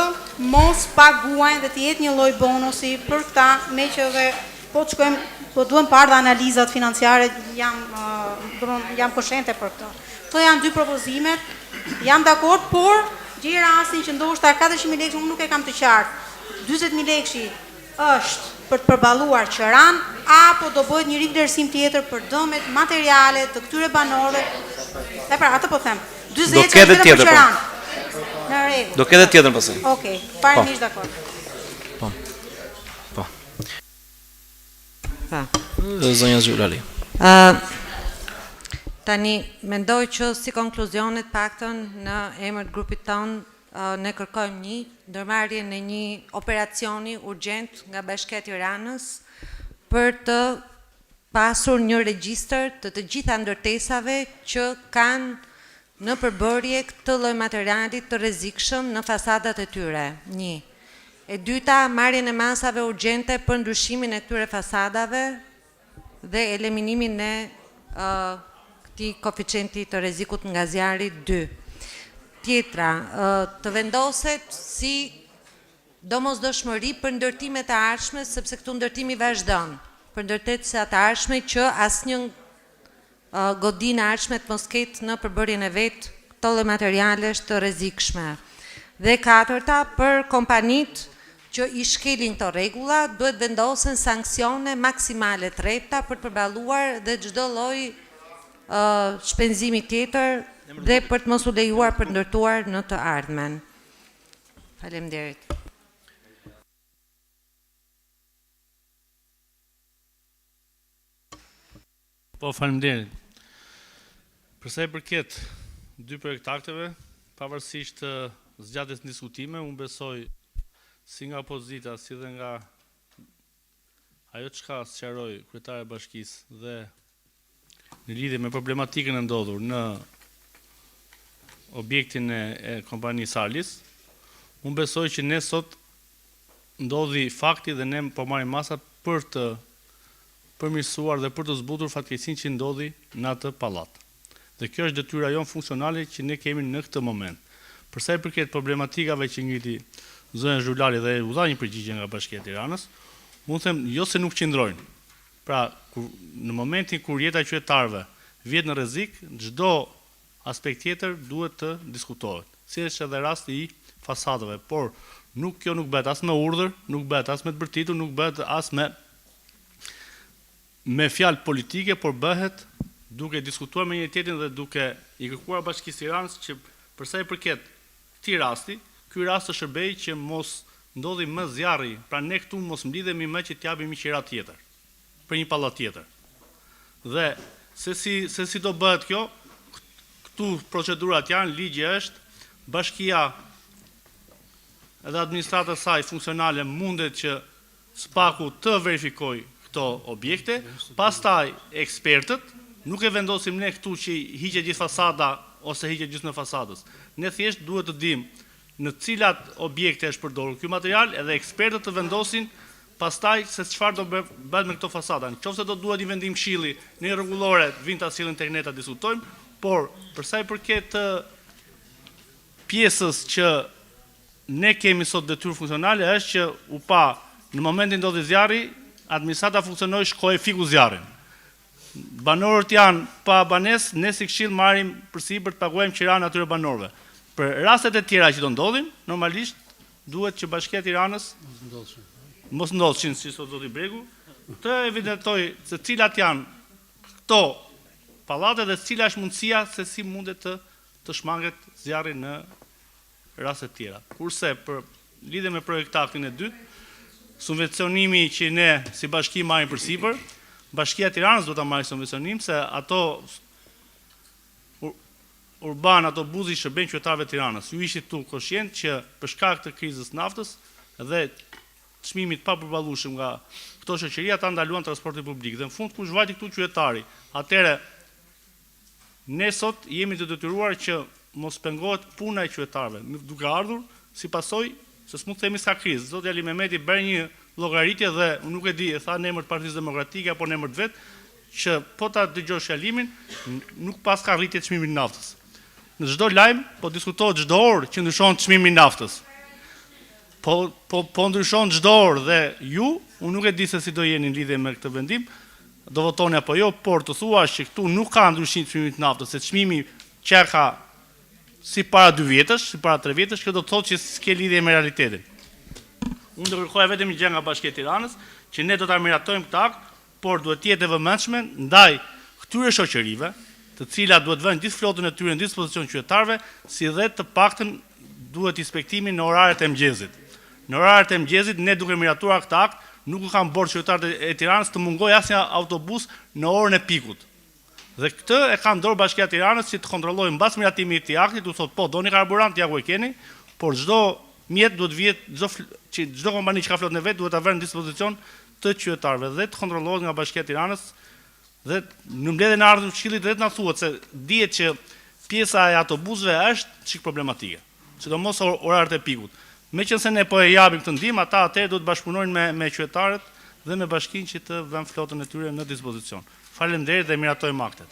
mos paguajnë dhe të jetë një lloj bonusi për këta, me që dhe po të shkojmë, po duhem parë dhe analizat financiare, jam koshente për këtë. Këto janë 2 propozimet, jam dakord, por gjej rastin që ndoshta 400.000 lekë unë nuk e kam të qartë. 40.000 lekë është për të përballuar qëran, apo do bëhet një rivlerësim tjetër për dëmet materiale të këtyre banorëve. E pra, atë po them. 40 është vetëm për qëran. Në rregull. Do ketë tjetër pastaj. Okej, parimisht dakord. Po. Zonja Zhulali. Tani, mendoj që si konkluzionet paktën në emër të grupit tonë, ne kërkojmë një ndërmarrje në një operacioni urgjent nga Bashkia e Tiranës për të pasur një regjistër të gjitha ndërtesave që kanë në përbërje këtë lloj materialit të rrezikshëm në fasadat e tyre. 1. E dyta, marrjen e masave urgjente për ndryshimin e këtyre fasadave dhe eliminimin e këtij koeficienti të rrezikut nga zjarri 2. Tjetra, të vendoset si domosdoshmëri për ndërtimet e ardhshme, sepse këtu ndërtimi vazhdon, për ndërtesat e ardhshme që asnjë godinë e ardhshme të mos ketë në përbërjen e vet këto lloj materialesh të rrezikshme. Dhe katërta, për kompanitë që i shkelin këto rregulla, duhet vendosen sanksione maksimale të rrepta për të përballuar dhe çdo lloj shpenzimi tjetër dhe për të mos u lejuar për ndërtuar në të ardhmen. Faleminderit. Po, faleminderit. Përsa i përket 2 projektakteve, pavarësisht zgjatjes diskutime, unë besoj si nga opozita, si dhe nga ajo çka sqaroi kryetari i bashkisë dhe në lidhje me problematikën e ndodhur në objektin e kompanisë Salis, unë besoj që ne sot ndodhi fakti dhe ne po marrim masa për të përmirësuar dhe për të zbutur fatkeqësinë që ndodhi në atë pallat. Dhe kjo është detyra jonë funksionale që ne kemi në këtë moment. Përsa i përket problematikave që ngriti zonja Zhulali dhe u dha një përgjigje nga Bashkia e Tiranës, unë them jo se nuk qëndrojnë. Pra, në momentin kur jeta e qytetarëve vjet në rrezik, çdo aspekt tjetër duhet të diskutohet. Si është edhe rasti i fasadave, por kjo nuk bëhet as me urdhër, nuk bëhet as me të bërtitur, nuk bëhet as me fjalë politike, por bëhet duke diskutuar me një tjetrin dhe duke i kërkuar Bashkisë Tiranës që përsa i përket këtij rasti, ky rast të shërbej që mos ndodhi më zjarri, pra ne këtu mos mblidhemi më që t'japim një qira tjetër, për një pallat tjetër. Dhe se si do bëhet kjo, këtu procedurat janë, ligji është, Bashkia edhe administrata saj funksionale mundet që SPAK-u të verifikoj këto objekte, pastaj ekspertët, nuk e vendosim ne këtu që hiqe gjithë fasada ose hiqe gjithë në fasadës. Ne thjesht duhet të dimë në cilat objekte është përdorur ky material edhe ekspertët të vendosin pastaj se çfarë do bëhet me këto fasada. Nëse do duhet i vendim këshilli në rregullore, vinë ta sillin tek ne ta diskutojmë, por për sa i përket pjesës që ne kemi sot detyrë funksionale është që u pa në momentin ndodhi zjarri, administrata funksionoi shkoi fiku zjarrin. Banorët janë pa banesë, ne si këshill marrim përsipër të paguajmë qiran atyre banorëve. Për rastet e tjera që do ndodhin, normalisht duhet që Bashkia e Tiranës mos ndodhin, si sot zoti Bregu, të evidentoj se cilat janë këto pallate dhe cila është mundësia se si mundet të shmanget zjarri në raste të tjera. Kurse për lidhje me projektaktin e dytë, subvencionimi që ne si bashki marrim përsipër, Bashkia e Tiranës do ta marrë subvencionim se ato urban, ato buzi shërben qytetarëve të Tiranës. Ju ishit tu koshient që për shkak të krizës naftës dhe çmimit pa përballueshëm nga këto shoqëri ata ndaluan transportin publik. Dhe në fund kush vajti këtu qytetari. Atëre ne sot jemi të detyruar që mos pengohet puna e qytetarëve, duke ardhur si pasojë se s'mund të themi s'ka krizë. Zoti Ali Mehmeti bëri një llogaritje dhe unë nuk e di, e tha në emër të Partisë Demokratike apo në emër të vet, që po ta dëgjosh fjalimin, nuk pas ka rritje çmimit të naftës. Në çdo lajm po diskutohet çdo orë që ndryshon çmimi i naftës. Po ndryshon çdo orë dhe unë nuk e di se si do jeni në lidhje me këtë vendim, do votoni apo jo, por të thuash që këtu nuk ka ndryshim çmimi të naftës, se çmimi që ka si para 2 vjetësh, si para 3 vjetësh, kjo do të thotë që s'ke lidhje me realitetin. Unë do kërkoja vetëm një gjë nga Bashkia e Tiranës, që ne do ta miratojmë këtë akt, por duhet të jetë e vëmendshme ndaj këtyre shoqërive, të cilat duhet vënë gjithë flotën e tyre në dispozicion qytetarëve, si dhe të paktën duhet inspektimi në oraret e mëngjesit. Në oraret e mëngjesit ne duke miratuar këtë akt, nuk kanë borxh qytetarët e Tiranës të mungojë asnjë autobus në orën e pikut. Dhe këtë e ka në dorë Bashkia e Tiranës që të kontrollojë mbas miratimit të këtij akti, du thotë po doni karburant, ja ku e keni, por çdo mjet duhet vjet, çdo kompani që ka flotën e vet duhet ta vënë në dispozicion të qytetarëve dhe të kontrollohet nga Bashkia e Tiranës. Dhe në mbledhjen e ardhur të Këshillit vetë na thuhet se dihet që pjesa e autobusëve është çik problematike, sidomos oraret e pikut. Meqense ne po e japim këtë ndihmë, ata atë do të bashkëpunojnë me qytetarët dhe me bashkinë që të vënë flotën e tyre në dispozicion. Faleminderit dhe miratojmë aktet.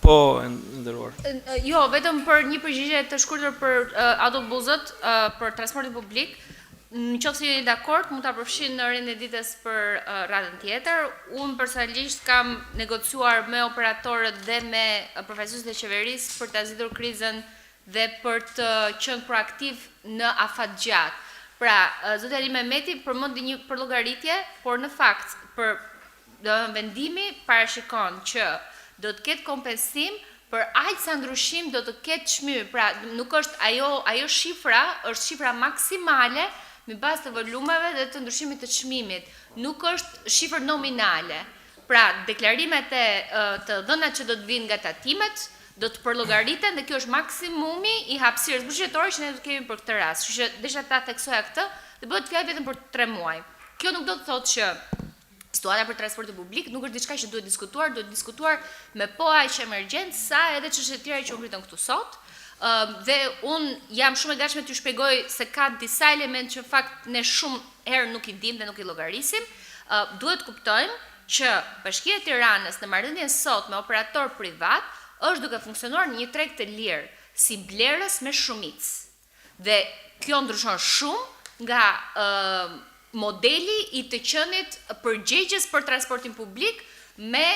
Po, nderuar. Jo, vetëm për një përgjigje të shkurtër për autobusët, për transportin publik. Në qoftë se jeni dakord, mund ta përfshin në orën e ditës për radhën tjetër. Unë personalisht kam negociuar me operatorët dhe me përfaqësuesit e qeverisë për ta zgjidhur krizën dhe për të qenë proaktiv në afat gjatë. Pra, zoti Ali Mehmeti përmendi një llogaritje, por në fakt për vendimi parashikon që do të ketë kompensim për aq sa ndryshim do të ketë çmim. Pra, nuk është ajo shifra, është shifra maksimale me bazë të volumeve dhe të ndryshimit të çmimit. Nuk është shifër nominale. Pra, deklarimet të dhënat që do të vinë nga tatimet do të përllogariten dhe kjo është maksimumi i hapësirës buxhetore që ne do të kemi për këtë rast. Kështu që desha ta theksoja këtë dhe bëhet fjalë vetëm për 3 muaj. Kjo nuk do të thotë që situata për transportin publik nuk është diçka që duhet diskutuar me po aq emergjencë sa edhe çështjet e tjera që u ngritën këtu sot. Dhe unë jam shumë e gatshme t'ju shpjegoj se ka disa elementë që në fakt ne shumë herë nuk i dim dhe nuk i llogarisim. Duhet kuptojmë që Bashkia e Tiranës në marrëdhënien sot me operator privat është duke funksionuar në një treg të lirë, si blerës me shumicë. Dhe kjo ndryshon shumë nga modeli i të qenit përgjegjës për transportin publik me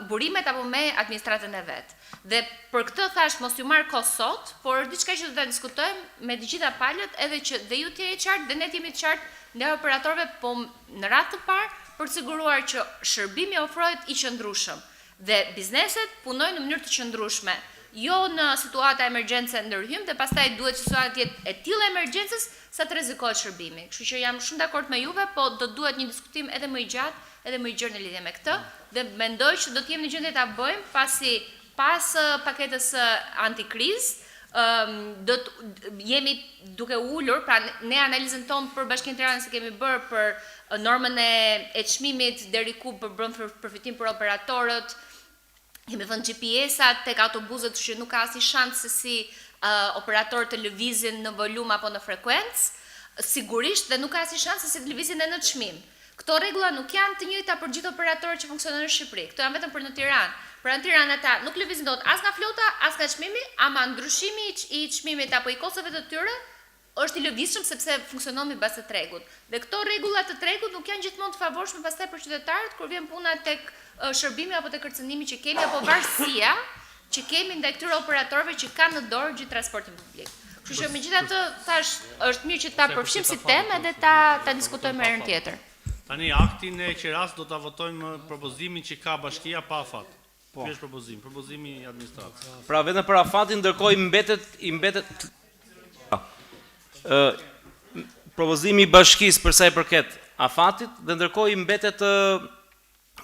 burimet apo me administratën e vet. Dhe për këtë thash mos ju marr kohë sot, por është diçka që do ta diskutojmë me të gjitha palët, edhe që dhe ju t'jeni qartë dhe ne t'jemi të qartë ndaj operatorëve, po në radhë të parë për të siguruar që shërbimi ofrohet i qëndrueshëm dhe bizneset punojnë në mënyrë të qëndrueshme. Jo në situata emergjence ndërhym dhe pastaj duhet që situata të jetë e tillë emergjencës sa të rrezikohet shërbimi. Kështu që jam shumë dakord me juve, po do duhet një diskutim edhe më i gjatë, edhe më i gjerë në lidhje me këtë, dhe mendoj që do të jemi në gjendje ta bëjmë pasi pas paketës antikrizë do të jemi duke ulur, pra ne analizën tonë për Bashkinë Tiranës që kemi bërë për normën e çmimit deri ku bën përfitim për operatorët. Kemi vënë GPS-at tek autobusët që nuk ka asnjë shans se si operatorët të lëvizin në volum apo në frekuencë, sigurisht dhe nuk ka asnjë shans se si të lëvizin edhe në çmim. Këto rregulla nuk janë të njëjta për gjithë operatorët që funksionojnë në Shqipëri. Këto janë vetëm për në Tiranë. Pra në Tiranë ata nuk lëvizin dot as nga flota, as nga çmimi, ama ndryshimi i çmimit apo i kostove të tyre është i lëvizshëm sepse funksionon mbi bazë të tregut. Dhe këto rregulla të tregut nuk janë gjithmonë të favorshme pastaj për qytetarët kur vjen puna tek shërbimi apo tek kërcënimi që kemi apo varësia që kemi ndaj këtyre operatorëve që kanë në dorë gjithë transportin publik. Kështu që megjithatë thash është mirë që ta përfshijmë si temë dhe ta diskutojmë herën tjetër. Tani aktin e qeras do ta votojmë propozimin që ka Bashkia pa afat. Ky është propozimi i administratës. Pra vetëm për afatin ndërkohë i mbetet propozimi i bashkisë për sa i përket afatit dhe ndërkohë i mbetet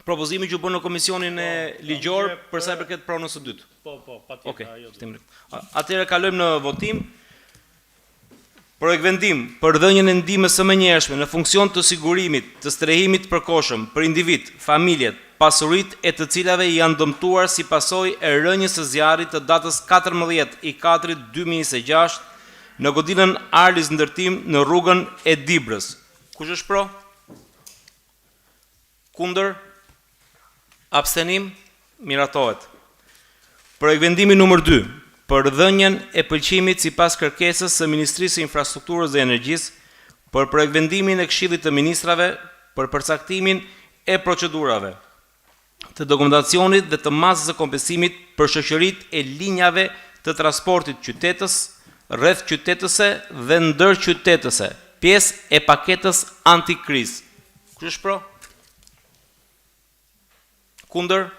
propozimi që u bën në komisionin e ligjor për sa i përket pronës së dytë. Po, patjetër, ajo. Atëherë kalojmë në votim. Projekt vendim për dhënien e ndihmës së menjëhershme në funksion të sigurimit të strehimit përkohshëm për individ, familjet, pasuritë e të cilave janë dëmtuar si pasojë e rënjes së zjarrit të datës 14/4/2026 në godinën Arlis Ndërtim në rrugën e Dibrës. Kush është pro? Kundër? Abstenim? Miratohet. Projekt vendimi numër 2 për dhënien e pëlqimit sipas kërkesës së Ministrisë së Infrastrukturës dhe Energjisë për projekt vendimin e Këshillit të Ministrave për përcaktimin e procedurave të dokumentacionit dhe të masës së kompensimit për shoqëritë e linjave të transportit qytetës, rreth qytetëse dhe ndërqytetëse, pjesë e paketës antikrizë. Kush është pro? Kundër?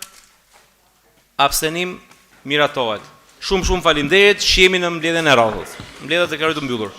Abstenim? Miratohet. Shumë faleminderit, shihemi në mbledhjen e radhës. Mbledhja e kaluar të mbyllur.